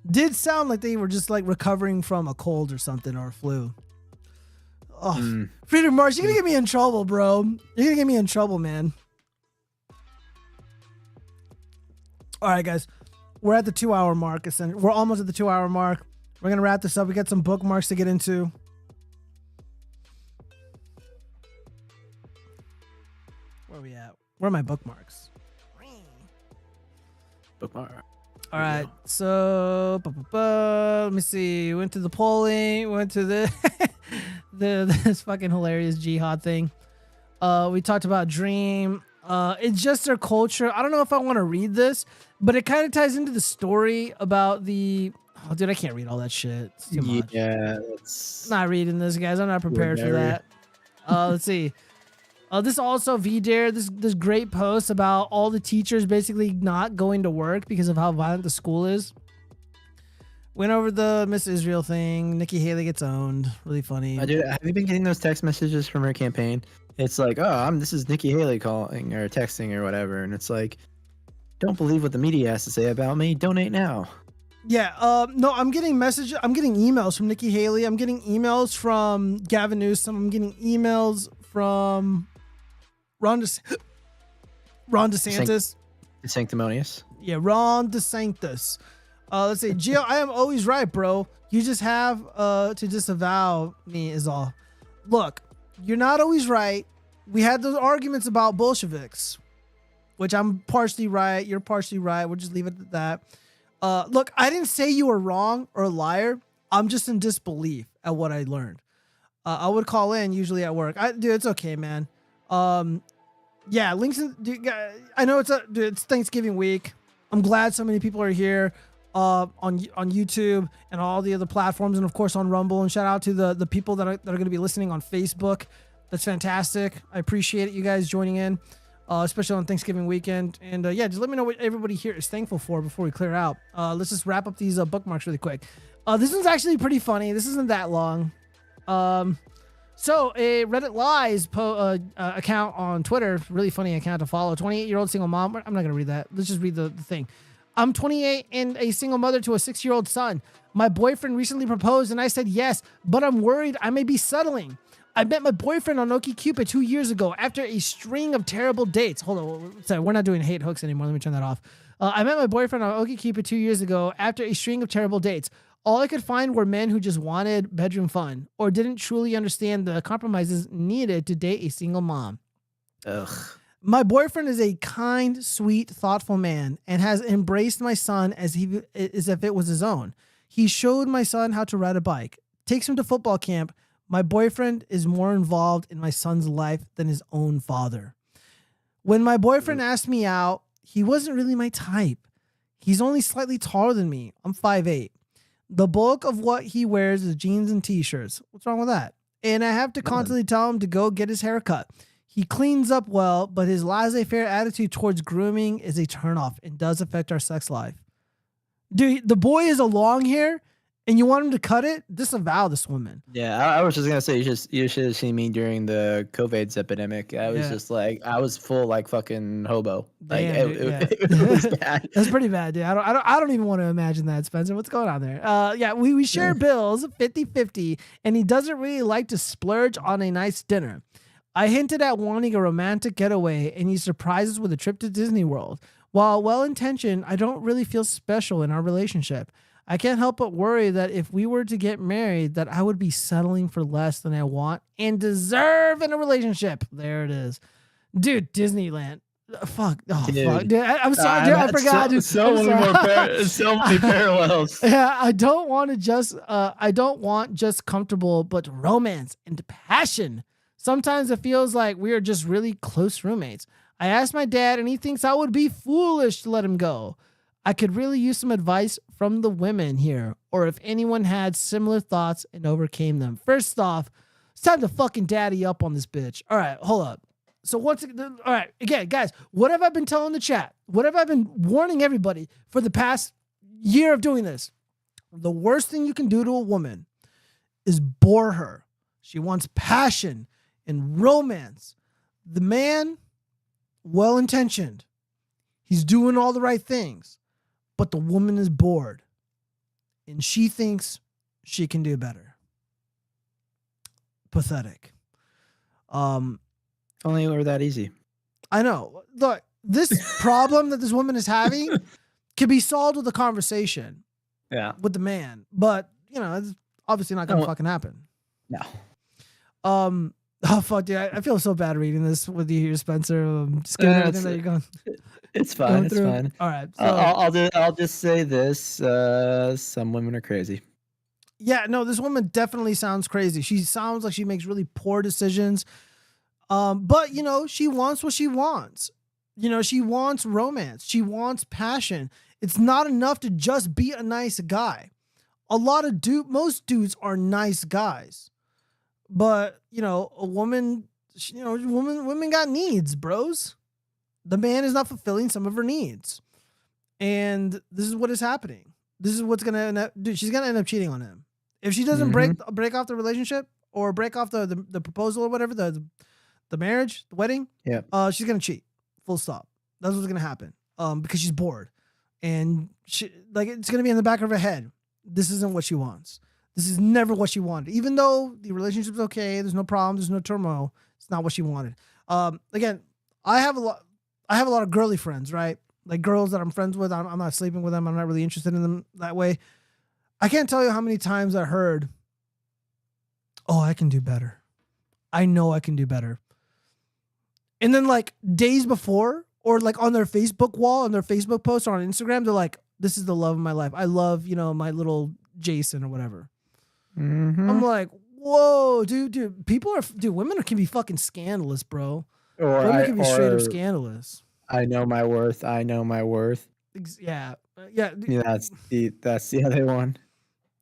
did sound like they were just like recovering from a cold or something, or a flu. Oh, Friedrich Marx, you're gonna get me in trouble, bro. You're gonna get me in trouble, man. All right, guys, we're at the 2-hour mark. We're almost at the 2-hour mark. We're gonna wrap this up. We got some bookmarks to get into. Where are we at? Where are my bookmarks? Bookmark. All right, so let me see. Went to the polling. Went to the this fucking hilarious jihad thing. We talked about Dream. It's just their culture. I don't know if I want to read this, but it kind of ties into the story about the. Oh, dude, I can't read all that shit. It's too much. Yeah, it's Not reading this, guys. I'm not prepared for that. Let's see. This also VDare, this great post about all the teachers basically not going to work because of how violent the school is. Went over the Miss Israel thing. Nikki Haley gets owned. Really funny. Dude, have you been getting those text messages from her campaign? It's like, oh, this is Nikki Haley calling or texting or whatever, and it's like, don't believe what the media has to say about me. Donate now. Yeah. No, I'm getting messages. I'm getting emails from Nikki Haley. I'm getting emails from Gavin Newsom. I'm getting emails from Ron DeSantis. Sanctimonious. Yeah, Ron DeSantis. Let's see. Gio, I am always right, bro. You just have to disavow me is all. Look, you're not always right. We had those arguments about Bolsheviks, which I'm partially right. You're partially right. We'll just leave it at that. Look, I didn't say you were wrong or a liar. I'm just in disbelief at what I learned. I would call in usually at work. Dude, it's okay, man. Yeah, links in, dude, I know it's Thanksgiving week. I'm glad so many people are here on YouTube and all the other platforms, and of course on Rumble. And shout out to the people that are going to be listening on Facebook. That's fantastic. I appreciate it, you guys joining in, especially on Thanksgiving weekend. And yeah, just let me know what everybody here is thankful for before we clear out. Let's just wrap up these bookmarks really quick. This one's actually pretty funny. This isn't that long. So a Reddit Lies account on Twitter, really funny account to follow. 28-year-old single mom. I'm not going to read that. Let's just read the thing. I'm 28 and a single mother to a 6-year-old son. My boyfriend recently proposed and I said yes, but I'm worried I may be settling. I met my boyfriend on OkCupid 2 years ago after a string of terrible dates. Hold on. Sorry, we're not doing hate hooks anymore. Let me turn that off. I met my boyfriend on OkCupid 2 years ago after a string of terrible dates. All I could find were men who just wanted bedroom fun or didn't truly understand the compromises needed to date a single mom. Ugh. My boyfriend is a kind, sweet, thoughtful man and has embraced my son as if it was his own. He showed my son how to ride a bike, takes him to football camp. My boyfriend is more involved in my son's life than his own father. When my boyfriend asked me out, he wasn't really my type. He's only slightly taller than me. I'm 5'8". The bulk of what he wears is jeans and t-shirts. What's wrong with that? And I have to constantly tell him to go get his hair cut. He cleans up well, but his laissez-faire attitude towards grooming is a turnoff and does affect our sex life. Dude, the boy is a long hair and you want him to cut it? Disavow this woman. Yeah, I was just gonna say you should have seen me during the COVID epidemic. I was just like, I was full like fucking hobo. Like Damn, it was bad. That's pretty bad, dude. I don't even want to imagine that, Spencer. What's going on there? Yeah, we share bills 50-50, and he doesn't really like to splurge on a nice dinner. I hinted at wanting a romantic getaway, and he surprises with a trip to Disney World. While well-intentioned, I don't really feel special in our relationship. I can't help but worry that if we were to get married, that I would be settling for less than I want and deserve in a relationship. There it is. Dude, Disneyland. Fuck. Oh, dude. fuck. Dude, I'm sorry, dude. I forgot. Dude. So many parallels. Yeah, I don't want just comfortable, but romance and passion. Sometimes it feels like we are just really close roommates. I asked my dad, and he thinks I would be foolish to let him go. I could really use some advice from the women here, or if anyone had similar thoughts and overcame them. First off, it's time to fucking daddy up on this bitch. All right, hold up. So all right, again, guys, what have I been telling the chat? What have I been warning everybody for the past year of doing this? The worst thing you can do to a woman is bore her. She wants passion and romance. The man, well-intentioned. He's doing all the right things. But the woman is bored. And she thinks she can do better. Pathetic. Only were that easy. I know. Look, this problem that this woman is having can be solved with a conversation. Yeah. With the man. But, it's obviously not going to fucking happen. No. Oh fuck, dude! I feel so bad reading this with you here, Spencer. Just giving everything that you're going. It's fine. Going It's through. fine. All right. So I'll just say this: some women are crazy. yeah, no, this woman definitely sounds crazy. She sounds like she makes really poor decisions. But you know, she wants what she wants. You know, she wants romance. She wants passion. It's not enough to just be a nice guy. Most dudes are nice guys. But, you know, women got needs, bros. The man is not fulfilling some of her needs. And this is what is happening. This is what's going to end up, dude, she's going to end up cheating on him. If she doesn't break off the relationship or break off the proposal or whatever, the marriage, the wedding, she's going to cheat. Full stop. That's what's going to happen. Because she's bored. And it's going to be in the back of her head. This isn't what she wants. This is never what she wanted. Even though the relationship's okay, there's no problem, there's no turmoil. It's not what she wanted. Again, I have a lot of girly friends, right? Like girls that I'm friends with. I'm not sleeping with them. I'm not really interested in them that way. I can't tell you how many times I heard, "Oh, I can do better. I know I can do better." And then like days before, or like on their Facebook wall, on their Facebook post, or on Instagram, they're like, "This is the love of my life. I love, my little Jason or whatever." I'm like, whoa, dude, women can be fucking scandalous, bro. Women can be straight up scandalous. I know my worth. Yeah. Yeah, that's the other one.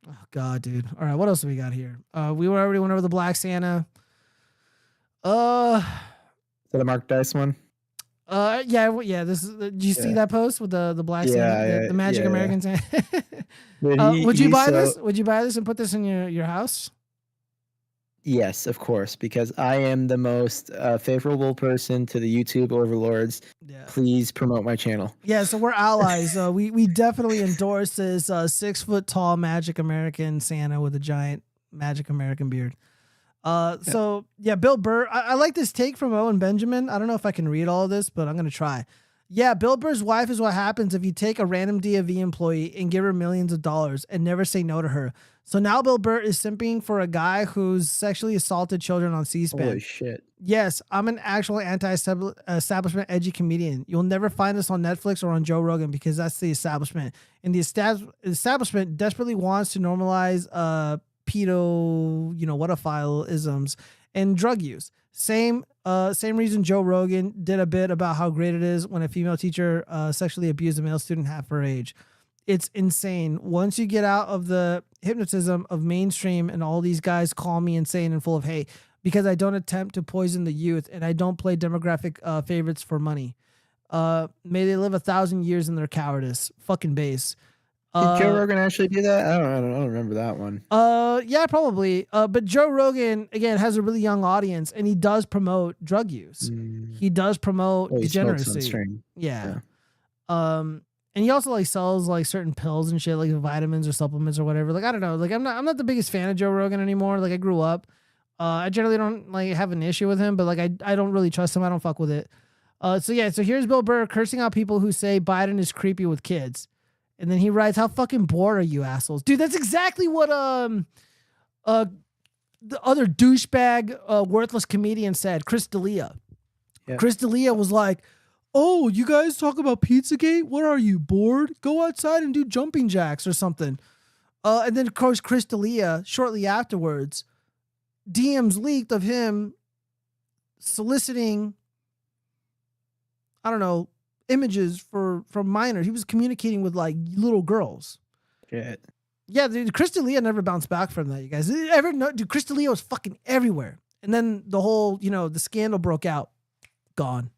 Oh god, dude. All right, what else do we got here? We already went over the Black Santa. So the Mark Dice one. This is. Did you see that post with the Black Santa, the Magic American Santa? Would you buy this? Would you buy this and put this in your house? Yes, of course, because I am the most favorable person to the YouTube overlords. Yeah. Please promote my channel. Yeah, so we're allies. We definitely endorse this 6 foot tall Magic American Santa with a giant Magic American beard. So Bill Burr. I like this take from Owen Benjamin. I don't know if I can read all of this, but I'm gonna try. Yeah, Bill Burr's wife is what happens if you take a random DFV employee and give her millions of dollars and never say no to her. So now Bill Burr is simping for a guy who's sexually assaulted children on C-SPAN. Holy shit. Yes, I'm an actual anti-establishment edgy comedian. You'll never find us on Netflix or on Joe Rogan because that's the establishment. And the establishment desperately wants to normalize pedophile-isms and drug use. Same reason Joe Rogan did a bit about how great it is when a female teacher sexually abused a male student half her age. It's insane. Once you get out of the hypnotism of mainstream and all these guys call me insane and full of hate because I don't attempt to poison the youth and I don't play demographic favorites for money. May they live 1,000 years in their cowardice. Fucking base. Did Joe Rogan actually do that? I don't remember that one. Yeah, probably. But Joe Rogan again has a really young audience, and he does promote drug use. He does promote degeneracy. Yeah. And he also like sells like certain pills and shit, like vitamins or supplements or whatever. Like I don't know. Like I'm not the biggest fan of Joe Rogan anymore. Like I grew up. I generally don't like have an issue with him, but like I don't really trust him. I don't fuck with it. So here's Bill Burr cursing out people who say Biden is creepy with kids. And then he writes, "How fucking bored are you assholes?" Dude, that's exactly what the other douchebag worthless comedian said, Chris D'Elia. Yeah. Chris D'Elia was like, "Oh, you guys talk about Pizzagate? What are you, bored? Go outside and do jumping jacks or something." And then of course Chris D'Elia shortly afterwards, DMs leaked of him soliciting, I don't know, images from minors. He was communicating with like little girls. Shit. Yeah, dude, Chris D'Elia never bounced back from that. You guys ever know? Dude, Chris D'Elia was fucking everywhere. And then the whole, the scandal broke out. Gone.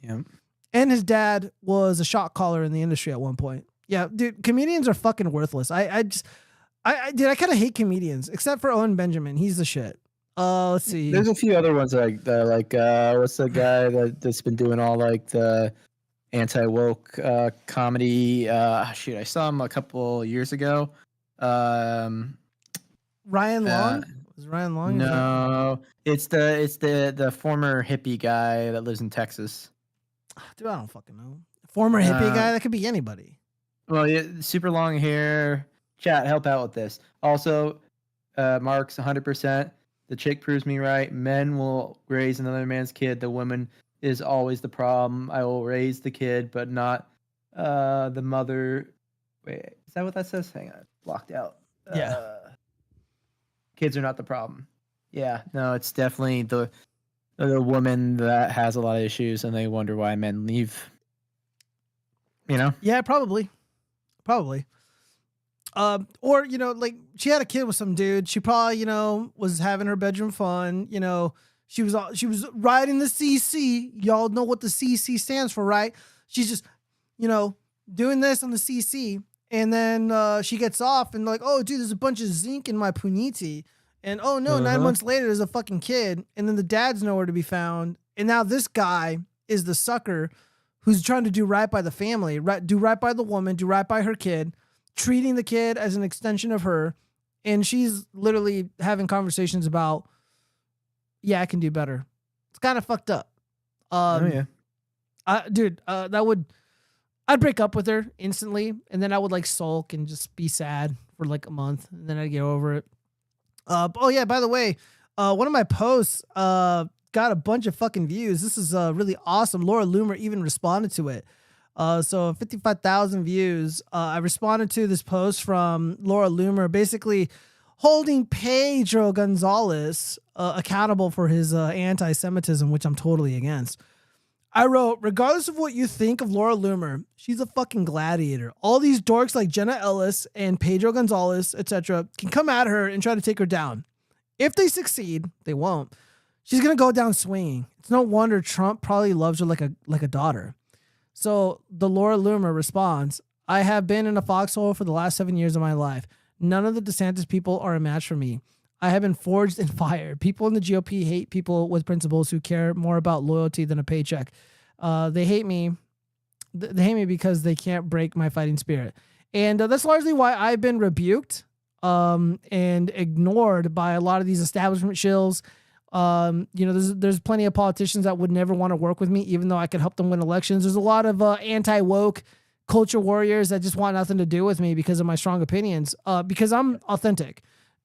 Yeah. And his dad was a shot caller in the industry at one point. Yeah, dude, comedians are fucking worthless. I kind of hate comedians, except for Owen Benjamin. He's the shit. Let's see. There's a few other ones like what's the guy that's been doing all like the anti-woke comedy? I saw him a couple years ago. Ryan Long? Was Ryan Long? No, it's the former hippie guy that lives in Texas. Dude, I don't fucking know. Former hippie guy? That could be anybody. Well, yeah, super long hair. Chat, help out with this. Also, Mark's 100%. The chick proves me right. Men will raise another man's kid. The woman is always the problem. I will raise the kid, but not the mother. Wait, is that what that says? Hang on, blocked out. Yeah. Kids are not the problem. Yeah, no, it's definitely the woman that has a lot of issues, and they wonder why men leave. You know? Yeah, probably. Or, you know, like she had a kid with some dude. She probably, you know, was having her bedroom fun. You know, she was riding the CC. Y'all know what the CC stands for, right? She's just, you know, doing this on the CC. And then she gets off and like, oh, dude, there's a bunch of zinc in my puniti. And oh no, 9 months later, there's a fucking kid. And then the dad's nowhere to be found. And now this guy is the sucker who's trying to do right by the family, do right by the woman, do right by her kid, treating the kid as an extension of her. And she's literally having conversations about, yeah, I can do better. It's kind of fucked up. Yeah. I'd break up with her instantly. And then I would like sulk and just be sad for like a month. And then I'd get over it. Oh yeah, by the way, one of my posts got a bunch of fucking views. This is really awesome. Laura Loomer even responded to it. So 55,000 views. I responded to this post from Laura Loomer, basically holding Pedro Gonzalez accountable for his anti-Semitism, which I'm totally against. I wrote, regardless of what you think of Laura Loomer, she's a fucking gladiator. All these dorks like Jenna Ellis and Pedro Gonzalez, etc., can come at her and try to take her down. If they succeed, they won't. She's gonna go down swinging. It's no wonder Trump probably loves her like a daughter. So the Laura Loomer responds, I have been in a foxhole for the last 7 years of my life. None of the DeSantis people are a match for me. I have been forged and fired. People in the GOP hate people with principles who care more about loyalty than a paycheck. They hate me. They hate me because they can't break my fighting spirit. And that's largely why I've been rebuked and ignored by a lot of these establishment shills. You know, there's plenty of politicians that would never want to work with me, even though I could help them win elections. There's a lot of anti-woke culture warriors that just want nothing to do with me because of my strong opinions, because I'm authentic.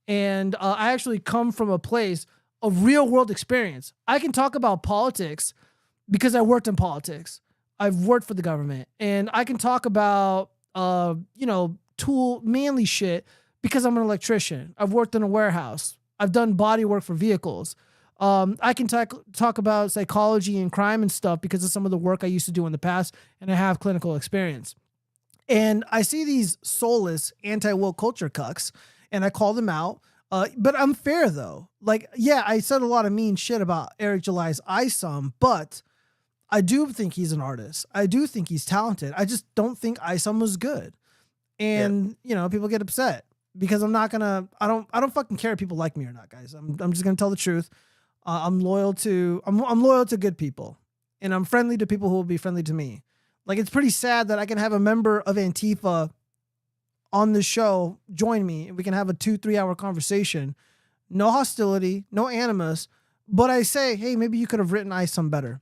And I actually come from a place of real world experience. I can talk about politics because I worked in politics. I've worked for the government. And I can talk about, you know, manly shit because I'm an electrician. I've worked in a warehouse. I've done body work for vehicles. I can talk about psychology and crime and stuff because of some of the work I used to do in the past, and I have clinical experience. And I see these soulless anti-woke culture cucks, and I call them out. But I'm fair, though. Like, yeah, I said a lot of mean shit about Eric July's ISOM, but I do think he's an artist. I do think he's talented. I just don't think ISOM was good. And, you know, people get upset because I'm not gonna, I don't fucking care if people like me or not, guys. I'm just gonna tell the truth. I'm loyal to good people, and I'm friendly to people who will be friendly to me. Like, it's pretty sad that I can have a member of Antifa on the show join me, and we can have a 2-3 hour conversation. No hostility, no animus, but I say, hey, maybe you could have written ISOM better.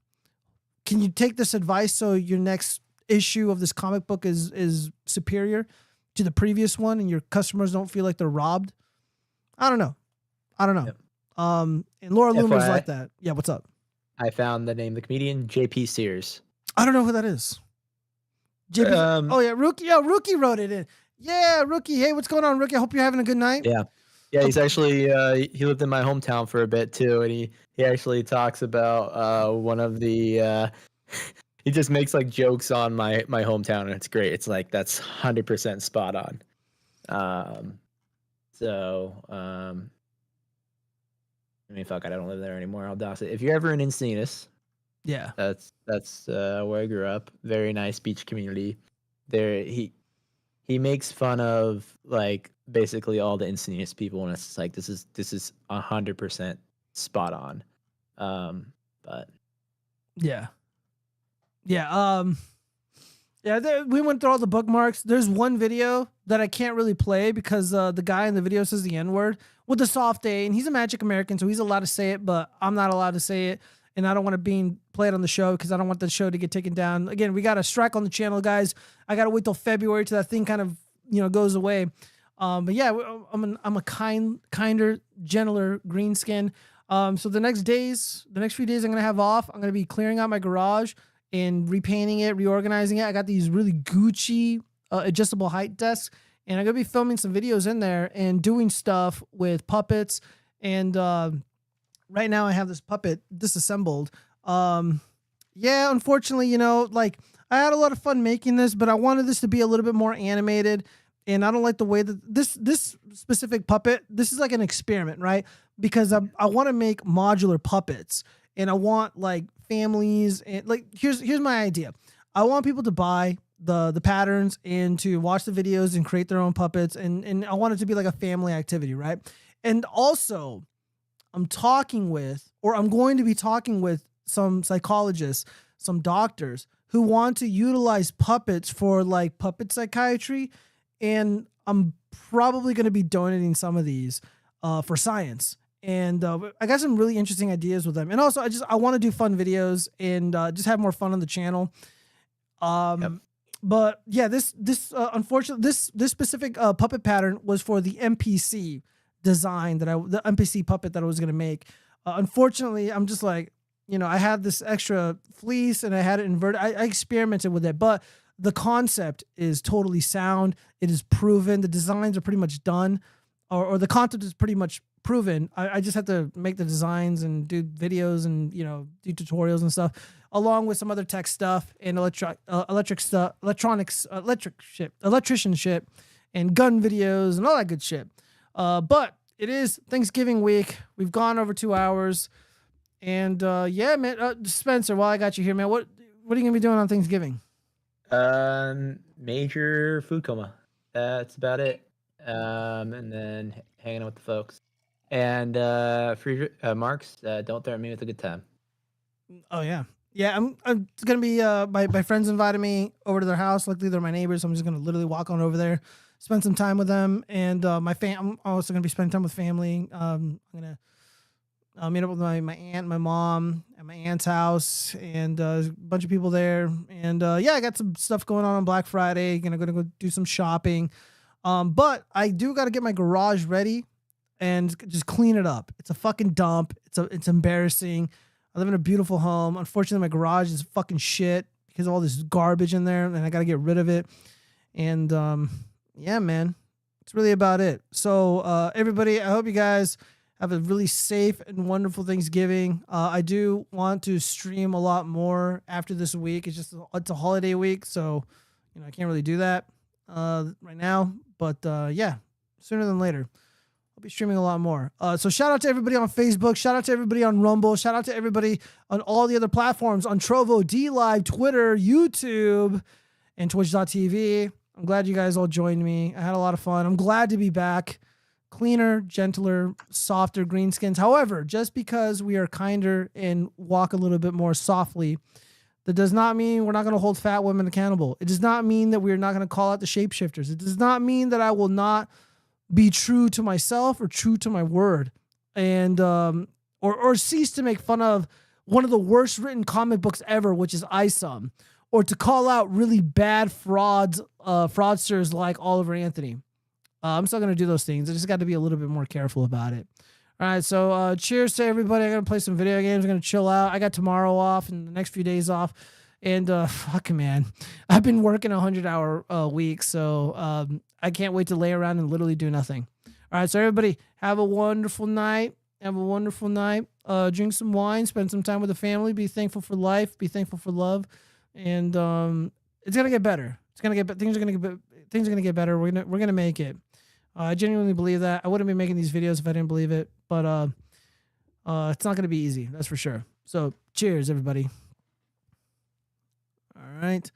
Can you take this advice so your next issue of this comic book is superior to the previous one, and your customers don't feel like they're robbed? I don't know. Yep. And Laura Loomer's like that. Yeah, what's up? I found the name of the comedian, JP Sears. I don't know who that is. JP. Oh yeah, Rookie. Yeah, Rookie wrote it in. Yeah, Rookie. Hey, what's going on, Rookie? I hope you're having a good night. Yeah. He's actually he lived in my hometown for a bit too, and he actually talks about one of the he just makes like jokes on my hometown, and it's great. It's like that's 100% spot on. I mean, fuck, I don't live there anymore. I'll dox it. If you're ever in Encinitas, yeah, that's where I grew up. Very nice beach community. There, he makes fun of like basically all the Encinitas people, and it's like this is 100% spot on. But yeah. We went through all the bookmarks. There's one video that I can't really play because the guy in the video says the N-word with a soft A, and he's a Magic American, so he's allowed to say it, but I'm not allowed to say it, and I don't want to play it on the show because I don't want the show to get taken down. Again, we got a strike on the channel, guys. I got to wait till February till that thing kind of, goes away. But yeah, I'm a kinder, gentler green skin. So the next few days I'm gonna have off. I'm gonna be clearing out my garage and repainting it, reorganizing it. I got these really Gucci adjustable height desks, and I'm gonna be filming some videos in there and doing stuff with puppets. And right now I have this puppet disassembled. Yeah, unfortunately, you know, like I had a lot of fun making this, but I wanted this to be a little bit more animated. And I don't like the way that this specific puppet, this is like an experiment, right? Because I want to make modular puppets, and I want like families, and like here's my idea. I want people to buy the patterns and to watch the videos and create their own puppets, and I want it to be like a family activity, right? And also I'm going to be talking with some psychologists, some doctors who want to utilize puppets for like puppet psychiatry. And I'm probably going to be donating some of these for science. And I got some really interesting ideas with them. And also, I want to do fun videos and just have more fun on the channel. But yeah, unfortunately, this specific puppet pattern was for the NPC design the NPC puppet that I was going to make. Unfortunately, I'm just like, you know, I had this extra fleece and I had it inverted. I experimented with it, but the concept is totally sound. It is proven. The designs are pretty much done, or the concept is pretty much proven. I just have to make the designs and do videos and, you know, do tutorials and stuff, along with some other tech stuff and electrician shit, and gun videos and all that good shit. But it is Thanksgiving week. We've gone over 2 hours, and yeah, man. Spencer, while I got you here, man, what are you gonna be doing on Thanksgiving? Major food coma. That's about it. And then hanging out with the folks. And free Marks, don't threaten me with a good time. Oh yeah. Yeah, I'm gonna be my friends invited me over to their house. Luckily they're my neighbors, so I'm just gonna literally walk on over there, spend some time with them, and I'm also gonna be spending time with family. I'm gonna meet up with my aunt, my mom at my aunt's house, and there's a bunch of people there. And yeah, I got some stuff going on Black Friday. Gonna go do some shopping. But I do got to get my garage ready and just clean it up. It's a fucking dump. It's embarrassing. I live in a beautiful home. Unfortunately, my garage is fucking shit because of all this garbage in there, and I got to get rid of it. And yeah, man, it's really about it. So everybody, I hope you guys have a really safe and wonderful Thanksgiving. I do want to stream a lot more after this week. It's a holiday week, so you know I can't really do that right now. But yeah, sooner than later, I'll be streaming a lot more. So shout out to everybody on Facebook. Shout out to everybody on Rumble. Shout out to everybody on all the other platforms, on Trovo, dlive, Twitter, YouTube, and Twitch.tv. I'm glad you guys all joined me. I had a lot of fun. I'm glad to be back. Cleaner, gentler, softer greenskins. However, just because we are kinder and walk a little bit more softly, that does not mean we're not going to hold fat women accountable. It does not mean that we're not going to call out the shapeshifters. It does not mean that I will not be true to myself or true to my word, and or cease to make fun of one of the worst written comic books ever, which is ISOM, or to call out really bad fraudsters like Oliver Anthony. I'm still going to do those things. I just got to be a little bit more careful about it. All right, so cheers to everybody. I'm going to play some video games. I'm going to chill out. I got tomorrow off and the next few days off. And fuck, man, I've been working 100-hour week, so I can't wait to lay around and literally do nothing. All right, so everybody, have a wonderful night. Have a wonderful night. Drink some wine. Spend some time with the family. Be thankful for life. Be thankful for love. And it's going to get better. Things are going to get better. We're gonna make it. I genuinely believe that. I wouldn't be making these videos if I didn't believe it, but it's not going to be easy. That's for sure. So cheers, everybody. All right.